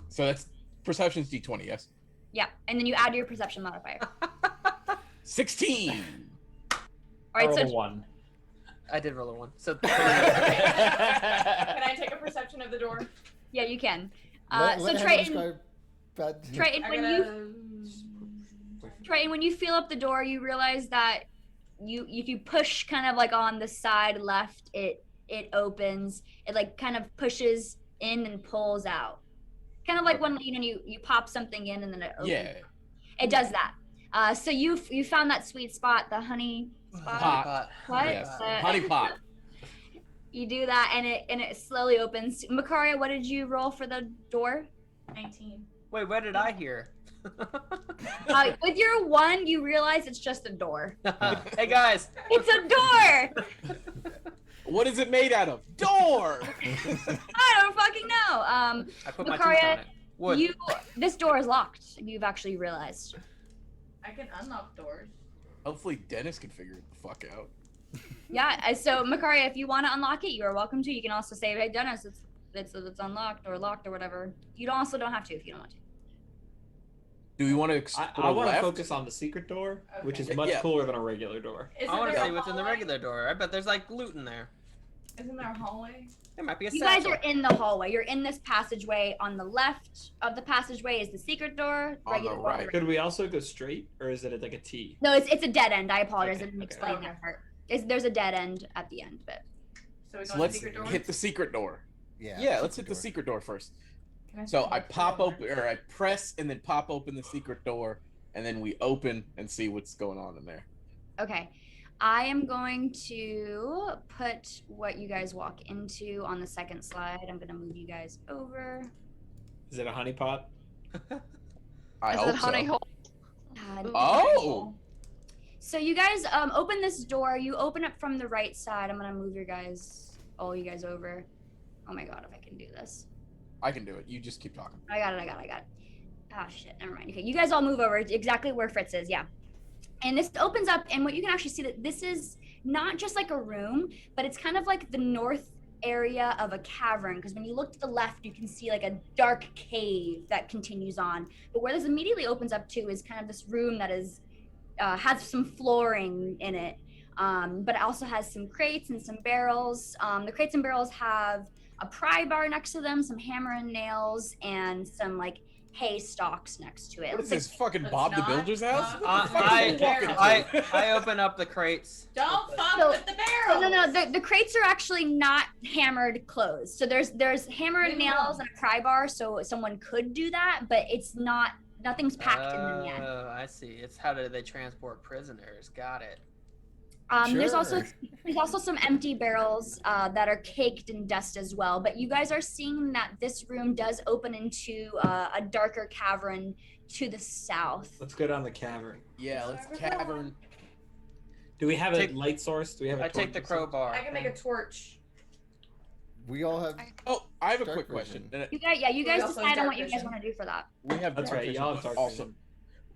[SPEAKER 4] So that's perception's D20. Yes.
[SPEAKER 1] Yeah, and then you add your perception modifier.
[SPEAKER 4] 16.
[SPEAKER 1] All right, so
[SPEAKER 5] Roll a 1.
[SPEAKER 6] I did roll a 1. So
[SPEAKER 7] Can I take a perception of the door?
[SPEAKER 1] yeah, you can.
[SPEAKER 2] Let
[SPEAKER 1] So
[SPEAKER 2] him
[SPEAKER 1] Triton,
[SPEAKER 2] describe bad-
[SPEAKER 1] Triton,
[SPEAKER 7] I
[SPEAKER 1] when
[SPEAKER 7] gotta...
[SPEAKER 1] Triton, when you feel up the door, you realize that if you push kind of like on the side left, it opens. It like kind of pushes in and pulls out. Kind of like when you pop something in and then it opens.
[SPEAKER 4] Yeah.
[SPEAKER 1] It does that. So you found that sweet spot, the honey spot.
[SPEAKER 4] Pot.
[SPEAKER 1] What?
[SPEAKER 4] Yes. Honey pot.
[SPEAKER 1] You do that and it slowly opens. Makaria, what did you roll for the door?
[SPEAKER 7] 19.
[SPEAKER 6] Wait, what did I hear?
[SPEAKER 1] With your 1, you realize it's just a door.
[SPEAKER 6] Hey guys,
[SPEAKER 1] It's a door.
[SPEAKER 4] What is it made out of? Door.
[SPEAKER 1] I don't fucking know.
[SPEAKER 6] I put my tooth
[SPEAKER 1] Makaria,
[SPEAKER 6] on it. Wood.
[SPEAKER 1] This door is locked. You've actually realized.
[SPEAKER 7] I can unlock doors.
[SPEAKER 4] Hopefully Dennis can figure it the fuck out.
[SPEAKER 1] Yeah. So Makaria, if you want to unlock it, you are welcome to. You can also say, "Hey, Dennis, it's unlocked or locked or whatever." You also don't have to if you don't want to.
[SPEAKER 4] Do we want to explore
[SPEAKER 5] I want to
[SPEAKER 4] left?
[SPEAKER 5] focus on the secret door, which is
[SPEAKER 7] Okay.
[SPEAKER 5] much
[SPEAKER 4] Yeah.
[SPEAKER 5] cooler than a regular door.
[SPEAKER 7] Isn't
[SPEAKER 6] I want to
[SPEAKER 7] there
[SPEAKER 6] see
[SPEAKER 7] a
[SPEAKER 6] what's in the
[SPEAKER 7] hallway?
[SPEAKER 6] regular door. I bet there's like loot in there.
[SPEAKER 7] Isn't there a hallway?
[SPEAKER 6] There might be a
[SPEAKER 1] You guys
[SPEAKER 6] satchel.
[SPEAKER 1] are in the hallway. You're in this passageway. On the left of the passageway is the secret door.
[SPEAKER 4] On
[SPEAKER 1] Regular
[SPEAKER 4] the
[SPEAKER 1] door
[SPEAKER 4] right.
[SPEAKER 5] Could we also go straight, or is it like a T?
[SPEAKER 1] No, it's a dead end. I apologize.
[SPEAKER 5] Okay,
[SPEAKER 1] I didn't
[SPEAKER 5] okay.
[SPEAKER 1] explain
[SPEAKER 7] Okay.
[SPEAKER 1] that part. There's a dead end at the end, but
[SPEAKER 7] So we go
[SPEAKER 4] So
[SPEAKER 7] in
[SPEAKER 4] let's
[SPEAKER 7] the secret door?
[SPEAKER 4] hit the secret door.
[SPEAKER 2] Yeah.
[SPEAKER 4] Yeah, let's hit
[SPEAKER 2] door.
[SPEAKER 4] the secret door first.
[SPEAKER 7] Can
[SPEAKER 4] So
[SPEAKER 7] see
[SPEAKER 4] I
[SPEAKER 7] what's
[SPEAKER 4] pop
[SPEAKER 7] going
[SPEAKER 4] open, or I press and then pop open the secret door, and then we open and see what's going on in there.
[SPEAKER 1] okay. I am going to put what you guys walk into on the second slide. I'm going to move you guys over.
[SPEAKER 5] Is it a honeypot?
[SPEAKER 4] I
[SPEAKER 3] Is
[SPEAKER 4] hope
[SPEAKER 3] it honey
[SPEAKER 4] so.
[SPEAKER 3] hole?
[SPEAKER 1] God.
[SPEAKER 4] Oh!
[SPEAKER 1] So you guys open this door. You open it from the right side. I'm going to move all you guys over. Oh my God, if I can do this.
[SPEAKER 4] I can do it. You just keep talking.
[SPEAKER 1] I got it. Oh shit, never mind. Okay, you guys all move over exactly where Fritz is. Yeah. And this opens up, and what you can actually see that this is not just like a room, but it's kind of like the north area of a cavern, because when you look to the left, you can see like a dark cave that continues on. But where this immediately opens up to is kind of this room that is has some flooring in it, but it also has some crates and some barrels. The crates and barrels have a pry bar next to them, some hammer and nails, and some like hay stalks next to it.
[SPEAKER 4] What is
[SPEAKER 1] Looks
[SPEAKER 4] this fucking
[SPEAKER 7] It's
[SPEAKER 4] Bob the
[SPEAKER 7] not-
[SPEAKER 4] Builder's house?
[SPEAKER 7] not-
[SPEAKER 4] What the fuck are you walking to?
[SPEAKER 6] I open up the crates.
[SPEAKER 7] Don't fuck
[SPEAKER 1] So-
[SPEAKER 7] with the barrels.
[SPEAKER 1] No. The crates are actually not hammered closed. So there's hammer and
[SPEAKER 7] Leave 'em
[SPEAKER 1] nails
[SPEAKER 7] alone.
[SPEAKER 1] and a pry bar, so someone could do that, but it's not. Nothing's packed in them yet.
[SPEAKER 6] Oh, I see. It's how do they transport prisoners? Got it.
[SPEAKER 1] There's
[SPEAKER 2] Sure.
[SPEAKER 1] also some empty barrels that are caked in dust as well. But you guys are seeing that this room does open into a darker cavern to the south.
[SPEAKER 5] Let's go down the cavern.
[SPEAKER 4] Yeah, let's cavern.
[SPEAKER 5] Do we have
[SPEAKER 6] Take-
[SPEAKER 5] a light source? Do we have a
[SPEAKER 6] I take the
[SPEAKER 5] torch or something?
[SPEAKER 6] crowbar.
[SPEAKER 7] I can make a torch.
[SPEAKER 2] We all have.
[SPEAKER 4] Oh, I have a
[SPEAKER 2] Dark
[SPEAKER 4] quick question.
[SPEAKER 2] vision.
[SPEAKER 1] You guys
[SPEAKER 7] We
[SPEAKER 1] guys
[SPEAKER 7] also have
[SPEAKER 1] decide on
[SPEAKER 7] dark
[SPEAKER 1] what you guys
[SPEAKER 7] vision.
[SPEAKER 1] want to do for that.
[SPEAKER 4] We have
[SPEAKER 5] That's
[SPEAKER 4] dark
[SPEAKER 5] right,
[SPEAKER 4] vision,
[SPEAKER 5] y'all have
[SPEAKER 4] but
[SPEAKER 5] dark
[SPEAKER 4] also,
[SPEAKER 5] vision.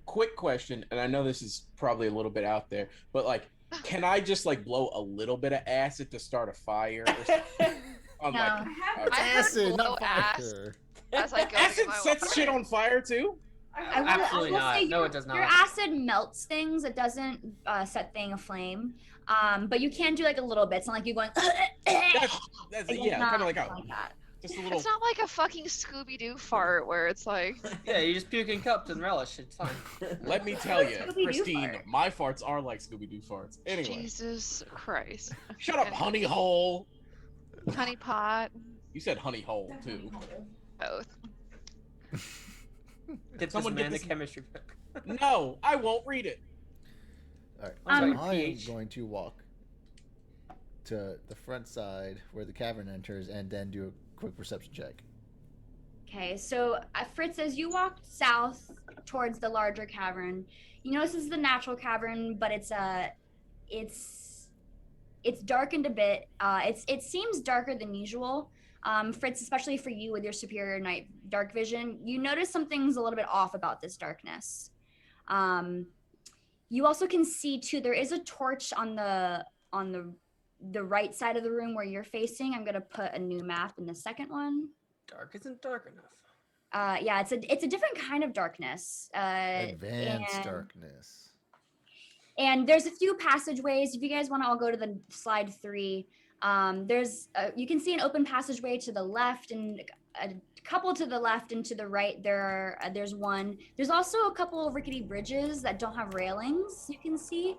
[SPEAKER 4] quick question, and I know this is probably a little bit out there, but like, can I just like blow a little bit of acid to start a fire? Or something? On,
[SPEAKER 1] No.
[SPEAKER 4] like,
[SPEAKER 7] I have.
[SPEAKER 4] okay.
[SPEAKER 3] I heard
[SPEAKER 2] Acid,
[SPEAKER 3] blow
[SPEAKER 2] not
[SPEAKER 3] ass.
[SPEAKER 2] fire.
[SPEAKER 3] as I go
[SPEAKER 4] Acid
[SPEAKER 3] through my
[SPEAKER 4] sets
[SPEAKER 3] water.
[SPEAKER 4] shit on fire too.
[SPEAKER 1] I will
[SPEAKER 6] Absolutely not.
[SPEAKER 1] say
[SPEAKER 6] No,
[SPEAKER 1] your-
[SPEAKER 6] it does
[SPEAKER 1] Your
[SPEAKER 6] not.
[SPEAKER 1] acid melts things. It doesn't set thing aflame. But you can do like a little bit. It's not like you going.
[SPEAKER 4] That's
[SPEAKER 1] It's
[SPEAKER 4] yeah,
[SPEAKER 1] not
[SPEAKER 4] kind of like a
[SPEAKER 1] like that.
[SPEAKER 4] just a little.
[SPEAKER 3] It's not like a fucking Scooby Doo fart where it's like,
[SPEAKER 6] Yeah, you just puke in cups and relish. It's fine.
[SPEAKER 4] Let me tell you,
[SPEAKER 1] Scooby-Doo
[SPEAKER 4] Christine,
[SPEAKER 1] fart.
[SPEAKER 4] my farts are like Scooby Doo farts. Anyway,
[SPEAKER 3] Jesus Christ.
[SPEAKER 4] shut up, honey hole.
[SPEAKER 3] Honey pot,
[SPEAKER 4] You said honey hole too.
[SPEAKER 3] both.
[SPEAKER 6] Get
[SPEAKER 4] Someone
[SPEAKER 6] this
[SPEAKER 4] get
[SPEAKER 6] man the
[SPEAKER 4] this-
[SPEAKER 6] chemistry book.
[SPEAKER 4] No, I won't read it.
[SPEAKER 2] All right.
[SPEAKER 6] Um,
[SPEAKER 2] I am
[SPEAKER 6] pH.
[SPEAKER 2] going to walk to the front side where the cavern enters, and then do a quick perception check.
[SPEAKER 1] Okay, so Fritz, as you walk south towards the larger cavern, you notice this is the natural cavern, but it's darkened a bit. It seems darker than usual. Fritz, especially for you with your superior night dark vision, you notice something's a little bit off about this darkness. You also can see too, there is a torch on the right side of the room where you're facing. I'm gonna put a new map in the second one.
[SPEAKER 6] Dark isn't dark enough.
[SPEAKER 1] Yeah, it's a different kind of darkness.
[SPEAKER 2] Advanced
[SPEAKER 1] and-
[SPEAKER 2] darkness.
[SPEAKER 1] And there's a few passageways. If you guys want to all go to the slide 3, you can see an open passageway to the left and a couple to the left and to the right. There's one. There's also a couple of rickety bridges that don't have railings. You can see.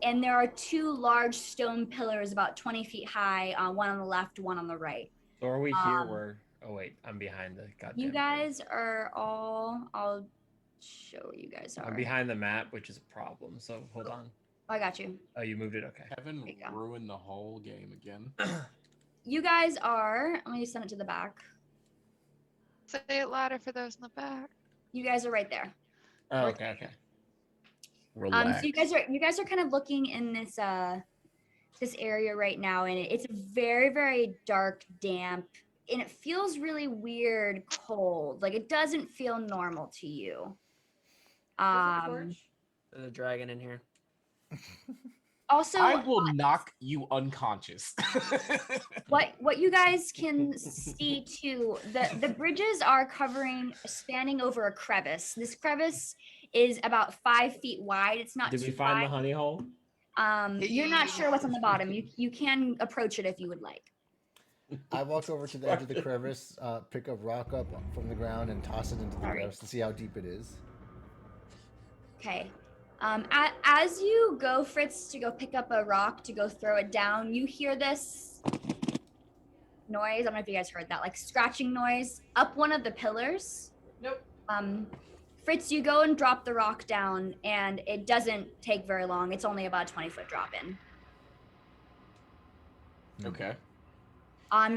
[SPEAKER 1] And there are 2 large stone pillars about 20 feet high. One on the left, one on the right.
[SPEAKER 5] So are we here
[SPEAKER 1] Um,
[SPEAKER 5] where? Oh wait, I'm behind the goddamn.
[SPEAKER 1] You
[SPEAKER 5] thing.
[SPEAKER 1] guys are all. I'll show where you guys are.
[SPEAKER 5] I'm behind the map, which is a problem. So hold on.
[SPEAKER 1] I got you.
[SPEAKER 5] Oh, you moved it. Okay.
[SPEAKER 4] Kevin
[SPEAKER 1] There you go.
[SPEAKER 4] ruined the whole game again.
[SPEAKER 1] You guys are. Let me send it to the back.
[SPEAKER 3] Say it louder for those in the back.
[SPEAKER 1] You guys are right there.
[SPEAKER 5] Oh, okay. Okay.
[SPEAKER 4] Relax.
[SPEAKER 1] So you guys are kind of looking in this this area right now, and it's very, very dark, damp, and it feels really weird, cold. Like it doesn't feel normal to you.
[SPEAKER 6] There's a dragon in here.
[SPEAKER 1] Also,
[SPEAKER 4] I will knock you unconscious.
[SPEAKER 1] what you guys can see too, the bridges are spanning over a crevice. This crevice is about 5 feet wide. It's not
[SPEAKER 5] Did
[SPEAKER 1] too
[SPEAKER 5] we find
[SPEAKER 1] wide.
[SPEAKER 5] the honey hole?
[SPEAKER 1] You're not sure what's on the bottom. You can approach it if you would like.
[SPEAKER 2] I walk over to the edge of the crevice, pick a rock up from the ground, and toss it into the
[SPEAKER 1] Sorry.
[SPEAKER 2] crevice to see how deep it is.
[SPEAKER 1] Okay. As you go, Fritz, to go pick up a rock to go throw it down, you hear this noise. I don't know if you guys heard that, like scratching noise up one of the pillars.
[SPEAKER 7] Nope.
[SPEAKER 1] Fritz, you go and drop the rock down, and it doesn't take very long. It's only about a 20-foot drop in.
[SPEAKER 4] Okay.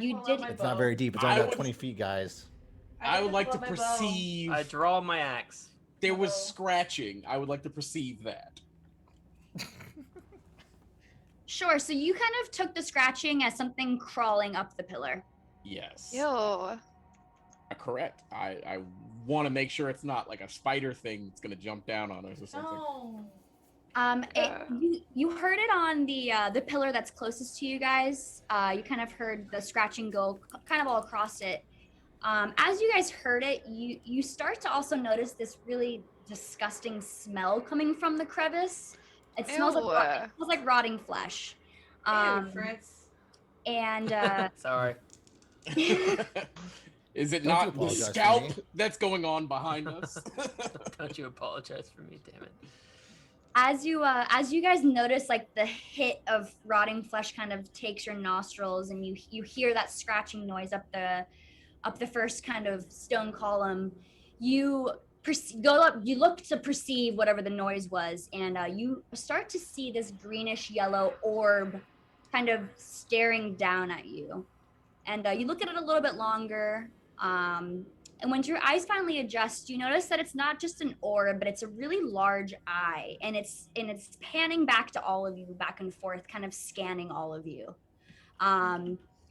[SPEAKER 1] You
[SPEAKER 7] Pull out
[SPEAKER 1] did.
[SPEAKER 7] my
[SPEAKER 2] It's not
[SPEAKER 7] bow.
[SPEAKER 2] very deep. It's
[SPEAKER 4] I
[SPEAKER 2] only about
[SPEAKER 4] would-
[SPEAKER 2] 20 feet, guys.
[SPEAKER 4] I would like to
[SPEAKER 7] pull out my bow.
[SPEAKER 4] perceive
[SPEAKER 6] I draw my axe.
[SPEAKER 4] there was
[SPEAKER 7] Uh-oh.
[SPEAKER 4] scratching. I would like to perceive that.
[SPEAKER 1] Sure. So you kind of took the scratching as something crawling up the pillar.
[SPEAKER 4] Yes.
[SPEAKER 3] Ew.
[SPEAKER 4] A correct. I want to make sure it's not like a spider thing that's gonna jump down on us or something.
[SPEAKER 7] No.
[SPEAKER 1] You heard it on the pillar that's closest to you guys. You kind of heard the scratching go kind of all across it. As you guys heard it, you start to also notice this really disgusting smell coming from the crevice. It smells like rotting flesh.
[SPEAKER 7] Ew, Fritz.
[SPEAKER 1] And
[SPEAKER 6] Sorry.
[SPEAKER 4] Is it
[SPEAKER 2] Don't you
[SPEAKER 4] not the
[SPEAKER 2] apologize to
[SPEAKER 4] scalp
[SPEAKER 2] me.
[SPEAKER 4] that's going on behind us?
[SPEAKER 6] Don't you apologize for me, damn it.
[SPEAKER 1] as you guys notice, like the hit of rotting flesh kind of takes your nostrils, and you hear that scratching noise up the first kind of stone column. You go up, you look to perceive whatever the noise was, and you start to see this greenish yellow orb kind of staring down at you. And you look at it a little bit longer, and when your eyes finally adjust, you notice that it's not just an orb, but it's a really large eye, and it's panning back to all of you, back and forth, kind of scanning all of you.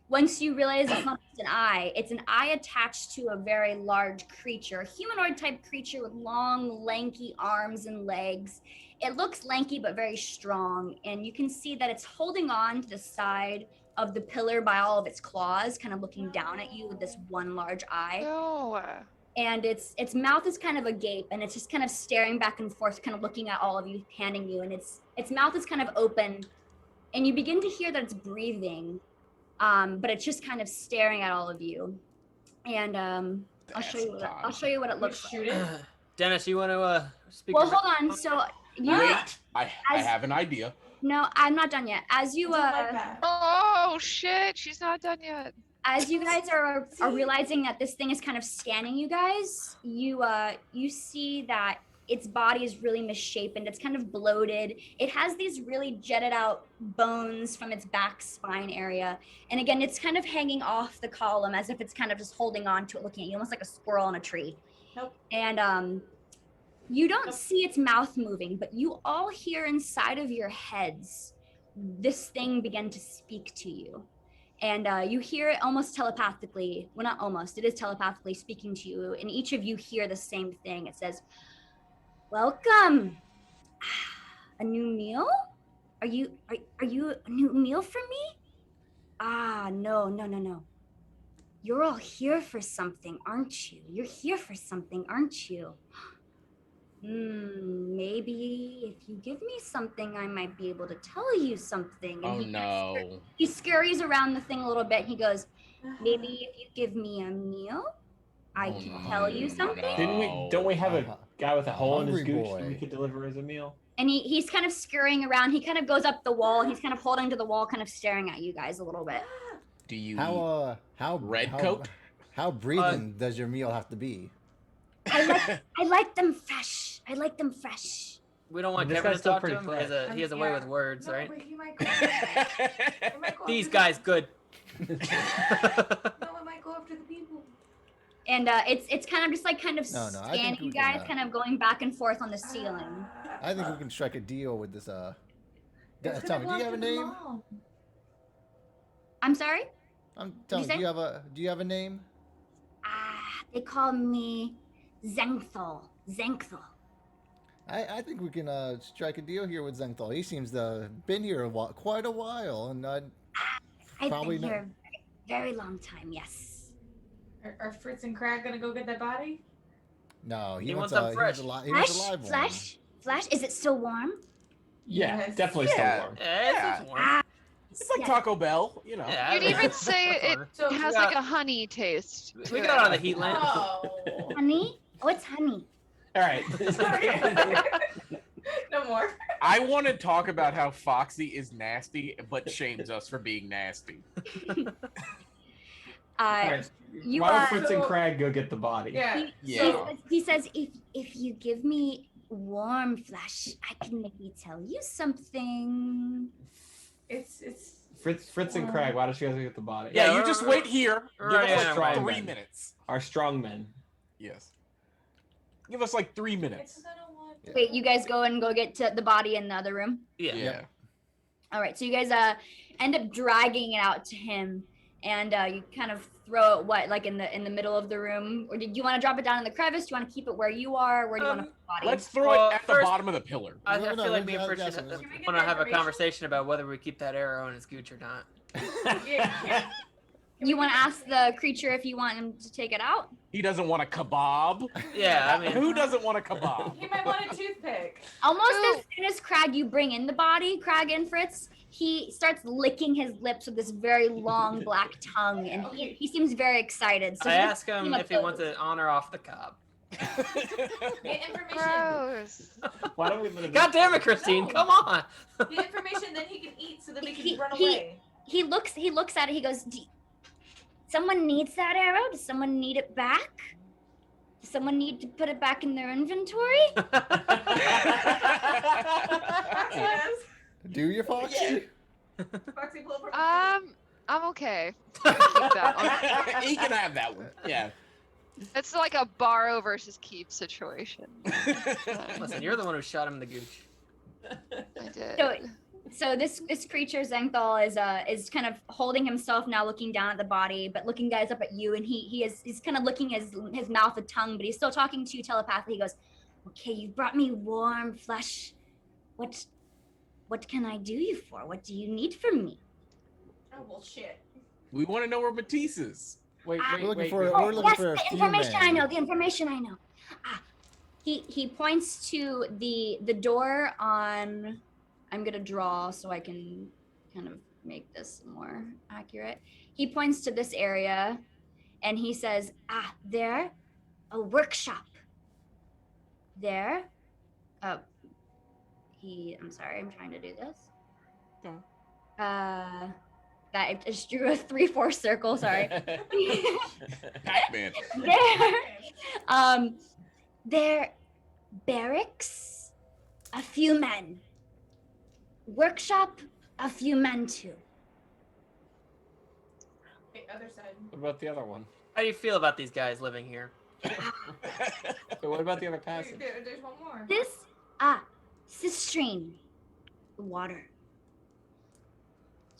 [SPEAKER 1] Once you realize it's not just an eye, it's an eye attached to a very large creature, a humanoid type creature with long, lanky arms and legs. It looks lanky but very strong, and you can see that it's holding on to the side of the pillar by all of its claws, kind of looking down at you with this one large eye.
[SPEAKER 3] No.
[SPEAKER 1] And its mouth is kind of agape, and it's just kind of staring back and forth, kind of looking at all of you, panning you, and its mouth is kind of open, and you begin to hear that it's breathing, but it's just kind of staring at all of you. And I'll show you what it looks like.
[SPEAKER 7] Shoot it.
[SPEAKER 6] Dennis, you want to speak?
[SPEAKER 1] Well, hold on. So
[SPEAKER 4] Wait, I have an idea.
[SPEAKER 1] No, I'm not done yet. As you
[SPEAKER 7] It's like that.
[SPEAKER 3] Oh shit, she's not done yet.
[SPEAKER 1] as you guys are realizing that this thing is kind of scanning you guys, you see that its body is really misshapen. It's kind of bloated. It has these really jetted out bones from its back spine area. And again, it's kind of hanging off the column as if it's kind of just holding on to it, looking at you, almost like a squirrel on a tree.
[SPEAKER 7] Nope.
[SPEAKER 1] And you don't see its mouth moving, but you all hear inside of your heads this thing begin to speak to you. And you hear it almost telepathically. Well, not almost. It is telepathically speaking to you. And each of you hear the same thing. It says, "Welcome. A new meal? Are you a new meal for me? No. You're all here for something, aren't you? You're here for something, aren't you? Maybe if you give me something, I might be able to tell you something." And
[SPEAKER 4] Oh no.
[SPEAKER 1] he scurries around the thing a little bit. He goes, "Maybe if you give me a meal, I
[SPEAKER 4] Oh,
[SPEAKER 1] can
[SPEAKER 4] no,
[SPEAKER 1] tell you something."
[SPEAKER 4] no.
[SPEAKER 5] Don't we have a guy with a hole in his
[SPEAKER 2] Hungry
[SPEAKER 5] gooch
[SPEAKER 2] boy.
[SPEAKER 5] that we could deliver as a meal?
[SPEAKER 1] And he's kind of scurrying around. He kind of goes up the wall. And he's kind of holding to the wall, kind of staring at you guys a little bit.
[SPEAKER 4] Do you
[SPEAKER 2] How
[SPEAKER 4] red
[SPEAKER 2] how,
[SPEAKER 4] coat?
[SPEAKER 2] How breathing does your meal have to be?
[SPEAKER 1] I like them fresh. I like them fresh.
[SPEAKER 6] We don't want
[SPEAKER 5] This
[SPEAKER 6] Kevin
[SPEAKER 5] guy's
[SPEAKER 6] to
[SPEAKER 5] still
[SPEAKER 6] talk to
[SPEAKER 5] pretty
[SPEAKER 6] him. He has a way
[SPEAKER 7] Yeah.
[SPEAKER 6] with words,
[SPEAKER 7] No,
[SPEAKER 6] right?
[SPEAKER 7] but he might go he might go
[SPEAKER 6] These
[SPEAKER 7] after
[SPEAKER 6] guys, good.
[SPEAKER 7] No, it might go after the people.
[SPEAKER 1] And it's kind of just like kind of
[SPEAKER 2] No, I think
[SPEAKER 1] scanning
[SPEAKER 2] we
[SPEAKER 1] you
[SPEAKER 2] can,
[SPEAKER 1] guys, kind of going back and forth on the ceiling.
[SPEAKER 2] I think we can strike a deal with this.
[SPEAKER 7] It's
[SPEAKER 2] Tell
[SPEAKER 7] gonna
[SPEAKER 2] me, do
[SPEAKER 7] go
[SPEAKER 2] you have a
[SPEAKER 7] after the
[SPEAKER 2] name?
[SPEAKER 7] mom.
[SPEAKER 1] I'm sorry?
[SPEAKER 2] I'm telling
[SPEAKER 1] say?
[SPEAKER 2] you, do you have a name?
[SPEAKER 1] They call me Zengthal.
[SPEAKER 2] I think we can strike a deal here with Zenthal. He seems to have been here quite a while, and
[SPEAKER 1] I've
[SPEAKER 2] Probably
[SPEAKER 1] been
[SPEAKER 2] not-
[SPEAKER 1] here a very long time, yes.
[SPEAKER 7] Are Fritz and Crag gonna go get that body?
[SPEAKER 2] no,
[SPEAKER 6] He
[SPEAKER 2] he
[SPEAKER 6] wants
[SPEAKER 2] wants
[SPEAKER 6] them
[SPEAKER 2] a
[SPEAKER 6] fresh.
[SPEAKER 2] he wants a live one.
[SPEAKER 1] Flesh, is it still warm?
[SPEAKER 5] Yeah,
[SPEAKER 7] Yes.
[SPEAKER 5] definitely
[SPEAKER 4] Yeah.
[SPEAKER 5] still warm.
[SPEAKER 6] Yeah, it's warm.
[SPEAKER 1] Ah,
[SPEAKER 4] It's like
[SPEAKER 1] Yeah.
[SPEAKER 4] Taco Bell, you know.
[SPEAKER 6] Yeah,
[SPEAKER 3] You'd
[SPEAKER 6] I-
[SPEAKER 3] even say it
[SPEAKER 7] So
[SPEAKER 3] has
[SPEAKER 6] Yeah.
[SPEAKER 3] like a honey taste.
[SPEAKER 6] We got it on the heat lamp.
[SPEAKER 7] Oh.
[SPEAKER 1] honey? What's honey?
[SPEAKER 5] All right.
[SPEAKER 7] No more.
[SPEAKER 4] I want to talk about how Foxy is nasty, but shames us for being nasty.
[SPEAKER 5] All right.
[SPEAKER 1] You
[SPEAKER 5] Why don't Fritz and
[SPEAKER 7] So-
[SPEAKER 5] Crag go get the body?
[SPEAKER 7] Yeah.
[SPEAKER 4] Yeah.
[SPEAKER 1] He says, if you give me warm flesh, I can maybe tell you something.
[SPEAKER 7] It's
[SPEAKER 5] Fritz and Crag, why don't you guys go get the body?
[SPEAKER 4] Yeah,
[SPEAKER 6] Yeah,
[SPEAKER 4] you just wait here. Give
[SPEAKER 6] right,
[SPEAKER 4] us
[SPEAKER 6] yeah,
[SPEAKER 4] like
[SPEAKER 5] right.
[SPEAKER 4] 3 minutes.
[SPEAKER 5] Our strong men.
[SPEAKER 4] Yes. Give us like 3 minutes.
[SPEAKER 7] I don't want to.
[SPEAKER 1] Wait, you guys go and go get to the body in the other room?
[SPEAKER 6] Yeah.
[SPEAKER 4] Yeah.
[SPEAKER 1] All right, so you guys end up dragging it out to him, and you kind of throw it what, like in the middle of the room, or did you want to drop it down in the crevice? Do you want to keep it where you are? Where do you want to put the body?
[SPEAKER 4] Let's throw
[SPEAKER 6] Well,
[SPEAKER 4] it at the
[SPEAKER 6] first-
[SPEAKER 4] bottom of the pillar.
[SPEAKER 6] I
[SPEAKER 2] No,
[SPEAKER 6] feel like me
[SPEAKER 2] I
[SPEAKER 6] and
[SPEAKER 2] was
[SPEAKER 6] Fritz
[SPEAKER 2] guessing.
[SPEAKER 6] should
[SPEAKER 7] Can we get
[SPEAKER 6] want to
[SPEAKER 7] that
[SPEAKER 6] have a
[SPEAKER 7] information?
[SPEAKER 6] conversation about whether we keep that arrow in his gooch or not.
[SPEAKER 7] Yeah.
[SPEAKER 1] You want to ask the creature if you want him to take it out?
[SPEAKER 4] He doesn't want a kebab.
[SPEAKER 6] Yeah, I mean,
[SPEAKER 4] Who doesn't want a kebab?
[SPEAKER 7] He might want a toothpick.
[SPEAKER 1] Almost
[SPEAKER 3] Ooh.
[SPEAKER 1] as soon as Crag, you bring in the body, Crag and Fritz, he starts licking his lips with this very long black tongue, and he seems very excited. So
[SPEAKER 6] I
[SPEAKER 1] you
[SPEAKER 6] ask him
[SPEAKER 1] team up
[SPEAKER 6] if he wants
[SPEAKER 1] those.
[SPEAKER 6] to honor off the cob.
[SPEAKER 7] Get information.
[SPEAKER 3] Gross.
[SPEAKER 5] Why don't we let him?
[SPEAKER 6] God damn it, Christine!
[SPEAKER 7] No.
[SPEAKER 6] Come on.
[SPEAKER 7] Get information, then he can eat, so that we
[SPEAKER 1] He-
[SPEAKER 7] can run
[SPEAKER 1] he-
[SPEAKER 7] away.
[SPEAKER 1] He looks at it. He goes, "Someone needs that arrow. Does someone need it back? Does someone need to put it back in their inventory?"
[SPEAKER 7] Yes.
[SPEAKER 2] Do you, Foxy?
[SPEAKER 7] Foxy, pull up from
[SPEAKER 3] I'm okay. Keep that one.
[SPEAKER 4] He can have that one. Yeah.
[SPEAKER 3] It's like a borrow versus keep situation.
[SPEAKER 6] Listen, you're the one who shot him in the gooch.
[SPEAKER 3] I did.
[SPEAKER 1] So this creature Zenthal is kind of holding himself now, looking down at the body, but looking guys up at you, and he's kind of licking his mouth with tongue, but he's still talking to you telepathically. He goes, "Okay, you brought me warm flesh. What can I do you for? What do you need from me?"
[SPEAKER 7] Oh, well, shit.
[SPEAKER 4] We want to know where Matisse is.
[SPEAKER 5] Wait,
[SPEAKER 1] Ah.
[SPEAKER 5] wait,
[SPEAKER 2] We're looking
[SPEAKER 5] wait.
[SPEAKER 2] for-
[SPEAKER 5] wait.
[SPEAKER 2] we're looking
[SPEAKER 1] Yes,
[SPEAKER 2] for a
[SPEAKER 1] the
[SPEAKER 2] few
[SPEAKER 1] information I
[SPEAKER 2] men.
[SPEAKER 1] know. The information I know. He points to the door on. I'm gonna draw so I can kind of make this more accurate. He points to this area, and he says, there, a workshop. There, I'm sorry, I'm trying to do this.
[SPEAKER 4] Go.
[SPEAKER 1] That I just drew a 3-4 circle. Sorry.
[SPEAKER 4] Pac-Man.
[SPEAKER 1] There, barracks, a few men. Workshop, a few men too.
[SPEAKER 7] The other side.
[SPEAKER 5] What about the other one?
[SPEAKER 6] How do you feel about these guys living here?
[SPEAKER 5] Wait, what about the other passage?
[SPEAKER 7] There's one more.
[SPEAKER 1] This, cistrine, water.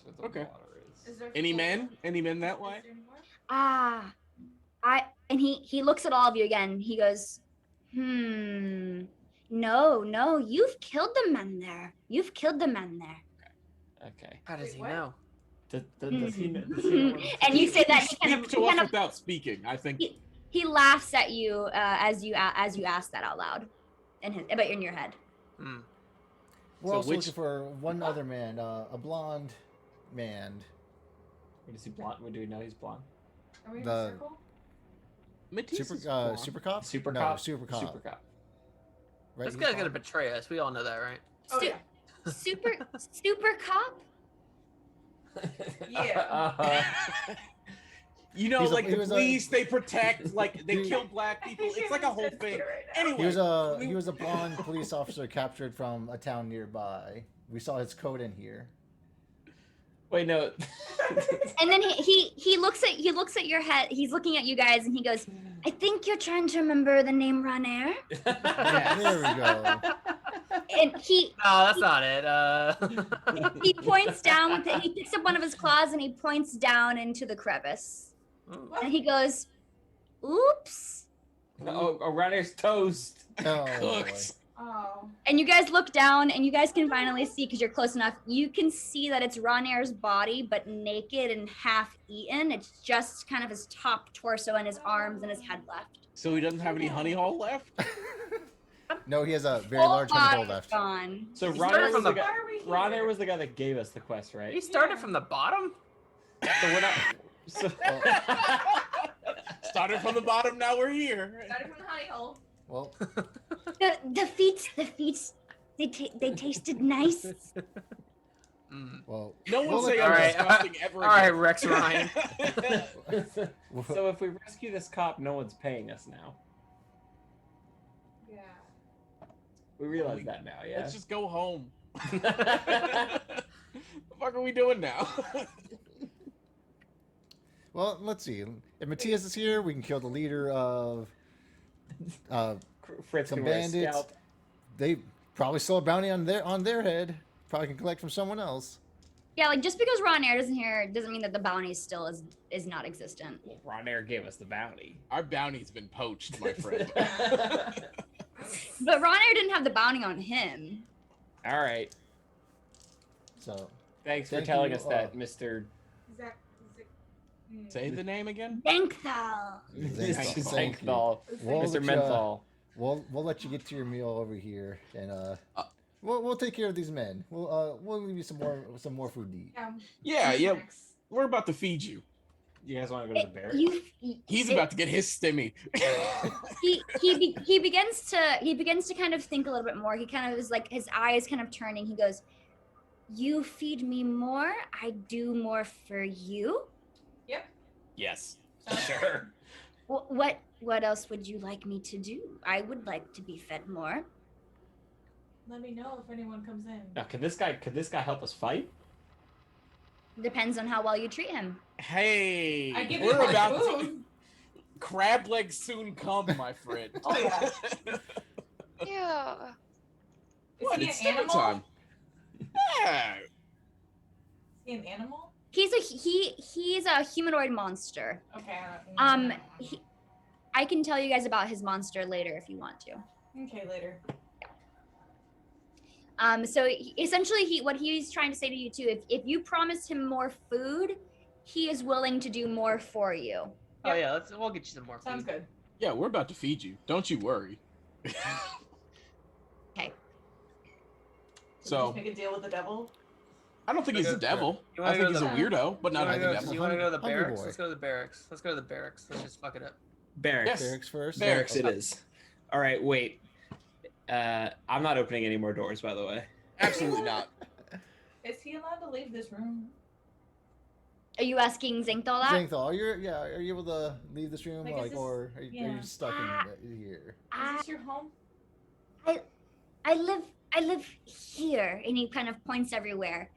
[SPEAKER 5] That's what the
[SPEAKER 4] Okay.
[SPEAKER 5] water is.
[SPEAKER 7] Is there
[SPEAKER 4] Any
[SPEAKER 7] four
[SPEAKER 4] men?
[SPEAKER 7] more?
[SPEAKER 4] Any men that way?
[SPEAKER 7] Is there any more?
[SPEAKER 1] And he looks at all of you again. He goes, no, you've killed the men there. You've killed the men there.
[SPEAKER 5] Okay.
[SPEAKER 6] How does
[SPEAKER 7] Wait,
[SPEAKER 6] he
[SPEAKER 7] what?
[SPEAKER 6] know?
[SPEAKER 5] Does he know? Does he know what
[SPEAKER 1] And you say that he
[SPEAKER 4] Speak
[SPEAKER 1] kind of,
[SPEAKER 4] to us without speaking. I think.
[SPEAKER 1] he laughs at you as you ask that out loud, but in your head.
[SPEAKER 6] Hmm.
[SPEAKER 2] We're
[SPEAKER 4] So
[SPEAKER 2] also
[SPEAKER 4] which-
[SPEAKER 2] looking for one other man, a blonde man.
[SPEAKER 5] Is he blonde? Do we know he's blonde?
[SPEAKER 7] Are we in
[SPEAKER 2] The-
[SPEAKER 7] a circle?
[SPEAKER 4] Matisse
[SPEAKER 2] Super,
[SPEAKER 4] is blonde.
[SPEAKER 2] super cop?
[SPEAKER 5] Super
[SPEAKER 2] no,
[SPEAKER 5] cop.
[SPEAKER 2] Super cop.
[SPEAKER 5] Super cop.
[SPEAKER 2] Right?
[SPEAKER 6] This
[SPEAKER 2] he's
[SPEAKER 6] guy's gonna
[SPEAKER 2] blonde?
[SPEAKER 6] betray us. We all know that, right?
[SPEAKER 7] Oh,
[SPEAKER 1] Stu-
[SPEAKER 7] yeah.
[SPEAKER 1] super cop.
[SPEAKER 7] Yeah.
[SPEAKER 4] You know,
[SPEAKER 2] He's a-
[SPEAKER 4] like
[SPEAKER 2] he
[SPEAKER 4] the
[SPEAKER 2] was a-
[SPEAKER 4] police, they protect, like they
[SPEAKER 2] He-
[SPEAKER 4] kill black
[SPEAKER 7] I
[SPEAKER 4] people.
[SPEAKER 7] think
[SPEAKER 4] It's
[SPEAKER 7] she
[SPEAKER 4] like a
[SPEAKER 7] was
[SPEAKER 4] whole
[SPEAKER 7] dead
[SPEAKER 4] thing.
[SPEAKER 7] right now.
[SPEAKER 4] Anyway,
[SPEAKER 2] He was a blonde police officer captured from a town nearby. We saw his code in here.
[SPEAKER 5] Wait, no.
[SPEAKER 1] And then he looks at your head. He's looking at you guys, and he goes, "I think you're trying to remember the name Ranair."
[SPEAKER 2] There we go.
[SPEAKER 1] And he
[SPEAKER 6] No, that's not it.
[SPEAKER 1] he points down with it. He picks up one of his claws and he points down into the crevice.
[SPEAKER 6] Ooh.
[SPEAKER 1] And he goes, "Oops."
[SPEAKER 5] Oh, Runner's toast.
[SPEAKER 2] Oh,
[SPEAKER 4] cooks.
[SPEAKER 7] Oh.
[SPEAKER 1] And you guys look down and you guys can finally see, because you're close enough, you can see that it's Ranair's body, but naked and half eaten. It's just kind of his top torso and his arms and his head left.
[SPEAKER 4] So he doesn't have any honey hole left.
[SPEAKER 2] No, he has a very
[SPEAKER 1] Whole
[SPEAKER 2] large honey hole
[SPEAKER 1] body
[SPEAKER 2] left.
[SPEAKER 1] gone.
[SPEAKER 5] So
[SPEAKER 6] He started
[SPEAKER 5] Runner was
[SPEAKER 6] from
[SPEAKER 5] the
[SPEAKER 6] the-
[SPEAKER 5] guy.
[SPEAKER 7] Why are we here?
[SPEAKER 5] Runner was the guy that gave us the quest,
[SPEAKER 6] He
[SPEAKER 5] right?
[SPEAKER 6] started
[SPEAKER 7] Yeah.
[SPEAKER 6] from the bottom?
[SPEAKER 5] So we're not. So,
[SPEAKER 4] Started from the bottom. Now we're here.
[SPEAKER 7] Started from the honey hole.
[SPEAKER 2] Well,
[SPEAKER 1] The feet, they tasted nice.
[SPEAKER 6] Mm.
[SPEAKER 2] well.
[SPEAKER 4] No one
[SPEAKER 2] we'll
[SPEAKER 4] say
[SPEAKER 2] look-
[SPEAKER 4] I'm
[SPEAKER 6] All right,
[SPEAKER 4] disgusting ever
[SPEAKER 6] All right,
[SPEAKER 4] again.
[SPEAKER 6] Rex Ryan.
[SPEAKER 5] so if we rescue this cop, no one's paying us now.
[SPEAKER 7] Yeah.
[SPEAKER 5] We realize that now, yeah.
[SPEAKER 4] Let's just go home. What the fuck are we doing now?
[SPEAKER 2] Well, let's see. If Matthias is here, we can kill the leader of.
[SPEAKER 5] Fritz
[SPEAKER 2] some
[SPEAKER 5] can wear a
[SPEAKER 2] bandits.
[SPEAKER 5] scalp.
[SPEAKER 2] They probably saw a bounty on their head. Probably can collect from someone else.
[SPEAKER 1] Yeah, like just because Ron Air doesn't hear doesn't mean that the bounty still is not existent.
[SPEAKER 5] Well, Ron Air gave us the bounty.
[SPEAKER 4] Our bounty's been poached, my friend.
[SPEAKER 1] But Ron Air didn't have the bounty on him.
[SPEAKER 5] All right.
[SPEAKER 2] So
[SPEAKER 5] Thanks for
[SPEAKER 2] Thank
[SPEAKER 5] telling
[SPEAKER 2] you,
[SPEAKER 5] us that, Mr.
[SPEAKER 4] Say the name again.
[SPEAKER 1] Thankful.
[SPEAKER 2] Thank you.
[SPEAKER 5] Menthol.
[SPEAKER 2] We'll
[SPEAKER 5] Mr.
[SPEAKER 2] let you,
[SPEAKER 5] Menthol.
[SPEAKER 2] we'll let you get to your meal over here, and we'll take care of these men. We'll leave you some more food to eat.
[SPEAKER 4] Yeah. We're about to feed you.
[SPEAKER 5] You guys want to go to the bear?
[SPEAKER 4] He's about to get his stimmy.
[SPEAKER 1] He begins to kind of think a little bit more. He kind of is like his eyes kind of turning. He goes, "You feed me more, I do more for you."
[SPEAKER 5] Yes.
[SPEAKER 3] Sure.
[SPEAKER 1] What else would you like me to do? I would like to be fed more.
[SPEAKER 7] Let me know if anyone comes in.
[SPEAKER 5] Now, could this guy help us fight?
[SPEAKER 1] Depends on how well you treat him.
[SPEAKER 4] Hey,
[SPEAKER 7] I give you
[SPEAKER 4] we're
[SPEAKER 7] my
[SPEAKER 4] about to
[SPEAKER 7] food.
[SPEAKER 4] crab legs soon come, my friend.
[SPEAKER 7] Oh yeah.
[SPEAKER 3] Yeah.
[SPEAKER 7] Is
[SPEAKER 4] What?
[SPEAKER 7] he
[SPEAKER 4] It's
[SPEAKER 7] an
[SPEAKER 4] dinner
[SPEAKER 7] animal?
[SPEAKER 4] time. Yeah.
[SPEAKER 7] Is he an animal?
[SPEAKER 1] He's a humanoid monster.
[SPEAKER 7] Okay.
[SPEAKER 1] I can tell you guys about his monster later if you want to.
[SPEAKER 7] Okay, later.
[SPEAKER 1] So essentially, what he's trying to say to you too, if you promise him more food, he is willing to do more for you.
[SPEAKER 6] Oh yeah, we'll get you some more
[SPEAKER 7] Sounds
[SPEAKER 6] food.
[SPEAKER 7] good.
[SPEAKER 4] Yeah, we're about to feed you. Don't you worry.
[SPEAKER 1] Okay.
[SPEAKER 4] So
[SPEAKER 7] Just make a deal with the devil.
[SPEAKER 4] I don't think he's a devil.
[SPEAKER 6] You
[SPEAKER 4] I
[SPEAKER 6] wanna
[SPEAKER 4] think
[SPEAKER 6] go
[SPEAKER 4] he's a
[SPEAKER 6] to
[SPEAKER 4] weirdo, but not a devil.
[SPEAKER 6] You want to go to the
[SPEAKER 2] Hungry
[SPEAKER 6] barracks?
[SPEAKER 2] boy.
[SPEAKER 6] Let's go to the barracks. Let's go to the barracks. Let's just fuck it up.
[SPEAKER 5] Barracks.
[SPEAKER 4] Yes.
[SPEAKER 2] Barracks first.
[SPEAKER 4] Barracks
[SPEAKER 5] Barracks it is. All right, wait. I'm not opening any more doors, by the way.
[SPEAKER 4] Absolutely not.
[SPEAKER 7] Is he allowed to leave this room?
[SPEAKER 1] Are you asking Zinthal that?
[SPEAKER 2] Zinthal, are you able to leave this room,
[SPEAKER 7] Like, is this-
[SPEAKER 2] or are you
[SPEAKER 7] yeah.
[SPEAKER 2] stuck in here?
[SPEAKER 7] Is this your home?
[SPEAKER 1] I live here, and he kind of points everywhere.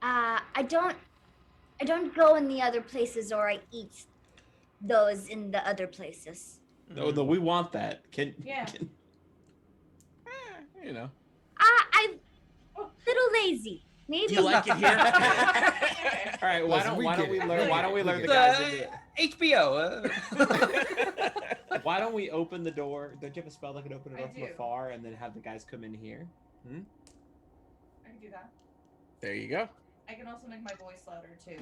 [SPEAKER 1] I don't go in the other places, or I eat those in the other places.
[SPEAKER 5] No, we want that.
[SPEAKER 7] Yeah.
[SPEAKER 4] You know.
[SPEAKER 1] I'm a little lazy. Maybe.
[SPEAKER 4] Do you like it here?
[SPEAKER 5] All right, why
[SPEAKER 2] Listen,
[SPEAKER 5] don't
[SPEAKER 2] we
[SPEAKER 5] why don't
[SPEAKER 2] get
[SPEAKER 5] we
[SPEAKER 2] it.
[SPEAKER 5] learn? Why don't we learn the
[SPEAKER 2] get
[SPEAKER 5] guys?
[SPEAKER 6] HBO.
[SPEAKER 5] Why don't we open the door? Don't you have a spell that can open it
[SPEAKER 7] I
[SPEAKER 5] up from
[SPEAKER 7] do.
[SPEAKER 5] afar and then have the guys come in here?
[SPEAKER 7] I can do that.
[SPEAKER 4] There you go.
[SPEAKER 7] I can also make my voice louder too.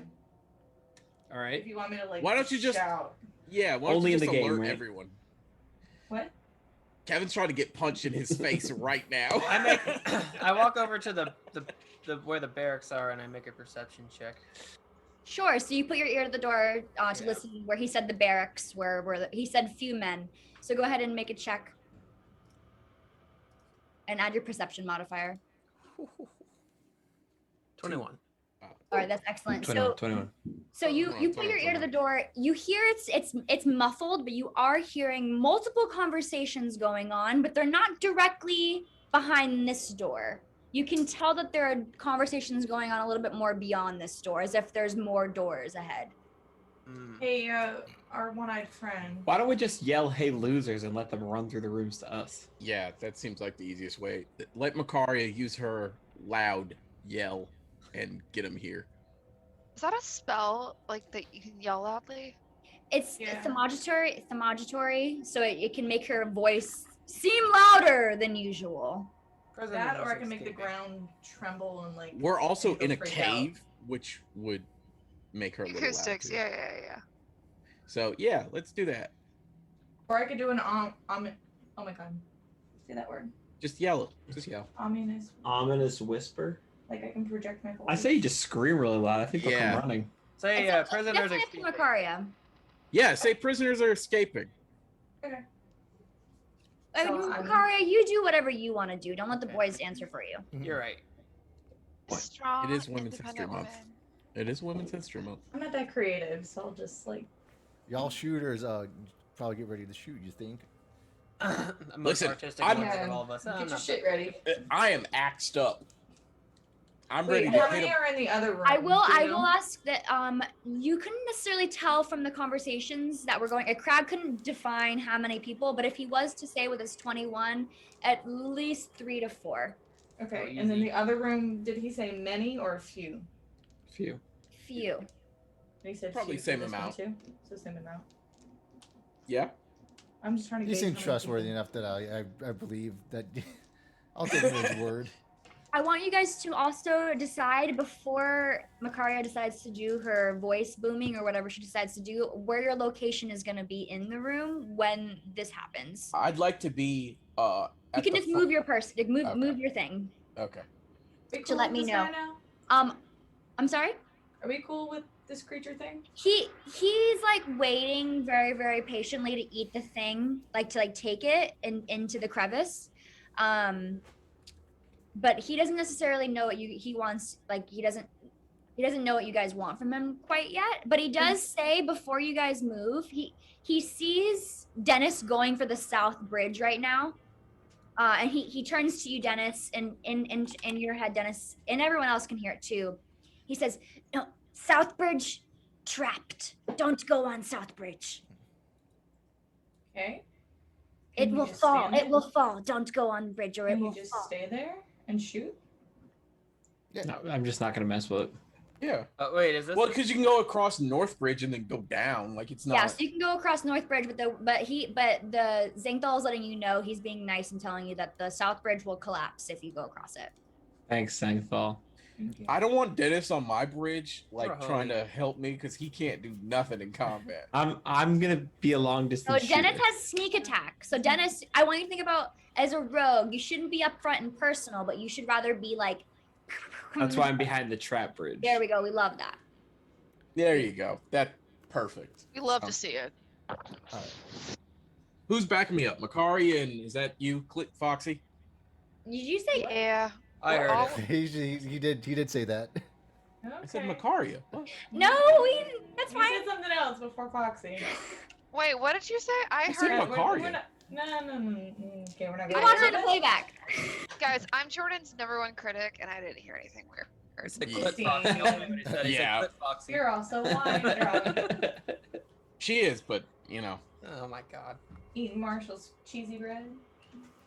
[SPEAKER 5] All right.
[SPEAKER 7] If you want me to like.
[SPEAKER 4] Why don't you just-
[SPEAKER 7] shout?
[SPEAKER 4] Yeah, why don't
[SPEAKER 5] Only
[SPEAKER 4] you
[SPEAKER 5] in
[SPEAKER 4] just
[SPEAKER 5] the game,
[SPEAKER 4] alert
[SPEAKER 5] right?
[SPEAKER 4] everyone?
[SPEAKER 7] What?
[SPEAKER 4] Kevin's trying to get punched in his face right now.
[SPEAKER 6] I walk over to the where the barracks are and I make a perception check.
[SPEAKER 1] Sure. So you put your ear to the door to
[SPEAKER 6] Yeah.
[SPEAKER 1] listen where he said the barracks were he said few men. So go ahead and make a check. And add your perception modifier.
[SPEAKER 6] 21.
[SPEAKER 1] All right, that's excellent.
[SPEAKER 5] 21.
[SPEAKER 1] So you put your ear to the door. You hear it's muffled, but you are hearing multiple conversations going on, but they're not directly behind this door. You can tell that there are conversations going on a little bit more beyond this door, as if there's more doors ahead.
[SPEAKER 7] Hey, our one-eyed friend.
[SPEAKER 5] Why don't we just yell, "Hey, losers," and let them run through the rooms to us?
[SPEAKER 4] Yeah, that seems like the easiest way. Let Makaria use her loud yell and get him here.
[SPEAKER 3] Is that a spell like that you can yell loudly?
[SPEAKER 1] It's
[SPEAKER 7] Yeah.
[SPEAKER 1] thermogatory, so it can make her voice seem louder than usual.
[SPEAKER 7] That, or I can make the ground tremble and like.
[SPEAKER 4] We're also
[SPEAKER 7] make her
[SPEAKER 4] in a
[SPEAKER 7] freak out.
[SPEAKER 4] cave, which would make her a little loud,
[SPEAKER 3] Acoustics,
[SPEAKER 4] too.
[SPEAKER 3] yeah.
[SPEAKER 4] So yeah, let's do that.
[SPEAKER 7] Or I could do an oh my god. Say that word.
[SPEAKER 4] Just yell it. Just yell.
[SPEAKER 7] Ominous.
[SPEAKER 5] Ominous whisper.
[SPEAKER 7] Like I can project my voice.
[SPEAKER 5] I say you just scream really loud. I think they'll
[SPEAKER 4] Yeah.
[SPEAKER 5] come running.
[SPEAKER 6] Say
[SPEAKER 1] It's
[SPEAKER 6] prisoners
[SPEAKER 1] definitely up
[SPEAKER 6] escaping.
[SPEAKER 1] to Makaria.
[SPEAKER 4] Yeah, say prisoners are escaping.
[SPEAKER 7] Okay.
[SPEAKER 1] I
[SPEAKER 7] So
[SPEAKER 1] mean,
[SPEAKER 7] I'm-
[SPEAKER 1] Makaria, you do whatever you want to do. Don't let the boys answer for you.
[SPEAKER 6] You're right.
[SPEAKER 4] What?
[SPEAKER 3] Strong,
[SPEAKER 4] It is Women's History
[SPEAKER 3] independent
[SPEAKER 4] Month.
[SPEAKER 3] women.
[SPEAKER 4] It is Women's History Month.
[SPEAKER 7] I'm not that creative, so I'll just like.
[SPEAKER 2] Y'all shooters, probably get ready to shoot. You think?
[SPEAKER 6] I'm
[SPEAKER 4] Listen,
[SPEAKER 6] artistic
[SPEAKER 4] I'm-
[SPEAKER 6] ones of all of us.
[SPEAKER 7] Get
[SPEAKER 6] I'm
[SPEAKER 7] your
[SPEAKER 6] not-
[SPEAKER 7] shit ready.
[SPEAKER 4] I am axed up. I'm
[SPEAKER 7] Wait,
[SPEAKER 4] ready to
[SPEAKER 7] how
[SPEAKER 4] hit
[SPEAKER 7] many
[SPEAKER 4] him.
[SPEAKER 7] are in the other room?
[SPEAKER 1] I will.
[SPEAKER 7] Do you
[SPEAKER 1] I
[SPEAKER 7] know?
[SPEAKER 1] will ask that. You couldn't necessarily tell from the conversations that were going. A crowd couldn't define how many people, but if he was to say with his 21, at least 3 to 4.
[SPEAKER 7] Okay,
[SPEAKER 6] Oh,
[SPEAKER 7] and then
[SPEAKER 6] easy.
[SPEAKER 7] the other room. Did he say many or a few?
[SPEAKER 5] Few.
[SPEAKER 1] Few.
[SPEAKER 7] He said
[SPEAKER 4] Probably
[SPEAKER 7] two for
[SPEAKER 4] same
[SPEAKER 7] this one
[SPEAKER 4] amount.
[SPEAKER 7] too. It's the same amount.
[SPEAKER 4] Yeah.
[SPEAKER 7] I'm just trying to.
[SPEAKER 2] He
[SPEAKER 7] gauge
[SPEAKER 2] seemed
[SPEAKER 7] how many
[SPEAKER 2] trustworthy
[SPEAKER 7] people-
[SPEAKER 2] enough that I believe that. I'll take his word.
[SPEAKER 1] I want you guys to also decide before Makaria decides to do her voice booming or whatever she decides to do, where your location is going to be in the room when this happens.
[SPEAKER 4] I'd like to be
[SPEAKER 1] You
[SPEAKER 4] at
[SPEAKER 1] can
[SPEAKER 4] the
[SPEAKER 1] just
[SPEAKER 4] fr-
[SPEAKER 1] move your person, like move
[SPEAKER 4] Okay.
[SPEAKER 1] move your thing.
[SPEAKER 4] Okay.
[SPEAKER 7] We
[SPEAKER 1] to
[SPEAKER 7] cool
[SPEAKER 1] let
[SPEAKER 7] with
[SPEAKER 1] me
[SPEAKER 7] this
[SPEAKER 1] know.
[SPEAKER 7] guy now?
[SPEAKER 1] I'm sorry.
[SPEAKER 7] Are we cool with this creature thing?
[SPEAKER 1] He's like waiting very very patiently to eat the thing, like to like take it into the crevice. But he doesn't necessarily know what he wants. Like he doesn't know what you guys want from him quite yet. But he does say before you guys move, he sees Dennis going for the south bridge right now. And he turns to you, Dennis, and in your head, Dennis, and everyone else can hear it too. He says, "No, Southbridge, trapped. Don't go on Southbridge.
[SPEAKER 7] Okay.
[SPEAKER 1] It
[SPEAKER 7] Can you
[SPEAKER 1] will
[SPEAKER 7] just
[SPEAKER 1] fall.
[SPEAKER 7] stand
[SPEAKER 1] It
[SPEAKER 7] there?
[SPEAKER 1] will fall. Don't go on the bridge, or it
[SPEAKER 7] Can you
[SPEAKER 1] will
[SPEAKER 7] just
[SPEAKER 1] fall."
[SPEAKER 7] stay there and shoot?
[SPEAKER 5] No, I'm just not gonna mess with it.
[SPEAKER 4] Yeah.
[SPEAKER 6] Wait, is this?
[SPEAKER 4] Well, because you can go across Northbridge and then go down. Like it's not.
[SPEAKER 1] Yeah, so you can go across Northbridge, but the Zengthal is letting you know, he's being nice and telling you that the Southbridge will collapse if you go across it.
[SPEAKER 5] Thanks, Sangthal.
[SPEAKER 7] Thank you.
[SPEAKER 4] I don't want Dennis on my bridge, like
[SPEAKER 6] Or
[SPEAKER 4] trying
[SPEAKER 6] Holy.
[SPEAKER 4] to help me because he can't do nothing in combat.
[SPEAKER 5] I'm gonna be a long
[SPEAKER 1] So
[SPEAKER 5] distance
[SPEAKER 1] Dennis
[SPEAKER 5] shooter.
[SPEAKER 1] has sneak attack. So Dennis, I want you to think about as a rogue, you shouldn't be up front and personal, but you should rather be like.
[SPEAKER 5] That's why I'm behind the trap bridge.
[SPEAKER 1] There we go. We love that.
[SPEAKER 4] There you go. That perfect.
[SPEAKER 3] We love to
[SPEAKER 4] Sounds-
[SPEAKER 3] see it.
[SPEAKER 2] All right.
[SPEAKER 4] Who's backing me up? Makari, and is that you, Foxy?
[SPEAKER 1] Did you say?
[SPEAKER 3] Yeah.
[SPEAKER 6] I heard
[SPEAKER 3] Well,
[SPEAKER 6] it.
[SPEAKER 2] He did say that.
[SPEAKER 7] Okay.
[SPEAKER 4] I said Makaria. What?
[SPEAKER 1] No, that's
[SPEAKER 7] You
[SPEAKER 1] fine.
[SPEAKER 7] said something else before Foxy.
[SPEAKER 3] Wait, what did you say? I
[SPEAKER 4] I said
[SPEAKER 3] heard.
[SPEAKER 4] Makaria.
[SPEAKER 7] No. Okay, we're not
[SPEAKER 1] I
[SPEAKER 7] gonna.
[SPEAKER 1] watched
[SPEAKER 3] heard
[SPEAKER 1] it in the playback.
[SPEAKER 3] Guys, I'm Jordan's #1 critic, and I didn't hear anything weird.
[SPEAKER 6] It's the
[SPEAKER 4] Yeah.
[SPEAKER 6] clip Foxy. He said. He
[SPEAKER 4] Yeah.
[SPEAKER 6] said clip Foxy.
[SPEAKER 7] You're also lying.
[SPEAKER 4] She is, but you know.
[SPEAKER 6] Oh my god.
[SPEAKER 7] Eating Marshall's cheesy bread.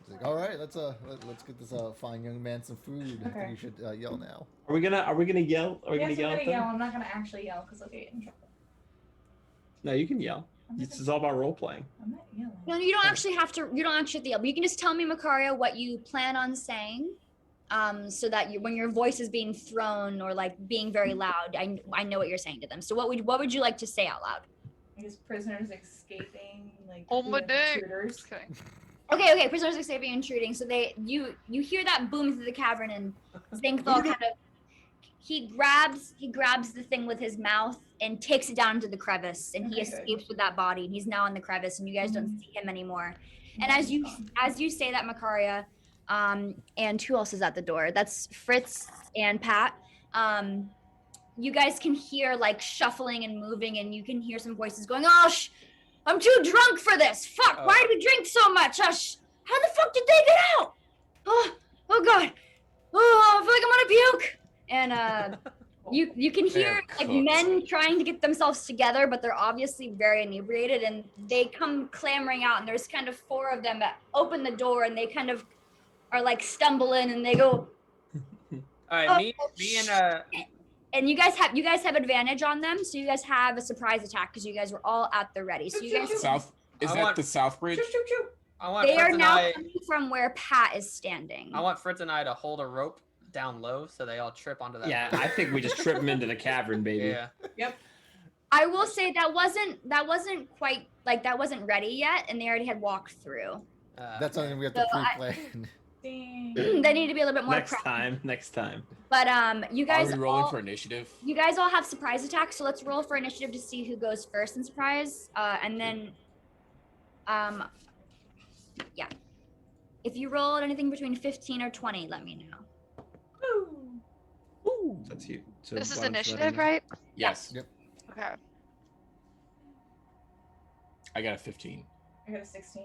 [SPEAKER 2] He's like, all right, let's get this fine young man some food. I
[SPEAKER 7] Okay.
[SPEAKER 2] think you should yell now.
[SPEAKER 5] Are we gonna yell? Are we
[SPEAKER 7] Yes,
[SPEAKER 5] gonna
[SPEAKER 7] I'm
[SPEAKER 5] yell
[SPEAKER 7] gonna
[SPEAKER 5] at them?
[SPEAKER 7] yell. I'm not gonna actually yell because I'll get in trouble.
[SPEAKER 5] No, you can yell.
[SPEAKER 7] I'm not,
[SPEAKER 5] This is all about role playing.
[SPEAKER 7] I'm not yelling.
[SPEAKER 1] No, you don't actually have to. You don't actually have to yell. But you can just tell me, Makaria, what you plan on saying, so that when your voice is being thrown or like being very loud, I know what you're saying to them. So what would you like to say out loud?
[SPEAKER 7] I guess prisoners escaping, like
[SPEAKER 3] Oh my
[SPEAKER 7] the
[SPEAKER 3] dick.
[SPEAKER 7] intruders.
[SPEAKER 3] Just kidding.
[SPEAKER 1] Okay, prisoners escaping intruding. So you hear that boom through the cavern, and Zinkthal kind of he grabs the thing with his mouth and takes it down into the crevice, and he
[SPEAKER 7] Okay, good.
[SPEAKER 1] escapes with that body. And he's now in the crevice, and you guys don't see him anymore. And
[SPEAKER 7] Mm-hmm.
[SPEAKER 1] as you say that, Makaria, and who else is at the door? That's Fritz and Pat. You guys can hear like shuffling and moving, and you can hear some voices going, "Oh, I'm too drunk for this. Fuck! Why did we drink so much? How the fuck did they get out? Oh god! Oh, I feel like I'm gonna puke." And you can hear
[SPEAKER 4] They're
[SPEAKER 1] like
[SPEAKER 4] cooked.
[SPEAKER 1] men trying to get themselves together, but they're obviously very inebriated, and they come clamoring out. And there's kind of 4 of them that open the door, and they kind of are like stumbling, and they go.
[SPEAKER 6] All right, me and
[SPEAKER 1] And you guys have advantage on them, so you guys have a surprise attack because you guys were all at the ready. So you guys
[SPEAKER 4] South is
[SPEAKER 6] I
[SPEAKER 4] that
[SPEAKER 6] want-
[SPEAKER 4] the South Bridge?
[SPEAKER 7] Choo, choo, choo.
[SPEAKER 6] I want
[SPEAKER 1] they
[SPEAKER 6] Fritz
[SPEAKER 1] are
[SPEAKER 6] and
[SPEAKER 1] now
[SPEAKER 6] I.
[SPEAKER 1] coming from where Pat is standing.
[SPEAKER 6] I want Fritz and I to hold a rope down low so they all trip onto that.
[SPEAKER 5] Yeah,
[SPEAKER 6] rope.
[SPEAKER 5] I think we just trip him into the cavern, baby.
[SPEAKER 6] Yeah.
[SPEAKER 1] I will say that wasn't quite like that wasn't ready yet, and they already had walked through.
[SPEAKER 2] That's something we have to
[SPEAKER 1] So I-
[SPEAKER 2] pre-plan.
[SPEAKER 7] Dang.
[SPEAKER 1] They need to be a little bit more
[SPEAKER 5] Next
[SPEAKER 1] prepped.
[SPEAKER 5] time. Next time.
[SPEAKER 1] But you
[SPEAKER 4] Are
[SPEAKER 1] guys
[SPEAKER 4] we rolling
[SPEAKER 1] all,
[SPEAKER 4] for initiative?
[SPEAKER 1] you guys all have surprise attacks, so let's roll for initiative to see who goes first in surprise, and then yeah. If you roll anything between 15 or 20, let me know.
[SPEAKER 7] Woo.
[SPEAKER 5] That's you. So
[SPEAKER 3] This is
[SPEAKER 5] bottom
[SPEAKER 3] initiative,
[SPEAKER 5] floating.
[SPEAKER 3] right?
[SPEAKER 4] Yes.
[SPEAKER 2] Yep.
[SPEAKER 3] Okay.
[SPEAKER 4] I got a 15.
[SPEAKER 7] I got a 16.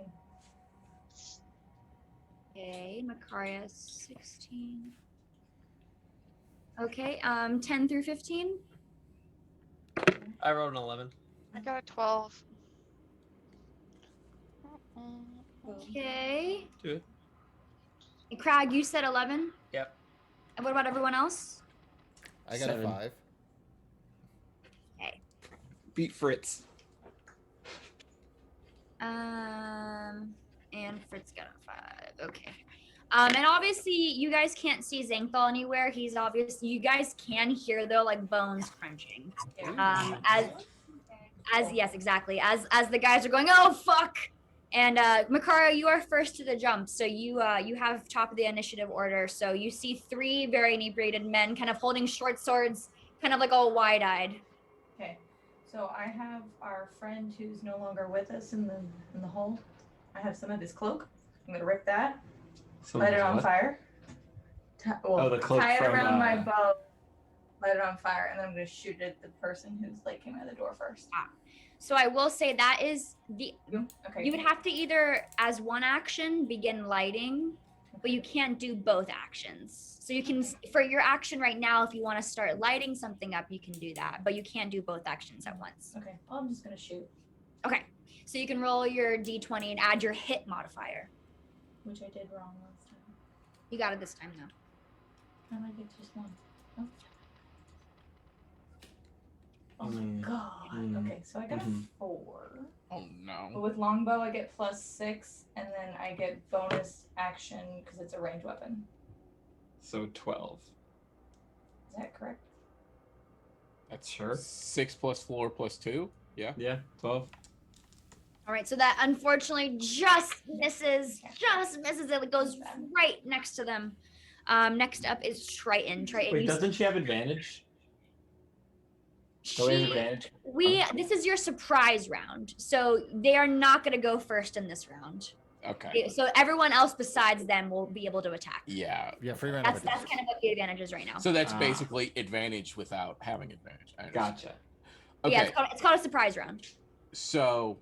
[SPEAKER 1] Okay, Makaria 16. Okay, 10 through 15.
[SPEAKER 6] I rolled an 11.
[SPEAKER 3] I got a 12.
[SPEAKER 1] Okay.
[SPEAKER 5] Do it.
[SPEAKER 1] And Crag, you said 11.
[SPEAKER 6] Yep.
[SPEAKER 1] And what about everyone else?
[SPEAKER 2] I got
[SPEAKER 5] 7.
[SPEAKER 2] a 5.
[SPEAKER 5] Beat Fritz.
[SPEAKER 1] And Fritz got a 5. Okay. And obviously you guys can't see Zangthal anywhere. He's obvious. You guys can hear though, like bones crunching. As yes, exactly. As the guys are going, oh fuck. And Makara, you are first to the jump, so you have top of the initiative order. So you see 3 very inebriated men, kind of holding short swords, kind of like all wide-eyed.
[SPEAKER 7] Okay. So I have our friend who's no longer with us in the hole. I have some of his cloak. I'm gonna rip that, light it on fire.
[SPEAKER 5] The cloak
[SPEAKER 7] tie it
[SPEAKER 5] from,
[SPEAKER 7] around my bow, light it on fire, and then I'm gonna shoot it at the person who's like came out of the door first.
[SPEAKER 1] So I will say that is the
[SPEAKER 7] Okay.
[SPEAKER 1] you would have to either as one action begin lighting, but you can't do both actions. So you can for your action right now, if you want to start lighting something up, you can do that, but you can't do both actions at once.
[SPEAKER 7] Okay. Well, I'm just gonna shoot,
[SPEAKER 1] Okay. So you can roll your d20 and add your hit modifier.
[SPEAKER 7] which I did wrong last time.
[SPEAKER 1] You got it this time though.
[SPEAKER 7] Can I get just one? Oh. Oh
[SPEAKER 5] Mm.
[SPEAKER 7] my god. Okay, so I got
[SPEAKER 5] Mhm.
[SPEAKER 7] a 4.
[SPEAKER 4] Oh
[SPEAKER 7] But
[SPEAKER 4] no.
[SPEAKER 7] with longbow, I get +6, and then I get bonus action because it's a ranged weapon.
[SPEAKER 5] So 12.
[SPEAKER 7] Is that correct?
[SPEAKER 5] That's sure.
[SPEAKER 4] 6 plus floor plus 2. Yeah.
[SPEAKER 5] Yeah, 12.
[SPEAKER 1] All right, so that unfortunately just misses it. It goes right next to them. Next up is Triton. Triton,
[SPEAKER 5] Wait,
[SPEAKER 1] you
[SPEAKER 5] doesn't she have advantage? Do we have advantage?
[SPEAKER 1] This is your surprise round, so they are not going to go first in this round.
[SPEAKER 4] Okay.
[SPEAKER 1] So everyone else besides them will be able to attack.
[SPEAKER 4] Yeah.
[SPEAKER 2] Yeah, free round.
[SPEAKER 1] That's kind of what the advantage is right now.
[SPEAKER 4] So that's
[SPEAKER 5] Ah.
[SPEAKER 4] basically advantage without having advantage. I understand.
[SPEAKER 5] Gotcha.
[SPEAKER 4] Okay.
[SPEAKER 1] Yeah, it's called a surprise round.
[SPEAKER 4] So,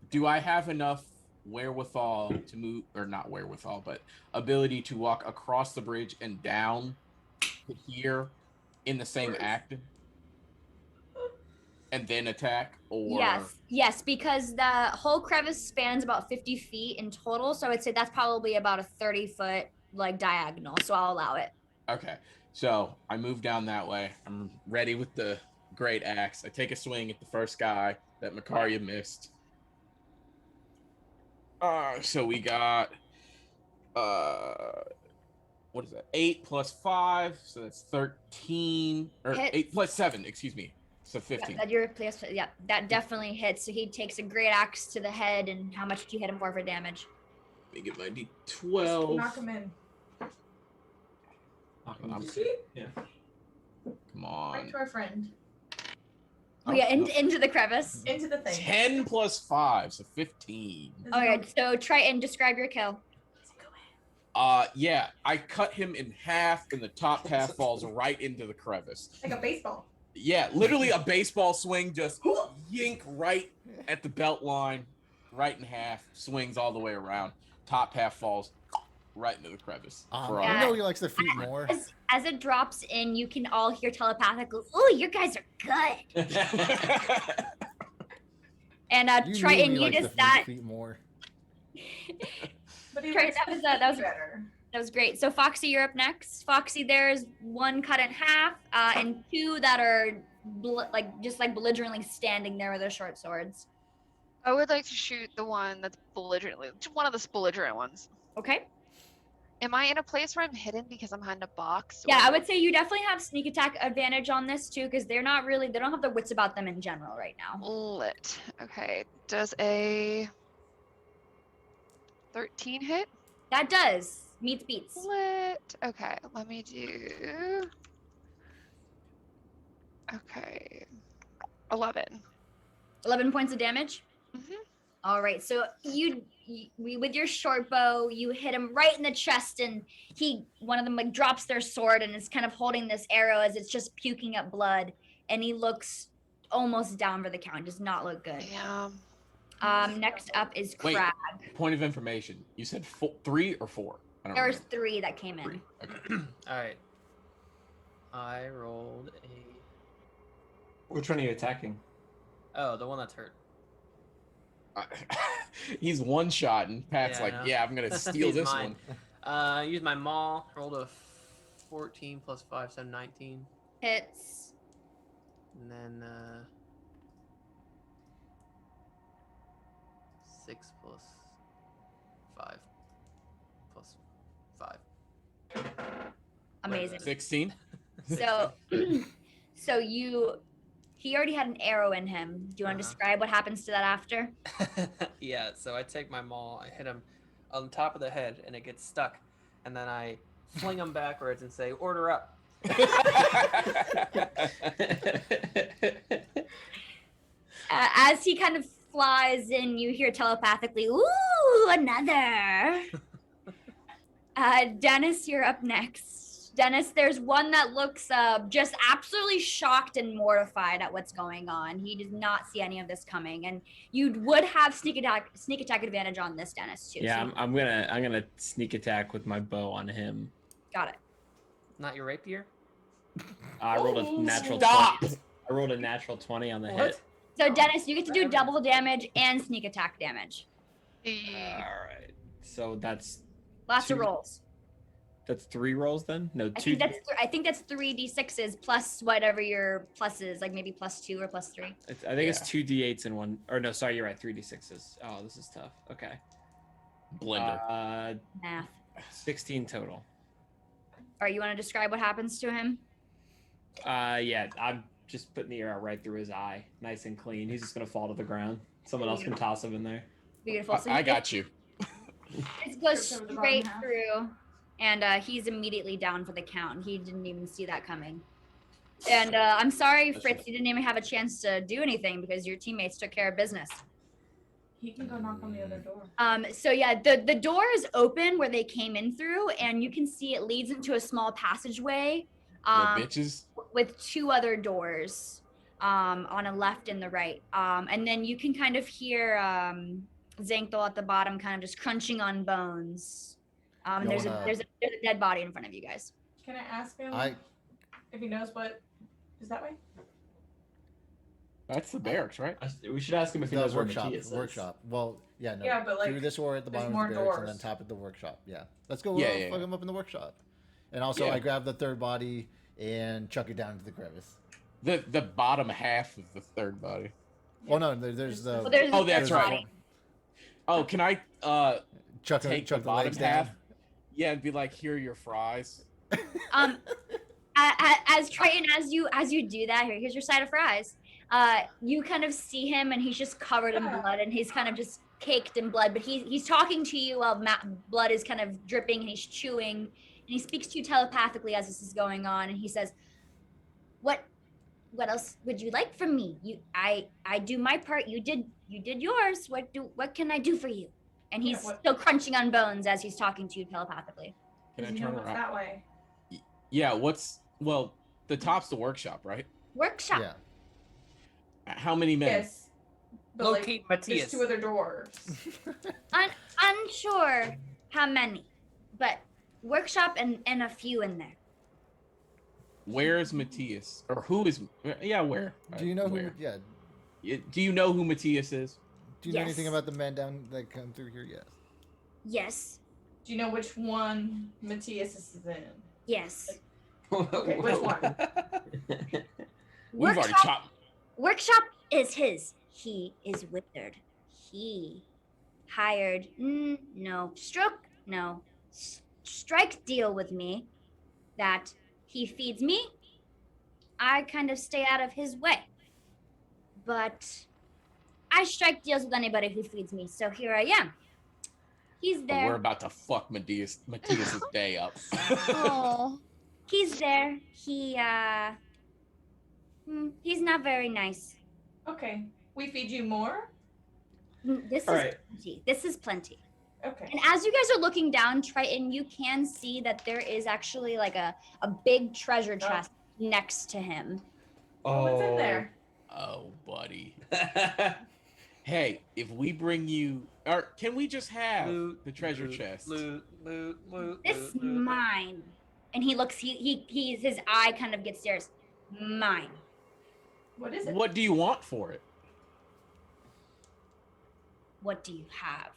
[SPEAKER 4] do I have enough wherewithal to move, or not wherewithal, but ability to walk across the bridge and down to here in the same act, and then attack? Or
[SPEAKER 1] Yes, because the whole crevice spans about 50 feet in total, so I'd say that's probably about a 30-foot like diagonal. So I'll allow it.
[SPEAKER 4] Okay. So I move down that way. I'm ready with the great axe. I take a swing at the first guy that Makaria missed. So we got what is that? 8 plus 5, so that's 13, or
[SPEAKER 1] Hit.
[SPEAKER 4] 8 plus 7, excuse me. So 15.
[SPEAKER 1] That definitely hits. So he takes a great axe to the head. And how much do you hit him for damage?
[SPEAKER 4] Let me get my
[SPEAKER 7] Just
[SPEAKER 4] D12.
[SPEAKER 7] knock him in.
[SPEAKER 4] I'm-
[SPEAKER 5] Yeah.
[SPEAKER 4] Come
[SPEAKER 7] Right
[SPEAKER 4] on.
[SPEAKER 7] to our friend.
[SPEAKER 1] Oh yeah, into the crevice.
[SPEAKER 7] Into the thing.
[SPEAKER 4] 10 plus 5, so 15.
[SPEAKER 7] Does it
[SPEAKER 1] Okay,
[SPEAKER 7] go-
[SPEAKER 1] so Triton, describe your kill.
[SPEAKER 7] does it go in?
[SPEAKER 4] Yeah, I cut him in half, and the top half falls right into the crevice.
[SPEAKER 7] Like a baseball.
[SPEAKER 4] Yeah, literally a baseball swing, just yink right at the belt line, right in half, swings all the way around. Top half falls right into the crevice. For
[SPEAKER 2] You
[SPEAKER 4] our-
[SPEAKER 2] know he likes the feet more.
[SPEAKER 1] As it drops in, you can all hear telepathically, "Oh, you guys are good." And
[SPEAKER 2] You
[SPEAKER 1] Triton,
[SPEAKER 2] knew he
[SPEAKER 1] you
[SPEAKER 2] likes
[SPEAKER 1] just
[SPEAKER 2] the
[SPEAKER 1] that
[SPEAKER 2] feet more.
[SPEAKER 7] But he
[SPEAKER 1] Right,
[SPEAKER 7] likes
[SPEAKER 1] that
[SPEAKER 7] the
[SPEAKER 1] was- that was-
[SPEAKER 7] feet better.
[SPEAKER 1] that was great. So Foxy, you're up next. Foxy, there's 1 cut in half, and 2 that are just belligerently standing there with their short swords.
[SPEAKER 3] I would like to shoot the one that's belligerently, one of the belligerent ones.
[SPEAKER 1] Okay.
[SPEAKER 3] Am I in a place where I'm hidden because I'm behind a box?
[SPEAKER 1] Yeah,
[SPEAKER 3] or-
[SPEAKER 1] I would say you definitely have sneak attack advantage on this too, because they don't have their wits about them in general right now.
[SPEAKER 3] Lit. Okay. Does a 13 hit?
[SPEAKER 1] That does. Meets beats.
[SPEAKER 3] Lit. Okay, let me do. Okay. 11.
[SPEAKER 1] 11 points of damage.
[SPEAKER 3] Mhm.
[SPEAKER 1] All right, so you with your short bow, you hit him right in the chest, and one of them like drops their sword and is kind of holding this arrow as it's just puking up blood, and he looks almost down for the count. Does not look good.
[SPEAKER 3] Yeah.
[SPEAKER 1] Next up is
[SPEAKER 4] Wait.
[SPEAKER 1] Crab.
[SPEAKER 4] Point of information. You said 3 or 4? I don't
[SPEAKER 1] There was
[SPEAKER 4] remember.
[SPEAKER 1] 3 that came in.
[SPEAKER 4] 3. Okay.
[SPEAKER 6] All right. I rolled a.
[SPEAKER 5] Which one are you attacking?
[SPEAKER 6] Oh, the one that's hurt.
[SPEAKER 4] He's one-shotting. Pat's
[SPEAKER 6] Yeah, I
[SPEAKER 4] like,
[SPEAKER 6] know.
[SPEAKER 4] yeah, I'm going to steal
[SPEAKER 6] He's
[SPEAKER 4] this
[SPEAKER 6] mine.
[SPEAKER 4] one.
[SPEAKER 6] Use my maul. Rolled a 14 plus 5, so 19.
[SPEAKER 1] Hits.
[SPEAKER 6] And then 6 plus 5 plus 5.
[SPEAKER 1] Amazing.
[SPEAKER 4] 16.
[SPEAKER 1] So, so he already had an arrow in him. Do you want to describe what happens to that after?
[SPEAKER 6] Yeah, so I take my maul, I hit him on the top of the head, and it gets stuck. And then I fling him backwards and say, "Order up."
[SPEAKER 1] As he kind of flies in, you hear telepathically, "Ooh, another." Dennis, you're up next. Dennis, there's one that looks just absolutely shocked and mortified at what's going on. He does not see any of this coming, and you would have sneak attack advantage on this, Dennis, too.
[SPEAKER 5] Yeah,
[SPEAKER 1] so
[SPEAKER 5] I'm gonna sneak attack with my bow on him.
[SPEAKER 1] got it.
[SPEAKER 6] Not your rapier?
[SPEAKER 5] I rolled a natural
[SPEAKER 4] Stop!
[SPEAKER 5] 20. I rolled a natural 20 on the
[SPEAKER 6] What?
[SPEAKER 5] hit.
[SPEAKER 1] So Dennis, you get to do double damage and sneak attack damage.
[SPEAKER 5] All right. So that's
[SPEAKER 1] Lots of
[SPEAKER 5] Two-
[SPEAKER 1] rolls.
[SPEAKER 5] 3 rolls then? No, 2.
[SPEAKER 1] I think that's 3d6s plus whatever your plus is, like maybe +2 or +3.
[SPEAKER 5] I think it's 2 d8s and 1. Or no, sorry, you're right. 3 d6s. Oh, this is tough. Okay.
[SPEAKER 4] Blender.
[SPEAKER 1] Math.
[SPEAKER 5] 16 total.
[SPEAKER 1] All right, you want to describe what happens to him?
[SPEAKER 5] Yeah, I'm just putting the arrow right through his eye, nice and clean. He's just gonna fall to the ground. Someone else can toss him in there.
[SPEAKER 1] Beautiful. So
[SPEAKER 4] I
[SPEAKER 1] he
[SPEAKER 4] got you.
[SPEAKER 1] It goes
[SPEAKER 7] Goes over the
[SPEAKER 1] straight
[SPEAKER 7] bottom half.
[SPEAKER 1] through, and he's immediately down for the count. He didn't even see that coming. And I'm sorry,
[SPEAKER 5] That's
[SPEAKER 1] Fritz, you didn't even have a chance to do anything because your teammates took care of business.
[SPEAKER 7] He can go knock on the other door.
[SPEAKER 1] So yeah, the door is open where they came in through, and you can see it leads into a small passageway
[SPEAKER 4] The
[SPEAKER 1] um,
[SPEAKER 4] bitches.
[SPEAKER 1] with 2 other doors on a left and the right. And then you can kind of hear Xanthal at the bottom kind of just crunching on bones. And
[SPEAKER 2] You
[SPEAKER 1] there's
[SPEAKER 2] wanna-
[SPEAKER 1] a dead body in front of you guys.
[SPEAKER 7] Can I ask him
[SPEAKER 2] I
[SPEAKER 7] if he knows what is that way?
[SPEAKER 4] That's the barracks, right?
[SPEAKER 5] We should ask him if he
[SPEAKER 2] the
[SPEAKER 5] knows where
[SPEAKER 2] workshop.
[SPEAKER 5] Matthias is.
[SPEAKER 2] Workshop. Well, yeah, no.
[SPEAKER 7] Yeah, but, like,
[SPEAKER 2] through this door at the
[SPEAKER 7] there's
[SPEAKER 2] bottom
[SPEAKER 7] more
[SPEAKER 2] of the barracks and then
[SPEAKER 7] doors.
[SPEAKER 2] top at the workshop. Yeah. Let's go
[SPEAKER 4] Yeah, yeah,
[SPEAKER 2] fuck
[SPEAKER 4] yeah.
[SPEAKER 2] him up in the workshop. And also,
[SPEAKER 4] Yeah.
[SPEAKER 2] I grab the third body and chuck it down into the crevice.
[SPEAKER 4] The bottom half of the third body.
[SPEAKER 2] Oh no, there's the.
[SPEAKER 1] Well, there's
[SPEAKER 4] Oh,
[SPEAKER 1] the
[SPEAKER 4] that's
[SPEAKER 1] third
[SPEAKER 4] right.
[SPEAKER 1] body.
[SPEAKER 4] Oh, can I
[SPEAKER 2] chuck
[SPEAKER 4] take
[SPEAKER 2] chuck
[SPEAKER 4] the
[SPEAKER 2] the
[SPEAKER 4] bottom
[SPEAKER 2] legs
[SPEAKER 4] half?
[SPEAKER 2] down.
[SPEAKER 4] Yeah, and be like, here are your fries.
[SPEAKER 1] As Triton, as you do that, here's your side of fries. You kind of see him, and he's just covered in blood, and he's kind of just caked in blood. But he's talking to you while blood is kind of dripping, and he's chewing, and he speaks to you telepathically as this is going on, and he says, "What else would you like from me? I do my part. You did yours. What can I do for you?" And he's
[SPEAKER 7] Yeah, what-
[SPEAKER 1] still crunching on bones as he's talking to you telepathically.
[SPEAKER 4] Can I
[SPEAKER 7] Does he know
[SPEAKER 4] turn
[SPEAKER 7] what's
[SPEAKER 4] around?
[SPEAKER 7] that way?
[SPEAKER 4] Yeah, the top's the workshop, right?
[SPEAKER 1] Workshop.
[SPEAKER 2] Yeah.
[SPEAKER 4] How many men?
[SPEAKER 7] Yes. But, like,
[SPEAKER 6] Locate
[SPEAKER 7] there's
[SPEAKER 6] Matthias.
[SPEAKER 7] 2 other doors.
[SPEAKER 1] Unsure how many, but workshop and a few in there.
[SPEAKER 4] Where is Matthias? Or who is? Yeah, where?
[SPEAKER 2] Do you know who?
[SPEAKER 4] Where?
[SPEAKER 2] Yeah.
[SPEAKER 4] Do you know who Matthias is?
[SPEAKER 2] Do you know
[SPEAKER 1] Yes.
[SPEAKER 2] anything about the men down that come through here? Yes.
[SPEAKER 1] Yes.
[SPEAKER 7] Do you know which one Matthias is in?
[SPEAKER 1] Yes.
[SPEAKER 7] Okay, which one?
[SPEAKER 4] We've already
[SPEAKER 1] Workshop,
[SPEAKER 4] chopped.
[SPEAKER 1] workshop is his. He is withered. He hired strike deal with me that he feeds me. I kind of stay out of his way. But I strike deals with anybody who feeds me, so here I am. He's
[SPEAKER 4] We're
[SPEAKER 1] there.
[SPEAKER 4] about to fuck Matthias's day up.
[SPEAKER 1] Oh, he's there. He's not very nice.
[SPEAKER 7] Okay. We feed you more?
[SPEAKER 1] This is
[SPEAKER 5] All right.
[SPEAKER 1] plenty. This is plenty.
[SPEAKER 7] Okay.
[SPEAKER 1] And as you guys are looking down, Triton, you can see that there is actually like a big treasure chest next to him.
[SPEAKER 7] What's in there?
[SPEAKER 4] Oh, buddy. Hey, if we bring you, or can we just have the treasure chest?
[SPEAKER 6] Loot.
[SPEAKER 1] This is mine. And he looks. His eye kind of gets stares. Mine.
[SPEAKER 7] What is it?
[SPEAKER 4] What do you want for it?
[SPEAKER 1] What do you have?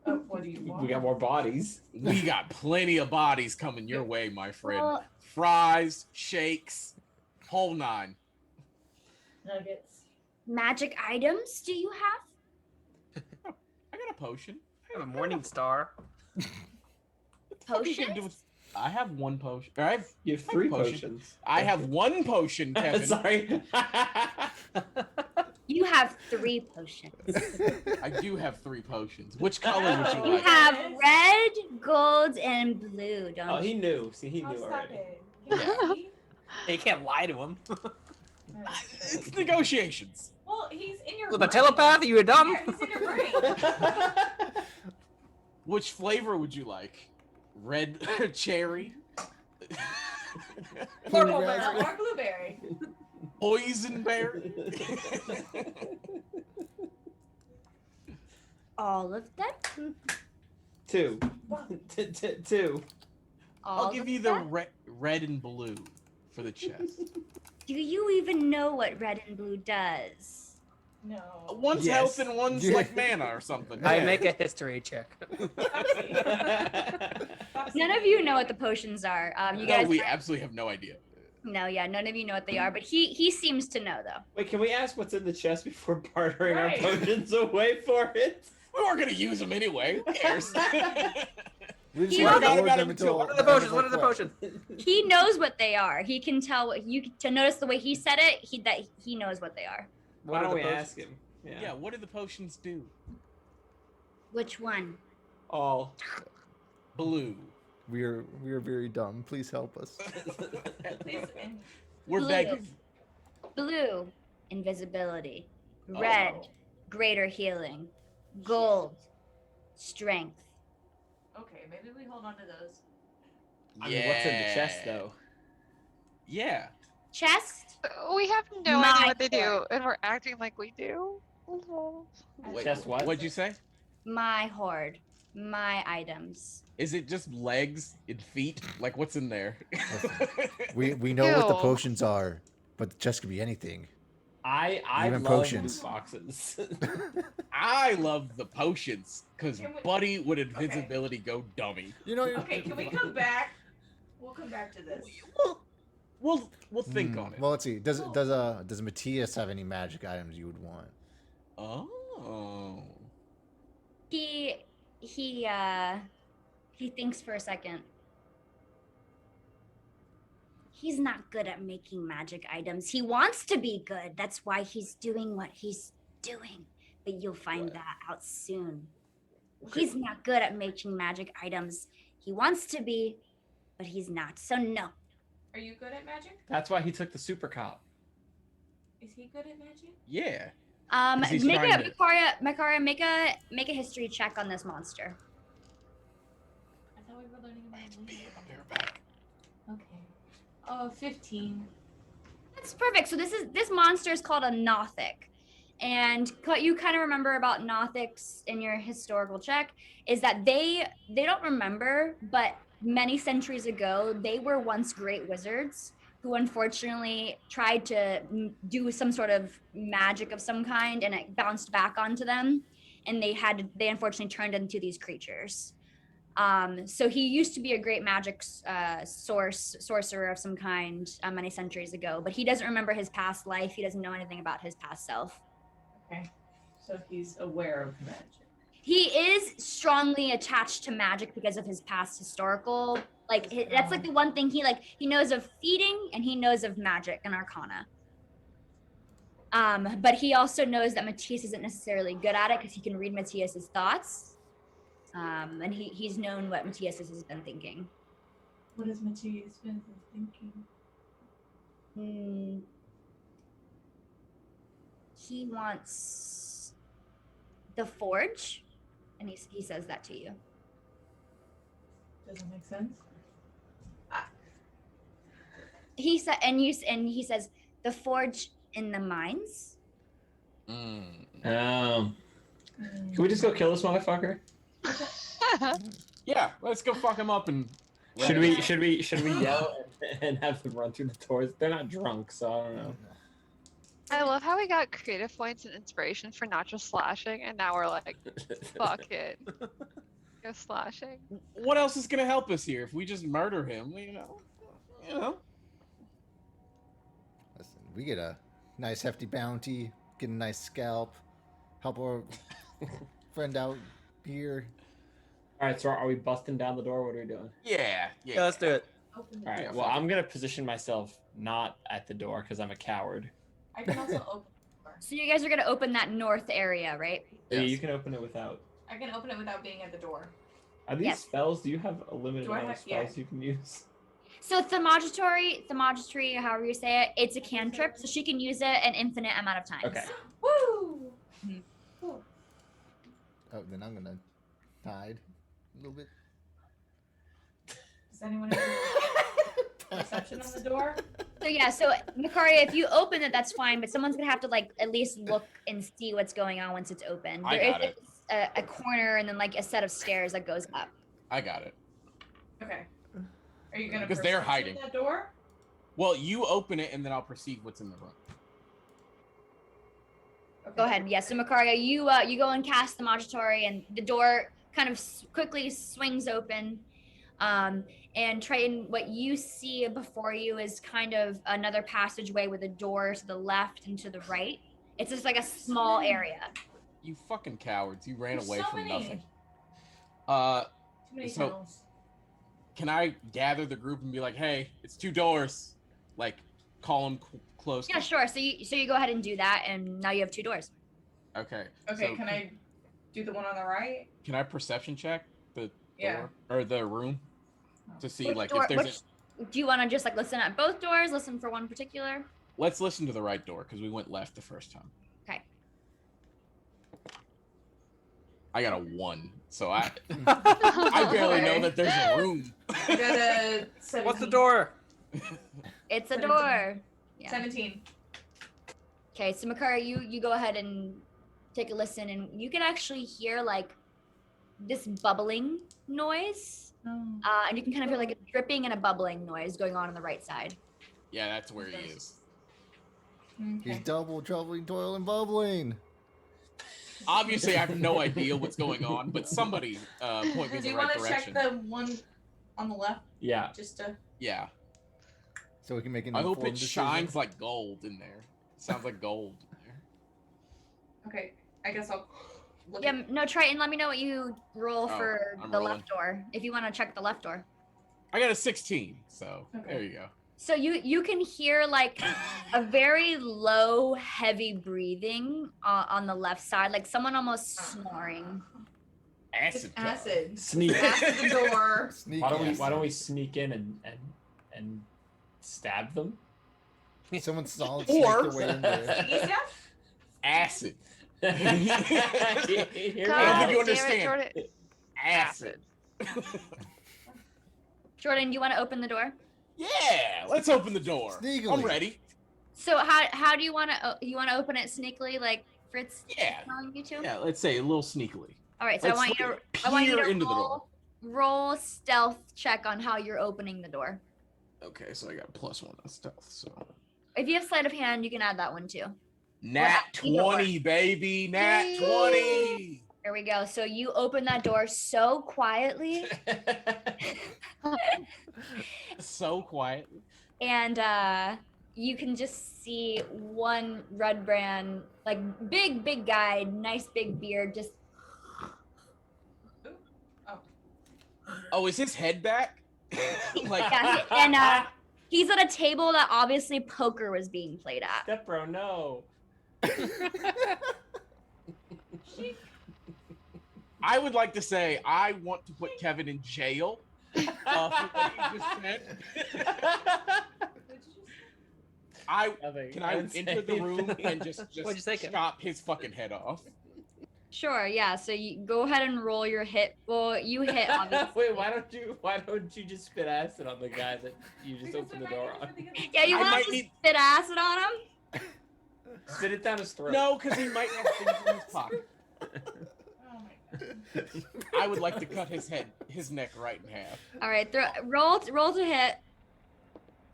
[SPEAKER 7] Oh, what do you want?
[SPEAKER 5] We got more bodies.
[SPEAKER 4] We got plenty of bodies coming your way, my friend.
[SPEAKER 1] Well,
[SPEAKER 4] Fries, shakes, whole nine.
[SPEAKER 7] Nuggets.
[SPEAKER 1] magic items? Do you have?
[SPEAKER 4] potion.
[SPEAKER 6] I have a morning star.
[SPEAKER 4] What are you gonna do
[SPEAKER 1] Potions?
[SPEAKER 4] with- I have one potion. Or I have
[SPEAKER 5] You have
[SPEAKER 4] I
[SPEAKER 5] 3
[SPEAKER 4] potion.
[SPEAKER 5] potions.
[SPEAKER 4] I have one potion, Kevin.
[SPEAKER 5] Sorry.
[SPEAKER 1] You have 3 potions.
[SPEAKER 4] I do have 3 potions. Which color would you
[SPEAKER 1] You
[SPEAKER 4] like?
[SPEAKER 1] have red, gold, and blue, don't
[SPEAKER 5] Oh, he
[SPEAKER 1] you?
[SPEAKER 5] knew. See, he
[SPEAKER 7] Oh,
[SPEAKER 5] knew
[SPEAKER 7] stop
[SPEAKER 5] already.
[SPEAKER 7] it.
[SPEAKER 4] Yeah.
[SPEAKER 6] You can't lie to him.
[SPEAKER 4] It's negotiations.
[SPEAKER 7] Well, he's in your
[SPEAKER 6] With a
[SPEAKER 7] brain.
[SPEAKER 6] telepath, you a dumb?
[SPEAKER 7] Yeah, he's in your brain.
[SPEAKER 4] Which flavor would you like? Red cherry?
[SPEAKER 6] Purple
[SPEAKER 2] Raspberry.
[SPEAKER 7] Or blueberry.
[SPEAKER 4] Poison berry?
[SPEAKER 1] All of them?
[SPEAKER 5] 2. 2.
[SPEAKER 1] All
[SPEAKER 4] I'll give
[SPEAKER 1] of
[SPEAKER 4] you the
[SPEAKER 1] them?
[SPEAKER 4] red and blue for the chest.
[SPEAKER 1] Do you even know what red and blue does?
[SPEAKER 7] No.
[SPEAKER 4] One's
[SPEAKER 5] Yes.
[SPEAKER 4] health and one's
[SPEAKER 2] Yeah.
[SPEAKER 4] like mana or something.
[SPEAKER 6] I
[SPEAKER 4] Yeah.
[SPEAKER 6] make a history check.
[SPEAKER 1] None of you know what the potions are. You
[SPEAKER 4] No,
[SPEAKER 1] guys.
[SPEAKER 4] we absolutely have no idea.
[SPEAKER 1] No, yeah, none of you know what they are, but he seems to know though.
[SPEAKER 5] Wait, can we ask what's in the chest before bartering
[SPEAKER 7] Right.
[SPEAKER 5] our potions away for it?
[SPEAKER 4] We weren't gonna use them anyway. Who cares?
[SPEAKER 2] We just
[SPEAKER 1] He
[SPEAKER 2] want to
[SPEAKER 4] knows-
[SPEAKER 2] hoard them until.
[SPEAKER 6] What are the potions? What are the potions?
[SPEAKER 1] He knows what they are. He can tell what you to notice the way he said it. He knows what they are.
[SPEAKER 5] Why
[SPEAKER 6] What are
[SPEAKER 5] don't
[SPEAKER 6] the
[SPEAKER 5] we
[SPEAKER 6] potions?
[SPEAKER 5] ask him?
[SPEAKER 4] Yeah, what do the potions do?
[SPEAKER 1] Which one?
[SPEAKER 5] All.
[SPEAKER 4] Blue.
[SPEAKER 2] We are very dumb. Please help us.
[SPEAKER 7] Please, and
[SPEAKER 4] We're
[SPEAKER 1] Blue.
[SPEAKER 4] begging.
[SPEAKER 1] Blue, invisibility. Red,
[SPEAKER 4] Oh.
[SPEAKER 1] greater healing. Gold, strength.
[SPEAKER 7] okay, maybe we hold on to those.
[SPEAKER 5] I mean, what's in the chest, though?
[SPEAKER 4] Yeah.
[SPEAKER 1] Chest,
[SPEAKER 3] We have no
[SPEAKER 1] My
[SPEAKER 3] idea what they do,
[SPEAKER 1] lord.
[SPEAKER 3] and we're acting like we do.
[SPEAKER 4] Wait,
[SPEAKER 5] Chest what?
[SPEAKER 4] What'd you say?
[SPEAKER 1] my hoard, my items.
[SPEAKER 4] Is it just legs and feet? Like what's in there?
[SPEAKER 2] We know what the
[SPEAKER 3] Ew.
[SPEAKER 2] potions are, but the chest could be anything.
[SPEAKER 5] I
[SPEAKER 2] Even
[SPEAKER 5] love
[SPEAKER 2] potions.
[SPEAKER 5] loot boxes.
[SPEAKER 4] I love the potions because
[SPEAKER 7] Can we-
[SPEAKER 4] Buddy would invisibility go dummy.
[SPEAKER 2] You know.
[SPEAKER 7] Okay, can we come back? We'll come back to this.
[SPEAKER 4] We'll think on it.
[SPEAKER 2] Well, let's see. Does Matthias have any magic items you would want?
[SPEAKER 4] Oh.
[SPEAKER 1] He thinks for a second. He's not good at making magic items. He wants to be good. That's why he's doing what he's doing. But you'll find that out soon. He's not good at making magic items. He wants to be, but he's not. So no.
[SPEAKER 7] Are you good at magic?
[SPEAKER 5] That's why he took the super cop.
[SPEAKER 7] Is he good at magic?
[SPEAKER 4] Yeah. 'Cause
[SPEAKER 1] Make
[SPEAKER 4] he's
[SPEAKER 1] a
[SPEAKER 4] trying to-
[SPEAKER 1] Makaria, make a history check on this monster.
[SPEAKER 7] I thought we were learning about
[SPEAKER 4] It's
[SPEAKER 7] it.
[SPEAKER 4] being a bareback.
[SPEAKER 7] Okay. Oh, 15.
[SPEAKER 1] That's perfect. So this monster is called a Nothic. And what you kind of remember about Nothics in your historical check is that they don't remember, but many centuries ago, they were once great wizards who unfortunately tried to do some sort of magic of some kind, and it bounced back onto them, and they unfortunately turned into these creatures. So he used to be a great magic sorcerer of some kind many centuries ago, but he doesn't remember his past life. He doesn't know anything about his past self.
[SPEAKER 7] Okay. So he's aware of magic.
[SPEAKER 1] He is strongly attached to magic because of his past historical. That's like the one thing he knows of feeding, and he knows of magic and arcana. But he also knows that Matthias isn't necessarily good at it because he can read Matthias's thoughts. And he's known what Matthias has been thinking.
[SPEAKER 7] What has Matthias been thinking?
[SPEAKER 1] He wants the forge, and he says that to you.
[SPEAKER 7] Doesn't make sense.
[SPEAKER 1] He said, he says the forge in the mines.
[SPEAKER 4] Mm.
[SPEAKER 5] Can we just go kill this motherfucker?
[SPEAKER 4] Yeah, let's go fuck him up and.
[SPEAKER 5] Should we yell and have them run through the doors? They're not drunk, so I don't know.
[SPEAKER 3] I love how we got creative points and inspiration for not just slashing, and now we're like, fuck it. Go slashing.
[SPEAKER 4] What else is gonna help us here if we just murder him? You know.
[SPEAKER 2] Listen, we get a nice hefty bounty, get a nice scalp, help our friend out, Here.
[SPEAKER 5] All right, so are we busting down the door? What are we doing?
[SPEAKER 4] Yeah.
[SPEAKER 6] Yeah, let's do it.
[SPEAKER 7] Open the
[SPEAKER 5] All right.
[SPEAKER 7] door.
[SPEAKER 5] Well, I'm gonna position myself not at the door because I'm a coward.
[SPEAKER 7] I can also open the door.
[SPEAKER 1] So you guys are gonna open that north area, right?
[SPEAKER 5] Yeah,
[SPEAKER 4] Yes.
[SPEAKER 5] you can open it without.
[SPEAKER 7] I can open it without being at the door.
[SPEAKER 5] Are these
[SPEAKER 1] Yes.
[SPEAKER 5] spells? Do you have a limited
[SPEAKER 7] Do I
[SPEAKER 5] amount of
[SPEAKER 7] have- yeah.
[SPEAKER 5] spells you can use?
[SPEAKER 1] So thermogatory, however you say it, it's a cantrip, so she can use it an infinite amount of times.
[SPEAKER 5] Okay.
[SPEAKER 7] Woo! Cool.
[SPEAKER 2] Oh, then I'm gonna hide a little bit.
[SPEAKER 7] Does anyone have perception on the door?
[SPEAKER 1] So yeah, so Makaria, if you open it, that's fine, but someone's gonna have to like at least look and see what's going on once it's open.
[SPEAKER 4] I
[SPEAKER 1] There
[SPEAKER 4] got
[SPEAKER 1] is a corner and then like a set of stairs that goes up.
[SPEAKER 4] I got it.
[SPEAKER 7] Okay. Are you gonna?
[SPEAKER 4] Because they're
[SPEAKER 7] perception
[SPEAKER 4] hiding.
[SPEAKER 7] that door?
[SPEAKER 4] Well, you open it and then I'll perceive what's in the room.
[SPEAKER 7] Okay.
[SPEAKER 1] Go ahead. Yeah, so Makaria, you go and cast the Thermogatory, and the door kind of quickly swings open. And Triton, what you see before you is kind of another passageway with a door to the left and to the right. It's just like a small area.
[SPEAKER 4] You fucking cowards! You ran
[SPEAKER 7] There's
[SPEAKER 4] away
[SPEAKER 7] so
[SPEAKER 4] from
[SPEAKER 7] many.
[SPEAKER 4] nothing.
[SPEAKER 7] Too many
[SPEAKER 4] So-
[SPEAKER 7] tunnels.
[SPEAKER 4] Can I gather the group and be like, "Hey, it's 2 doors." Like, call them close.
[SPEAKER 1] Yeah, sure. So you go ahead and do that, and now you have 2 doors.
[SPEAKER 4] Okay.
[SPEAKER 7] Okay,
[SPEAKER 4] so
[SPEAKER 7] can I do the one on the right?
[SPEAKER 4] Can I perception check the
[SPEAKER 7] Yeah.
[SPEAKER 4] door or the room to see
[SPEAKER 1] Which
[SPEAKER 4] like
[SPEAKER 1] door-
[SPEAKER 4] if there's
[SPEAKER 1] do you want to just like listen at both doors? Listen for one particular?
[SPEAKER 4] Let's listen to the right door because we went left the first time.
[SPEAKER 1] Okay.
[SPEAKER 4] I got a 1, so I barely know
[SPEAKER 7] Okay.
[SPEAKER 4] that there's a room.
[SPEAKER 7] I got a 17.
[SPEAKER 6] What's the door?
[SPEAKER 1] It's a
[SPEAKER 7] 17.
[SPEAKER 1] door. Yeah.
[SPEAKER 7] 17.
[SPEAKER 1] Okay, so Makara, you go ahead and take a listen, and you can actually hear like this bubbling noise, and you can kind of hear like a dripping and a bubbling noise going on the right side.
[SPEAKER 4] Yeah, that's where he is.
[SPEAKER 2] He's
[SPEAKER 7] Okay.
[SPEAKER 2] double troubling, toiling, bubbling.
[SPEAKER 4] Obviously, I have no idea what's going on, but somebody point me in
[SPEAKER 7] Do
[SPEAKER 4] the
[SPEAKER 7] you
[SPEAKER 4] right
[SPEAKER 7] want to
[SPEAKER 4] direction.
[SPEAKER 7] check the one on the left
[SPEAKER 5] Yeah.
[SPEAKER 7] just to?
[SPEAKER 4] Yeah,
[SPEAKER 2] So we can make an
[SPEAKER 4] I hope
[SPEAKER 2] informed
[SPEAKER 4] it
[SPEAKER 2] decision.
[SPEAKER 4] shines like gold in there. Sounds like gold in there.
[SPEAKER 7] Okay, I guess I'll look.
[SPEAKER 1] Yeah, no, Triton, let me know what you roll
[SPEAKER 4] Oh,
[SPEAKER 1] for
[SPEAKER 4] I'm
[SPEAKER 1] the
[SPEAKER 4] rolling.
[SPEAKER 1] left door, if you want to check the left door.
[SPEAKER 4] I got a 16, so
[SPEAKER 7] Okay.
[SPEAKER 4] there you go.
[SPEAKER 1] So you can hear like a very low, heavy breathing on the left side, like someone almost snoring.
[SPEAKER 7] It's
[SPEAKER 4] Acid. test.
[SPEAKER 7] acid.
[SPEAKER 5] Sneak.
[SPEAKER 7] Acid the door.
[SPEAKER 2] Sneak
[SPEAKER 5] Why don't we
[SPEAKER 2] acid.
[SPEAKER 5] sneak in and stab them?
[SPEAKER 2] Someone solid
[SPEAKER 7] Or-
[SPEAKER 2] snake their way in there.
[SPEAKER 7] Sticky stuff?
[SPEAKER 4] Acid.
[SPEAKER 5] Hear me
[SPEAKER 4] I don't think you
[SPEAKER 5] out.
[SPEAKER 4] understand.
[SPEAKER 3] Jordan.
[SPEAKER 4] Acid.
[SPEAKER 1] Jordan, do you want to open the door?
[SPEAKER 4] Yeah, let's open the door.
[SPEAKER 2] Sneakily.
[SPEAKER 4] I'm ready.
[SPEAKER 1] So how do you want to open it sneakily, like Fritz
[SPEAKER 4] Yeah.
[SPEAKER 1] telling you to?
[SPEAKER 4] Yeah, let's say a little sneakily.
[SPEAKER 1] All right, so
[SPEAKER 4] Let's
[SPEAKER 1] I want you
[SPEAKER 4] peer
[SPEAKER 1] to
[SPEAKER 4] into the door.
[SPEAKER 1] roll stealth check on how you're opening the door.
[SPEAKER 4] Okay, so I got +1 on stealth. So
[SPEAKER 1] If you have sleight of hand, you can add that one too.
[SPEAKER 4] Nat
[SPEAKER 1] either or.
[SPEAKER 4] 20, baby. Nat
[SPEAKER 1] Yay.
[SPEAKER 4] 20.
[SPEAKER 1] There we go. So you open that door so quietly,
[SPEAKER 4] So quiet.
[SPEAKER 1] and you can just see one red brand, like big guy, nice big beard, just
[SPEAKER 4] Oh, is his head back? Like
[SPEAKER 1] yeah, and he's at a table that obviously poker was being played at.
[SPEAKER 5] Step bro, no.
[SPEAKER 4] I would like to say I want to put Kevin in jail for what he just said. Can I enter the room and just
[SPEAKER 6] What'd you say, Kevin?
[SPEAKER 4] chop his fucking head off?
[SPEAKER 1] Sure, yeah. So you go ahead and roll your hit. Well, you hit obviously.
[SPEAKER 5] Wait, why don't you just spit acid on the guy that you just
[SPEAKER 7] Because
[SPEAKER 5] opened the
[SPEAKER 7] they're
[SPEAKER 5] door
[SPEAKER 7] right
[SPEAKER 5] on?
[SPEAKER 7] there for the-
[SPEAKER 1] Yeah, you
[SPEAKER 4] I
[SPEAKER 1] want
[SPEAKER 4] might
[SPEAKER 1] to
[SPEAKER 4] need-
[SPEAKER 1] spit acid on him?
[SPEAKER 5] Spit it down his throat.
[SPEAKER 4] No, because he might have things in his pocket.
[SPEAKER 7] Oh my god.
[SPEAKER 4] I would like to cut his neck right in half.
[SPEAKER 1] All right, roll to hit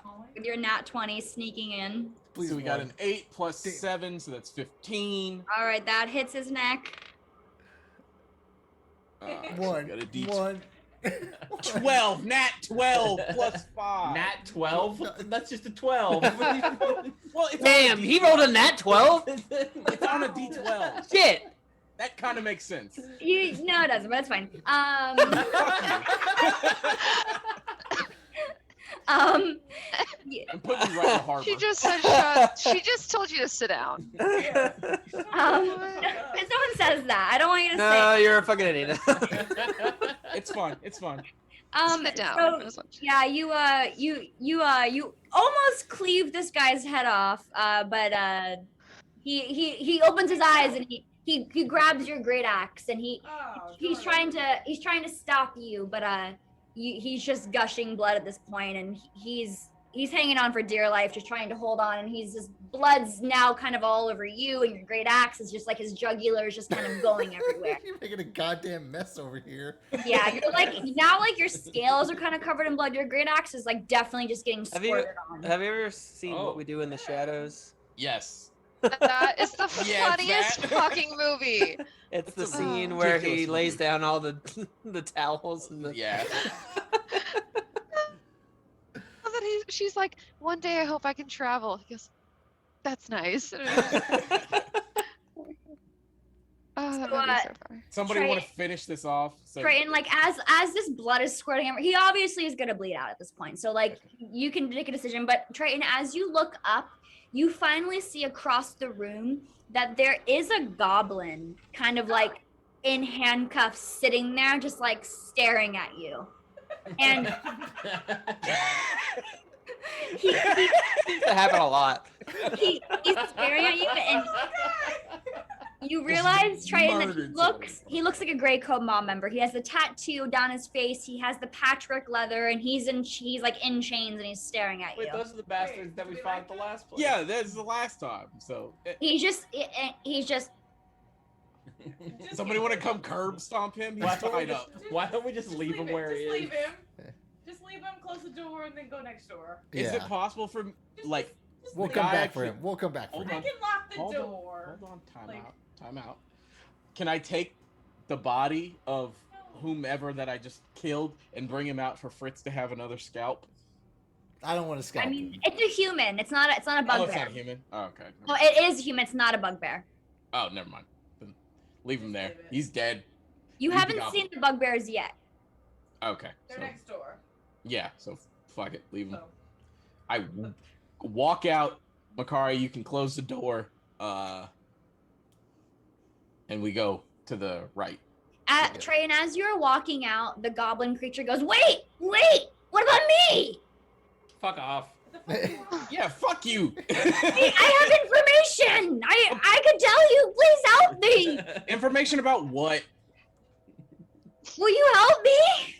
[SPEAKER 7] Molly?
[SPEAKER 1] with your nat 20 sneaking in.
[SPEAKER 2] Please,
[SPEAKER 4] So we got
[SPEAKER 2] one.
[SPEAKER 4] an 8 plus
[SPEAKER 2] Damn.
[SPEAKER 4] 7, so that's 15.
[SPEAKER 1] All right, that hits his neck.
[SPEAKER 4] So
[SPEAKER 2] One.
[SPEAKER 4] we got a D-
[SPEAKER 2] One.
[SPEAKER 4] 12. Nat 12 plus 5.
[SPEAKER 5] Nat 12? That's just a 12.
[SPEAKER 4] Well, it's
[SPEAKER 6] Damn, he rolled a nat 12?
[SPEAKER 4] It's on a D12.
[SPEAKER 6] Shit!
[SPEAKER 4] That kind of makes sense.
[SPEAKER 1] No, it doesn't, but it's fine. Yeah,
[SPEAKER 4] I'm putting you right in the harbor.
[SPEAKER 3] She just said shut. She just told you to sit down.
[SPEAKER 1] if someone says that, I don't want you to
[SPEAKER 6] No,
[SPEAKER 1] say.
[SPEAKER 6] you're a fucking idiot.
[SPEAKER 4] It's fun. It's fun.
[SPEAKER 3] Sit down.
[SPEAKER 1] So,
[SPEAKER 3] That's what she-
[SPEAKER 1] yeah, you almost cleave this guy's head off, but he opens his eyes and he grabs your great axe and he's trying to stop you, but he's just gushing blood at this point, and he's hanging on for dear life, just trying to hold on, and his blood's now kind of all over you, and your great axe is just like his jugular is just kind of going everywhere.
[SPEAKER 2] You're making a goddamn mess over here.
[SPEAKER 1] Yeah, you're like now like your scales are kind of covered in blood. Your great axe is like definitely just getting
[SPEAKER 6] Have you
[SPEAKER 1] squirted on.
[SPEAKER 6] have you ever seen
[SPEAKER 4] Oh.
[SPEAKER 6] What We Do in the Shadows?
[SPEAKER 4] Yes.
[SPEAKER 3] That is the
[SPEAKER 4] Yeah,
[SPEAKER 3] funniest
[SPEAKER 4] that.
[SPEAKER 3] fucking movie.
[SPEAKER 6] It's the
[SPEAKER 4] It's a
[SPEAKER 6] scene where he
[SPEAKER 4] ridiculous
[SPEAKER 6] lays
[SPEAKER 4] movie.
[SPEAKER 6] down all the the towels and the
[SPEAKER 4] Yeah.
[SPEAKER 3] And then she's like, one day I hope I can travel. He goes, that's nice. Oh, that movie's so funny.
[SPEAKER 4] Somebody
[SPEAKER 1] Try
[SPEAKER 4] want
[SPEAKER 1] it.
[SPEAKER 4] to finish this off? So
[SPEAKER 1] Right, and like as this blood is squirting, he obviously is gonna bleed out at this point. So like you can make a decision, but Triton, as you look up, you finally see across the room that there is a goblin, kind of like in handcuffs, sitting there, just like staring at you. And he,
[SPEAKER 6] seems to happen a lot.
[SPEAKER 1] he's staring at you, and you realize, Triton, that
[SPEAKER 4] murdered
[SPEAKER 1] he looks like a Grey Coat Mob member. He has the tattoo down his face. He has the patchwork leather, and he's like in chains, and he's staring at
[SPEAKER 5] Wait,
[SPEAKER 1] you.
[SPEAKER 5] those are the bastards that we found at the last place.
[SPEAKER 4] yeah, that's the last time. So
[SPEAKER 1] He's just
[SPEAKER 4] somebody want to come curb stomp him? He's
[SPEAKER 5] Why don't we
[SPEAKER 4] tied
[SPEAKER 5] just,
[SPEAKER 4] up.
[SPEAKER 5] why don't we just leave him where he
[SPEAKER 7] Just
[SPEAKER 5] is?
[SPEAKER 7] leave him. Just leave him, close the door, and then go next door.
[SPEAKER 4] Is it
[SPEAKER 2] Yeah.
[SPEAKER 4] possible for like?
[SPEAKER 7] Just
[SPEAKER 2] We'll
[SPEAKER 7] leave
[SPEAKER 2] come
[SPEAKER 7] him.
[SPEAKER 2] back for him. We'll come back for
[SPEAKER 4] Hold
[SPEAKER 7] I
[SPEAKER 2] him.
[SPEAKER 7] can lock the
[SPEAKER 4] Hold on,
[SPEAKER 7] door.
[SPEAKER 4] Hold on, time
[SPEAKER 7] Like-
[SPEAKER 4] out. Time out. Can I take the body of whomever that I just killed and bring him out for Fritz to have another scalp?
[SPEAKER 2] I don't want to scalp
[SPEAKER 1] I mean,
[SPEAKER 2] him.
[SPEAKER 1] it's a human. It's not a
[SPEAKER 4] Oh, it's not
[SPEAKER 1] bugbear.
[SPEAKER 4] a human. Oh, okay.
[SPEAKER 1] No, it is human. It's not a bugbear.
[SPEAKER 4] Oh, never mind. Then leave him
[SPEAKER 7] Just
[SPEAKER 4] there.
[SPEAKER 7] leave it.
[SPEAKER 4] He's dead.
[SPEAKER 1] You
[SPEAKER 4] Leave the
[SPEAKER 1] haven't
[SPEAKER 4] goblin.
[SPEAKER 1] seen the bugbears yet.
[SPEAKER 4] Okay.
[SPEAKER 7] They're
[SPEAKER 4] So
[SPEAKER 7] next door.
[SPEAKER 4] yeah. So fuck it. Leave him.
[SPEAKER 7] So.
[SPEAKER 4] I walk out. Makari, you can close the door. And we go to the right.
[SPEAKER 1] Trey, and as you're walking out, the goblin creature goes, "Wait! What about me?
[SPEAKER 5] Fuck off.
[SPEAKER 7] What the fuck do you want?
[SPEAKER 4] Yeah. Fuck you.
[SPEAKER 1] I have information. I could tell you. Please help me.
[SPEAKER 4] Information about what?
[SPEAKER 1] Will you help me?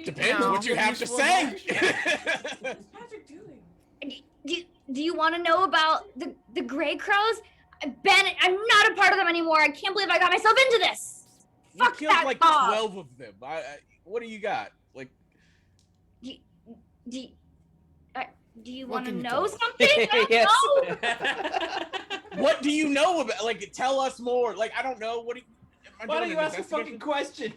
[SPEAKER 4] Depends
[SPEAKER 3] No.
[SPEAKER 4] what you have to say.
[SPEAKER 7] What's Patrick doing?
[SPEAKER 1] Do you want to know about the Grey Crows? Ben, I'm not a part of them anymore. I can't believe I got myself into this.
[SPEAKER 4] We
[SPEAKER 1] Fuck
[SPEAKER 4] killed
[SPEAKER 1] that
[SPEAKER 4] like
[SPEAKER 1] dog.
[SPEAKER 4] 12 of them. What do you got? Like,
[SPEAKER 1] Do you
[SPEAKER 2] What
[SPEAKER 1] want to
[SPEAKER 2] can you
[SPEAKER 1] know
[SPEAKER 2] tell us?
[SPEAKER 1] something? I don't
[SPEAKER 6] Yes.
[SPEAKER 1] know.
[SPEAKER 4] what do you know about? Like, tell us more. Like, I don't know. What do you? am I
[SPEAKER 5] Why don't
[SPEAKER 4] doing
[SPEAKER 5] you
[SPEAKER 4] an
[SPEAKER 5] ask a fucking
[SPEAKER 4] investigation?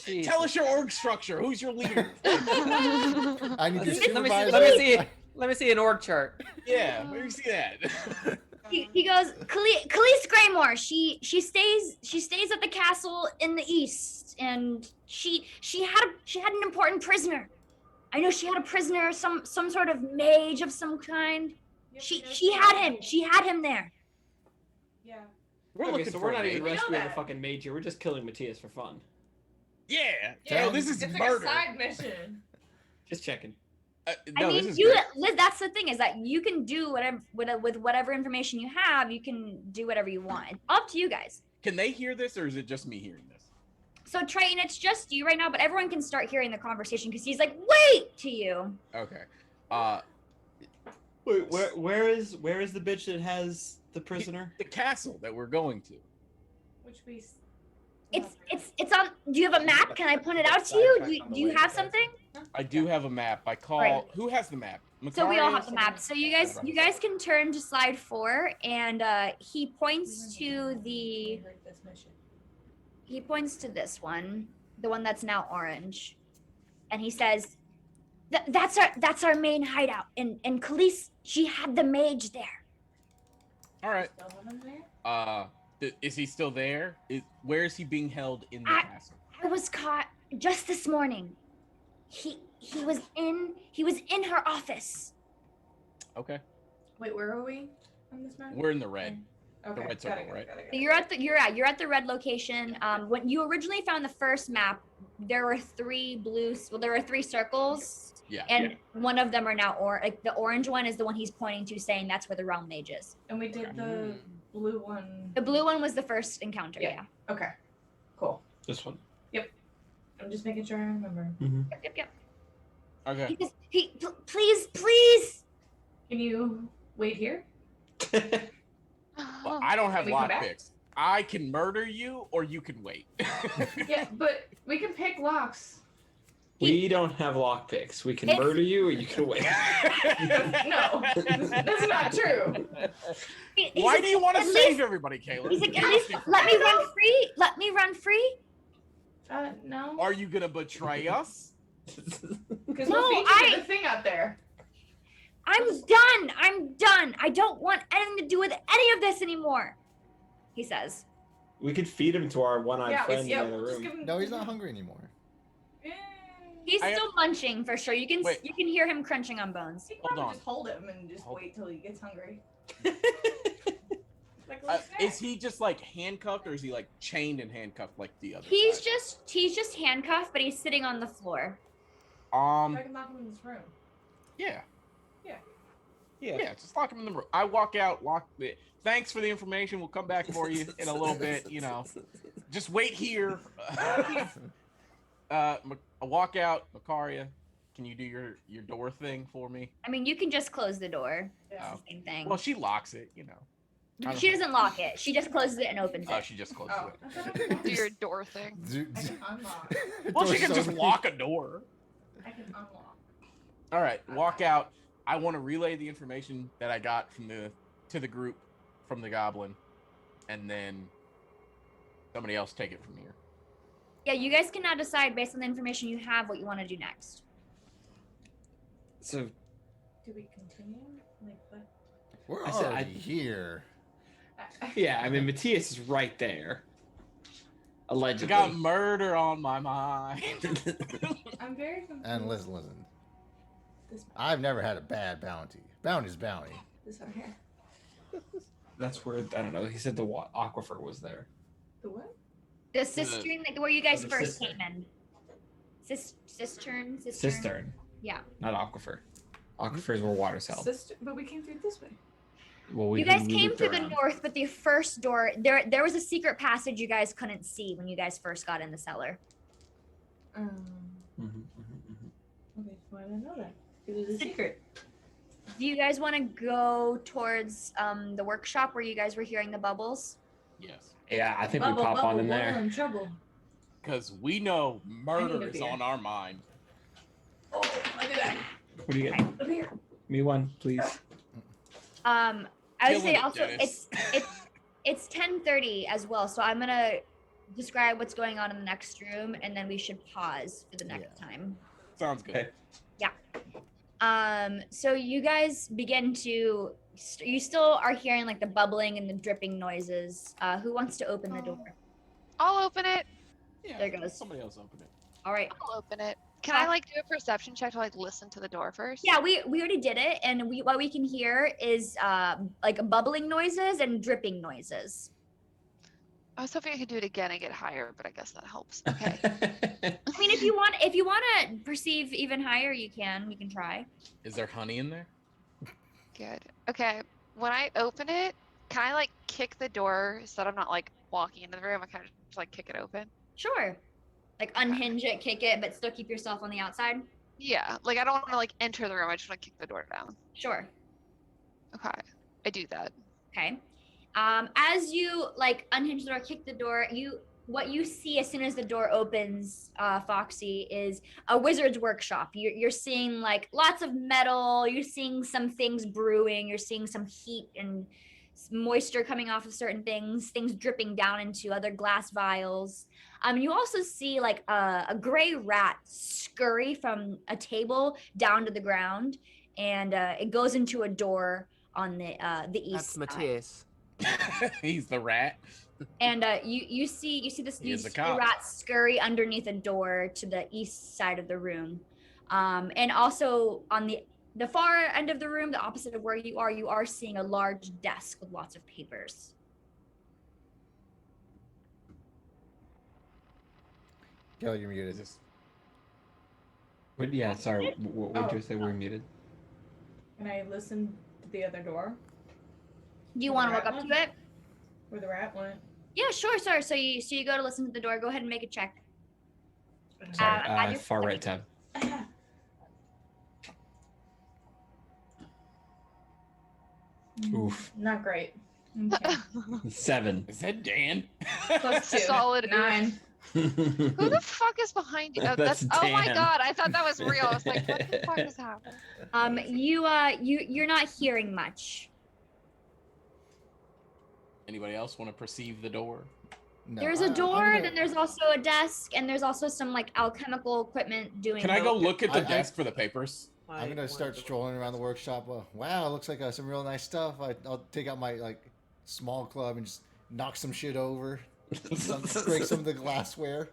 [SPEAKER 5] question?
[SPEAKER 4] Tell us your org structure. Who's your leader?
[SPEAKER 2] I need your supervisor.
[SPEAKER 6] Let me see an org chart.
[SPEAKER 4] Yeah, where do you see that?
[SPEAKER 1] He goes, Khalees Greymore. She stays at the castle in the east, and she had an important prisoner. I know she had a prisoner, some sort of mage of some kind.
[SPEAKER 7] Yep,
[SPEAKER 1] She
[SPEAKER 7] yep,
[SPEAKER 1] had
[SPEAKER 7] yep.
[SPEAKER 1] him. She had him there.
[SPEAKER 7] Yeah.
[SPEAKER 4] We're
[SPEAKER 5] Okay,
[SPEAKER 4] looking
[SPEAKER 5] so
[SPEAKER 4] for
[SPEAKER 5] we're
[SPEAKER 4] a
[SPEAKER 5] not even
[SPEAKER 4] mage.
[SPEAKER 7] We know
[SPEAKER 5] rescuing the
[SPEAKER 7] that.
[SPEAKER 5] fucking mage here. We're just killing Matthias for fun.
[SPEAKER 4] Yeah.
[SPEAKER 2] Tell
[SPEAKER 4] No,
[SPEAKER 2] him-
[SPEAKER 4] this is
[SPEAKER 7] It's like
[SPEAKER 4] murder.
[SPEAKER 7] a side mission.
[SPEAKER 5] Just checking.
[SPEAKER 4] No,
[SPEAKER 1] I
[SPEAKER 4] this
[SPEAKER 1] mean,
[SPEAKER 4] is
[SPEAKER 1] you,
[SPEAKER 4] great.
[SPEAKER 1] Liz. That's the thing, is that you can do whatever with whatever information you have. You can do whatever you want. It's up to you guys.
[SPEAKER 4] Can they hear this, or is it just me hearing this?
[SPEAKER 1] So Triton, it's just you right now, but everyone can start hearing the conversation because he's like, "Wait!" to you.
[SPEAKER 4] Okay.
[SPEAKER 5] Wait, where is the bitch that has the prisoner?
[SPEAKER 4] The castle that we're going to.
[SPEAKER 7] Which we.
[SPEAKER 1] It's on. Do you have a map? Can I point it out to you? Do you have something?
[SPEAKER 4] I do have a map. I call.
[SPEAKER 1] Right.
[SPEAKER 4] Who has the map?
[SPEAKER 1] So we all
[SPEAKER 4] Makari
[SPEAKER 1] have the map. So you guys can turn to slide 4, and he points to the.
[SPEAKER 7] This mission.
[SPEAKER 1] He points to this one, the one that's now orange, and he says, "That's our main hideout." And Khalees, she had the mage there.
[SPEAKER 4] All right.
[SPEAKER 7] Still have him there?
[SPEAKER 4] Is he still there? Where is he being held in the castle?
[SPEAKER 1] I was caught just this morning. He was in her office.
[SPEAKER 4] Okay.
[SPEAKER 7] Wait, where are we on this map?
[SPEAKER 4] We're in the red.
[SPEAKER 7] Okay.
[SPEAKER 4] red circle, right?
[SPEAKER 1] So you're at the red location. When you originally found the first map, there were three circles.
[SPEAKER 4] Yeah.
[SPEAKER 1] And one of them are now the orange one is the one he's pointing to, saying that's where the realm mage is.
[SPEAKER 7] And we did the blue one.
[SPEAKER 1] The blue one was the first encounter.
[SPEAKER 7] Yeah. Okay. Cool.
[SPEAKER 5] This one.
[SPEAKER 7] I'm just making sure I remember.
[SPEAKER 1] Yep.
[SPEAKER 4] Okay.
[SPEAKER 1] Please.
[SPEAKER 7] Can you wait here?
[SPEAKER 4] Well, I don't have
[SPEAKER 7] Can we come back?
[SPEAKER 4] lockpicks. I can murder you, or you can wait.
[SPEAKER 7] Yeah, but we can pick locks.
[SPEAKER 5] We don't have lockpicks. We can murder you, or you can wait.
[SPEAKER 7] No, that's not true.
[SPEAKER 4] Why do you want to
[SPEAKER 1] at
[SPEAKER 4] save
[SPEAKER 1] least-
[SPEAKER 4] everybody, Caleb?
[SPEAKER 1] He's like, at least let me run free. Let me run free.
[SPEAKER 7] No.
[SPEAKER 4] Are you gonna betray us?
[SPEAKER 7] Because
[SPEAKER 1] No,
[SPEAKER 7] we'll feed you the thing out there.
[SPEAKER 1] I'm done. I don't want anything to do with any of this anymore. He says.
[SPEAKER 5] We could feed him to our one-eyed friend in the other
[SPEAKER 7] just
[SPEAKER 5] room.
[SPEAKER 7] give him-
[SPEAKER 2] No, he's not hungry anymore.
[SPEAKER 1] He's
[SPEAKER 4] I-
[SPEAKER 1] still munching for sure. You can
[SPEAKER 4] Wait.
[SPEAKER 1] hear him crunching on bones.
[SPEAKER 7] You can
[SPEAKER 4] Hold
[SPEAKER 7] probably
[SPEAKER 4] on.
[SPEAKER 7] just hold him and just
[SPEAKER 4] Hold-
[SPEAKER 7] wait till he gets hungry. Like a
[SPEAKER 4] Uh,
[SPEAKER 7] little snack.
[SPEAKER 4] is he just like handcuffed, or is he like chained and handcuffed like the other?
[SPEAKER 1] He's
[SPEAKER 4] side?
[SPEAKER 1] just handcuffed, but he's sitting on the floor.
[SPEAKER 7] I can lock him in this room.
[SPEAKER 4] Yeah.
[SPEAKER 5] Yeah.
[SPEAKER 4] Yeah, just lock him in the room. I walk out, lock it. Thanks for the information. We'll come back for you in a little bit. You know, just wait here. I walk out, Macaria. Can you do your door thing for me?
[SPEAKER 1] I mean, you can just close the door.
[SPEAKER 7] Yeah.
[SPEAKER 1] It's the same thing.
[SPEAKER 4] Well, she locks it. You know.
[SPEAKER 1] She doesn't lock it. She just closes it and opens
[SPEAKER 4] Oh,
[SPEAKER 1] it.
[SPEAKER 4] she just closes
[SPEAKER 7] Oh,
[SPEAKER 4] it.
[SPEAKER 7] I thought I could
[SPEAKER 3] Do your door thing.
[SPEAKER 7] I can unlock.
[SPEAKER 4] Well, she can just lock a door.
[SPEAKER 7] I can unlock.
[SPEAKER 4] All right, walk out. I want to relay the information that I got to the group from the goblin, and then somebody else take it from here.
[SPEAKER 1] Yeah, you guys can now decide based on the information you have what you want to do next.
[SPEAKER 5] So
[SPEAKER 7] Do we continue? Like what?
[SPEAKER 2] We're
[SPEAKER 5] I said
[SPEAKER 2] already here.
[SPEAKER 5] yeah, I mean Matthias is right there.
[SPEAKER 4] I
[SPEAKER 5] Allegedly.
[SPEAKER 4] got murder on my mind.
[SPEAKER 7] I'm very confused.
[SPEAKER 2] And listen.
[SPEAKER 7] This,
[SPEAKER 2] I've never had a bad bounty. Bounty's bounty.
[SPEAKER 7] this one here.
[SPEAKER 5] That's where I don't know. He said the aquifer was there.
[SPEAKER 7] The what?
[SPEAKER 1] The cistern, like where you guys
[SPEAKER 5] the
[SPEAKER 1] first
[SPEAKER 5] cistern.
[SPEAKER 1] came in. Cistern.
[SPEAKER 5] Cistern,
[SPEAKER 1] Yeah.
[SPEAKER 5] not aquifer. Aquifer is where water's held.
[SPEAKER 7] Sister, but we came through this way.
[SPEAKER 5] Well,
[SPEAKER 1] You guys
[SPEAKER 5] we
[SPEAKER 1] came
[SPEAKER 5] looped
[SPEAKER 1] through the
[SPEAKER 5] around.
[SPEAKER 1] north, but the first door there was a secret passage you guys couldn't see when you guys first got in the cellar.
[SPEAKER 5] Mhm, mhm, mhm.
[SPEAKER 7] Okay, why did I know that? Because it was a secret.
[SPEAKER 1] Do you guys want to go towards the workshop where you guys were hearing the bubbles?
[SPEAKER 4] Yes,
[SPEAKER 5] Yeah, I think we
[SPEAKER 7] Bubble,
[SPEAKER 5] pop
[SPEAKER 7] bubble,
[SPEAKER 5] on in
[SPEAKER 7] we're
[SPEAKER 5] there.
[SPEAKER 7] in trouble.
[SPEAKER 4] because we know murder
[SPEAKER 7] a
[SPEAKER 4] is
[SPEAKER 7] beer.
[SPEAKER 4] on our mind.
[SPEAKER 7] Oh, look at that.
[SPEAKER 5] What do you get?
[SPEAKER 7] Look here.
[SPEAKER 5] Me one, please.
[SPEAKER 1] I would
[SPEAKER 4] Killing
[SPEAKER 1] say
[SPEAKER 4] it,
[SPEAKER 1] also
[SPEAKER 4] Dennis.
[SPEAKER 1] it's 10:30 as well, so I'm gonna describe what's going on in the next room, and then we should pause for the next time.
[SPEAKER 4] Sounds good.
[SPEAKER 5] Okay.
[SPEAKER 1] So you guys begin to you still are hearing like the bubbling and the dripping noises. Who wants to open the door?
[SPEAKER 3] I'll open it.
[SPEAKER 4] Yeah,
[SPEAKER 1] There goes.
[SPEAKER 4] Somebody else open it.
[SPEAKER 1] All right.
[SPEAKER 3] I'll open it. Can I like do a perception check to like listen to the door first?
[SPEAKER 1] Yeah, we already did it, and what we can hear is like bubbling noises and dripping noises.
[SPEAKER 3] I was hoping I could do it again and get higher, but I guess that helps. Okay.
[SPEAKER 1] I mean, if you want to perceive even higher, you can try.
[SPEAKER 4] Is there honey in there?
[SPEAKER 3] Good. Okay. When I open it, can I like kick the door so that I'm not like walking into the room? I kind of just like kick it open.
[SPEAKER 1] Sure. Like unhinge it, kick it, but still keep yourself on the outside.
[SPEAKER 3] Yeah. Like I don't want to like enter the room. I just want to kick the door down.
[SPEAKER 1] Sure.
[SPEAKER 3] Okay. I do that.
[SPEAKER 1] Okay. As you like unhinge the door, kick the door, what you see as soon as the door opens, Foxy, is a wizard's workshop. You're seeing like lots of metal. You're seeing some things brewing. You're seeing some heat and moisture coming off of certain things dripping down into other glass vials. You also see like a gray rat scurry from a table down to the ground, and it goes into a door on the east
[SPEAKER 6] That's
[SPEAKER 1] side.
[SPEAKER 6] Matthias.
[SPEAKER 4] He's the rat.
[SPEAKER 1] And you see this
[SPEAKER 4] He is
[SPEAKER 1] these
[SPEAKER 4] a cop.
[SPEAKER 1] rats scurry underneath a door to the east side of the room, and also on the far end of the room, the opposite of where you are seeing a large desk with lots of papers.
[SPEAKER 2] Kelly, you're muted.
[SPEAKER 4] Is this-
[SPEAKER 5] Yeah, sorry. What did you say? We're muted.
[SPEAKER 7] Can I listen to the other door
[SPEAKER 1] Do you want to
[SPEAKER 7] Rat
[SPEAKER 1] look up
[SPEAKER 7] one?
[SPEAKER 1] to it?
[SPEAKER 7] where the rat went?
[SPEAKER 1] Yeah, sure, sir. So you go to listen to the door. Go ahead and make a check.
[SPEAKER 5] Sorry,
[SPEAKER 1] add your
[SPEAKER 5] far right tab. Oof.
[SPEAKER 7] Not great. Okay.
[SPEAKER 5] 7.
[SPEAKER 4] Is that Dan?
[SPEAKER 7] Plus 2.
[SPEAKER 3] Solid
[SPEAKER 7] 9.
[SPEAKER 3] Who the fuck is behind you?
[SPEAKER 5] That's
[SPEAKER 3] oh my
[SPEAKER 5] Dan.
[SPEAKER 3] god, I thought that was real. I was like, what the fuck is happening?
[SPEAKER 1] You're not hearing much.
[SPEAKER 4] Anybody else want to perceive the door?
[SPEAKER 2] No,
[SPEAKER 1] There's a door, then there's also a desk, and there's also some like alchemical equipment doing.
[SPEAKER 4] Can I go
[SPEAKER 1] both.
[SPEAKER 4] look at the
[SPEAKER 2] I-
[SPEAKER 4] desk for the papers?
[SPEAKER 2] I'm gonna start strolling around the workshop. Wow, it looks like some real nice stuff. I'll take out my small club and just knock some shit over, break some of the glassware.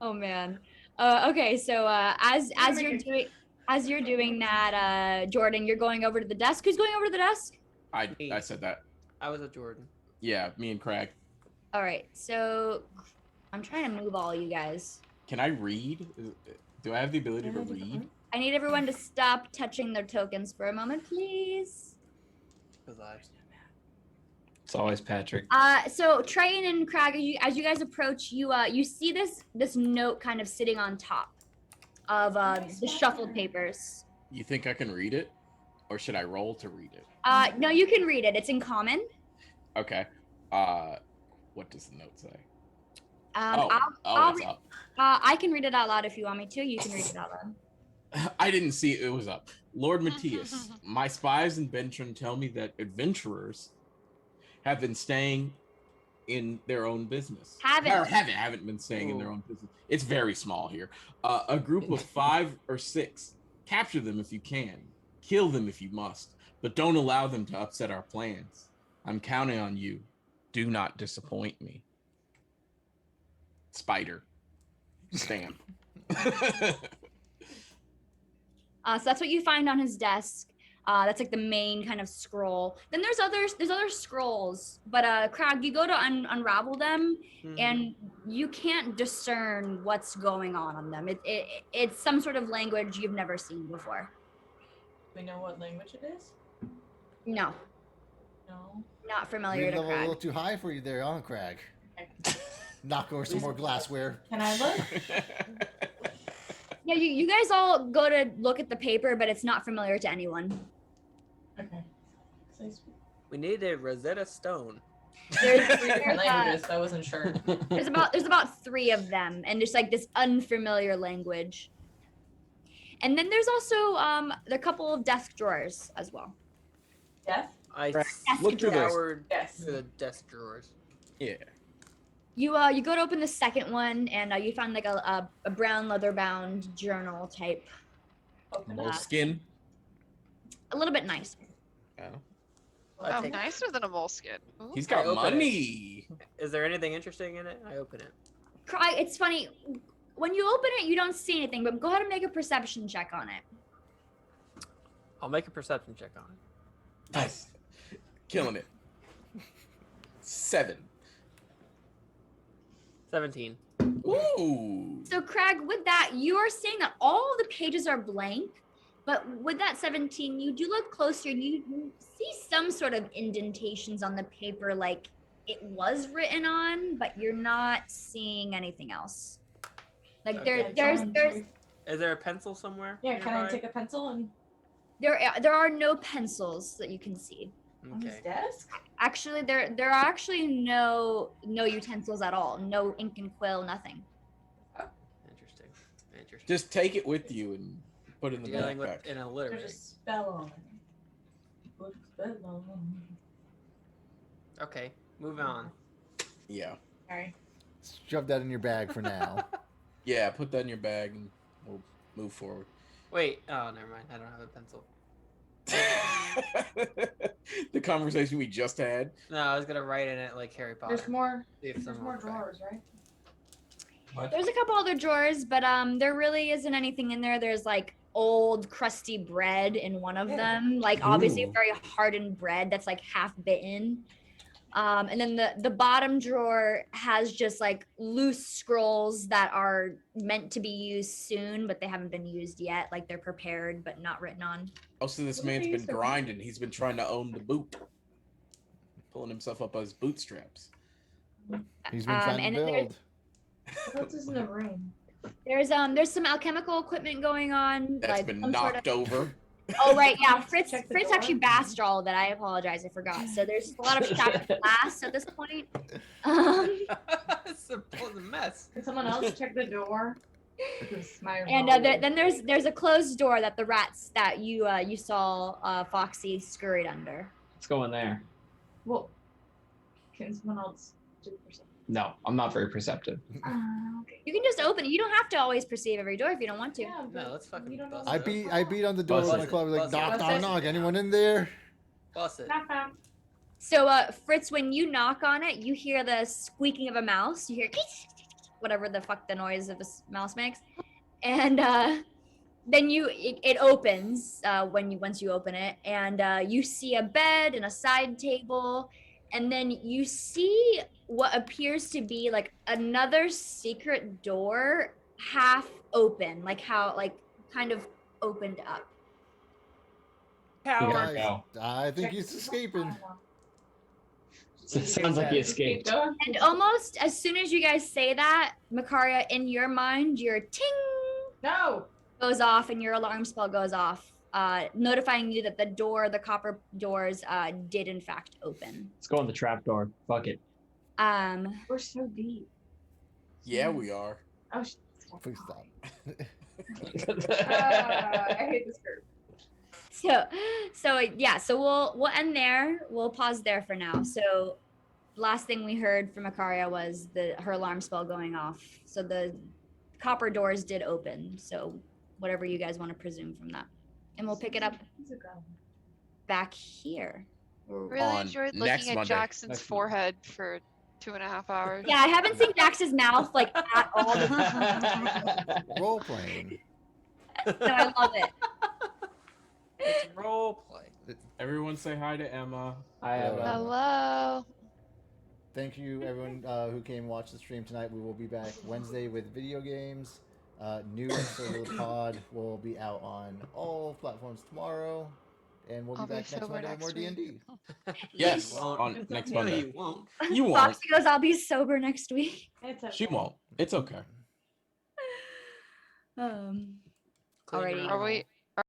[SPEAKER 1] Oh man. Okay, so as you're doing that, Jordan, you're going over to the desk. Who's going over to the desk?
[SPEAKER 4] I said that.
[SPEAKER 6] I was a Jordan.
[SPEAKER 4] Yeah, me and Craig.
[SPEAKER 1] All right, so I'm trying to move all you guys.
[SPEAKER 4] Can I read? Do I have the ability to read?
[SPEAKER 1] I need everyone to stop touching their tokens for a moment, please.
[SPEAKER 6] Because I.
[SPEAKER 5] It's always Patrick.
[SPEAKER 1] So Train and Crag, as you guys approach, you see this note kind of sitting on top of the shuffled papers.
[SPEAKER 4] You think I can read it? Or should I roll to read it?
[SPEAKER 1] No, you can read it. It's in common.
[SPEAKER 4] Okay. What does the note say?
[SPEAKER 1] I'll
[SPEAKER 4] It's up.
[SPEAKER 1] I can read it out loud if you want me to. You can read it out loud.
[SPEAKER 4] I didn't see it. It was up. Lord Matthias, my spies in Bentron tell me that adventurers have been staying in their own business. Haven't been staying in their own business. It's very small here. A group of 5 or 6. Capture them if you can. Kill them if you must. But don't allow them to upset our plans. I'm counting on you. Do not disappoint me. Spider. Stamp.
[SPEAKER 1] So that's what you find on his desk. That's like the main kind of scroll. Then there's other scrolls, but Crag, you go to unravel them, and you can't discern what's going on them. It's some sort of language you've never seen before.
[SPEAKER 7] We know what language it is?
[SPEAKER 1] No,
[SPEAKER 7] No.
[SPEAKER 1] not familiar
[SPEAKER 2] You're
[SPEAKER 1] to
[SPEAKER 2] a little
[SPEAKER 1] Crag.
[SPEAKER 2] too high for you there, huh, Crag?
[SPEAKER 7] Okay.
[SPEAKER 2] Knock over some more glassware.
[SPEAKER 7] Can I look?
[SPEAKER 1] Yeah, you guys all go to look at the paper, but it's not familiar to anyone.
[SPEAKER 7] Okay.
[SPEAKER 6] We need a Rosetta Stone.
[SPEAKER 7] There's 3 different languages, so I wasn't sure.
[SPEAKER 1] There's about 3 of them, and there's like this unfamiliar language. And then there's also a couple of desk drawers as well.
[SPEAKER 7] Death?
[SPEAKER 6] I
[SPEAKER 4] Look through this.
[SPEAKER 6] scoured
[SPEAKER 7] Yes.
[SPEAKER 6] through the desk drawers.
[SPEAKER 4] Yeah.
[SPEAKER 1] You go to open the second one, and you find like a brown leather bound journal type,
[SPEAKER 7] Open
[SPEAKER 1] that.
[SPEAKER 7] up.
[SPEAKER 4] Moleskin.
[SPEAKER 1] a little bit nicer.
[SPEAKER 4] Oh.
[SPEAKER 3] Oh,
[SPEAKER 6] take-
[SPEAKER 3] nicer than a moleskin. Ooh.
[SPEAKER 4] He's
[SPEAKER 6] I
[SPEAKER 4] got
[SPEAKER 6] open it.
[SPEAKER 4] money.
[SPEAKER 6] Is there anything interesting in it? I open it.
[SPEAKER 1] It's funny, when you open it, you don't see anything, but go ahead and make a perception check on it.
[SPEAKER 6] I'll make a perception check on it.
[SPEAKER 4] Nice. Killing it. 7.
[SPEAKER 6] 17.
[SPEAKER 4] Ooh.
[SPEAKER 1] So Craig, with that, you are seeing that all of the pages are blank, but with that 17, you do look closer and you see some sort of indentations on the paper, like it was written on, but you're not seeing anything else. Like
[SPEAKER 6] Okay.
[SPEAKER 1] there's
[SPEAKER 6] Is there a pencil somewhere?
[SPEAKER 7] Yeah, can I
[SPEAKER 6] nearby?
[SPEAKER 7] take a pencil and
[SPEAKER 1] there are no pencils that you can see.
[SPEAKER 7] on his
[SPEAKER 6] Okay.
[SPEAKER 7] desk?
[SPEAKER 1] Actually, there are actually no utensils at all. No ink and quill, nothing.
[SPEAKER 6] Interesting. Interesting.
[SPEAKER 4] Just take it with you and put it in the
[SPEAKER 6] Dealing with
[SPEAKER 4] backpack.
[SPEAKER 6] an
[SPEAKER 7] There's a
[SPEAKER 6] illiterate.
[SPEAKER 7] spell on it. Put a spell on it.
[SPEAKER 6] Okay, move on.
[SPEAKER 4] Yeah.
[SPEAKER 7] Sorry.
[SPEAKER 2] Shove that in your bag for now.
[SPEAKER 4] Yeah, put that in your bag and we'll move forward.
[SPEAKER 6] Wait. Oh, never mind. I don't have a pencil.
[SPEAKER 4] The conversation we just had.
[SPEAKER 6] No, I was gonna write in it like Harry Potter.
[SPEAKER 7] There's more.
[SPEAKER 6] See if
[SPEAKER 7] There's
[SPEAKER 6] someone
[SPEAKER 7] more
[SPEAKER 6] will try.
[SPEAKER 7] drawers, right?
[SPEAKER 5] What?
[SPEAKER 1] There's a couple other drawers, but there really isn't anything in there. There's like old crusty bread in one of
[SPEAKER 7] Yeah.
[SPEAKER 1] them, like obviously
[SPEAKER 5] Ooh.
[SPEAKER 1] very hardened bread that's like half bitten. And then the bottom drawer has just like loose scrolls that are meant to be used soon, but they haven't been used yet. Like they're prepared but not written on.
[SPEAKER 4] Also, this
[SPEAKER 7] What
[SPEAKER 4] man's
[SPEAKER 7] are you
[SPEAKER 4] been
[SPEAKER 7] so-
[SPEAKER 4] grinding. He's been trying to own the boot, pulling himself up by his bootstraps.
[SPEAKER 2] He's been trying to
[SPEAKER 1] and then there's-
[SPEAKER 2] build.
[SPEAKER 7] What else is in the room?
[SPEAKER 1] There's some alchemical equipment going on.
[SPEAKER 4] That's
[SPEAKER 1] like
[SPEAKER 4] been
[SPEAKER 1] some sort
[SPEAKER 4] knocked
[SPEAKER 1] of-
[SPEAKER 4] over.
[SPEAKER 1] Oh right, yeah. Fritz
[SPEAKER 7] Check the
[SPEAKER 1] Fritz
[SPEAKER 7] door.
[SPEAKER 1] actually bashed all of it. I apologize, I forgot. So there's a lot of shattered glass at this point.
[SPEAKER 6] It's a mess.
[SPEAKER 7] Can someone else check the door? Because my
[SPEAKER 1] And
[SPEAKER 7] role-
[SPEAKER 1] then there's a closed door that the rats that you saw Foxy scurried under.
[SPEAKER 5] Let's go in there.
[SPEAKER 7] Well, can someone else do perception?
[SPEAKER 5] No, I'm not very perceptive.
[SPEAKER 7] Okay.
[SPEAKER 1] You can just open it. You don't have to always perceive every door if you don't want to.
[SPEAKER 7] Yeah, but
[SPEAKER 6] No, let's fucking
[SPEAKER 7] we don't know
[SPEAKER 6] bust
[SPEAKER 2] I
[SPEAKER 6] it.
[SPEAKER 2] beat on the door with
[SPEAKER 5] Bust
[SPEAKER 2] my
[SPEAKER 5] it.
[SPEAKER 2] club, like
[SPEAKER 6] Bust it.
[SPEAKER 2] knock,
[SPEAKER 7] Bust
[SPEAKER 2] knock,
[SPEAKER 7] it.
[SPEAKER 2] knock. Anyone in there?
[SPEAKER 6] Bust it.
[SPEAKER 7] Knock, knock.
[SPEAKER 1] So Fritz, when you knock on it, you hear the squeaking of a mouse. You hear whatever the fuck the noise of a mouse makes, and then it opens once you open it, and you see a bed and a side table, and then you see what appears to be like another secret door half open, like kind of opened up.
[SPEAKER 5] Here
[SPEAKER 2] Guys,
[SPEAKER 5] we go.
[SPEAKER 2] I think he's escaping.
[SPEAKER 5] Sounds like he
[SPEAKER 6] Keep
[SPEAKER 5] escaped.
[SPEAKER 7] Keep going.
[SPEAKER 1] And almost as soon as you guys say that, Makaria, in your mind, your ting
[SPEAKER 7] No.
[SPEAKER 1] goes off and your alarm spell goes off, notifying you that the copper doors, did in fact open.
[SPEAKER 5] Let's go in the trap door. Fuck it.
[SPEAKER 7] We're so deep.
[SPEAKER 4] Yeah, we are.
[SPEAKER 7] Oh,
[SPEAKER 2] Please stop.
[SPEAKER 7] I hate this group.
[SPEAKER 1] So yeah, so we'll end there. We'll pause there for now. So last thing we heard from Makaria was her alarm spell going off. So the copper doors did open. So whatever you guys want to presume from that. And we'll pick it up
[SPEAKER 7] He's a goblin.
[SPEAKER 1] back here.
[SPEAKER 3] Really
[SPEAKER 4] On
[SPEAKER 3] enjoyed
[SPEAKER 4] next
[SPEAKER 3] looking at
[SPEAKER 4] Monday.
[SPEAKER 3] Jackson's
[SPEAKER 5] Next Monday.
[SPEAKER 3] forehead for 2.5 hours.
[SPEAKER 1] Yeah, I haven't seen Dax's mouth like at all.
[SPEAKER 2] Role playing.
[SPEAKER 1] So I love it.
[SPEAKER 6] It's role play.
[SPEAKER 4] Everyone say hi to Emma.
[SPEAKER 5] I have
[SPEAKER 2] Yeah.
[SPEAKER 3] Hello.
[SPEAKER 2] Thank you, everyone who came and watched the stream tonight. We will be back Wednesday with video games. New episode of the pod will be out on all platforms tomorrow, and we'll be
[SPEAKER 3] I'll be
[SPEAKER 2] back next
[SPEAKER 3] sober
[SPEAKER 2] Monday with more
[SPEAKER 3] next week.
[SPEAKER 2] D&D.
[SPEAKER 4] Yes,
[SPEAKER 6] You won't.
[SPEAKER 4] on next
[SPEAKER 6] No,
[SPEAKER 4] Monday.
[SPEAKER 6] you won't.
[SPEAKER 4] You won't.
[SPEAKER 1] Foxy goes, I'll be sober next week.
[SPEAKER 7] It's okay.
[SPEAKER 4] She won't. It's okay.
[SPEAKER 1] Alrighty.
[SPEAKER 6] Clean your
[SPEAKER 3] Are we
[SPEAKER 6] mouth.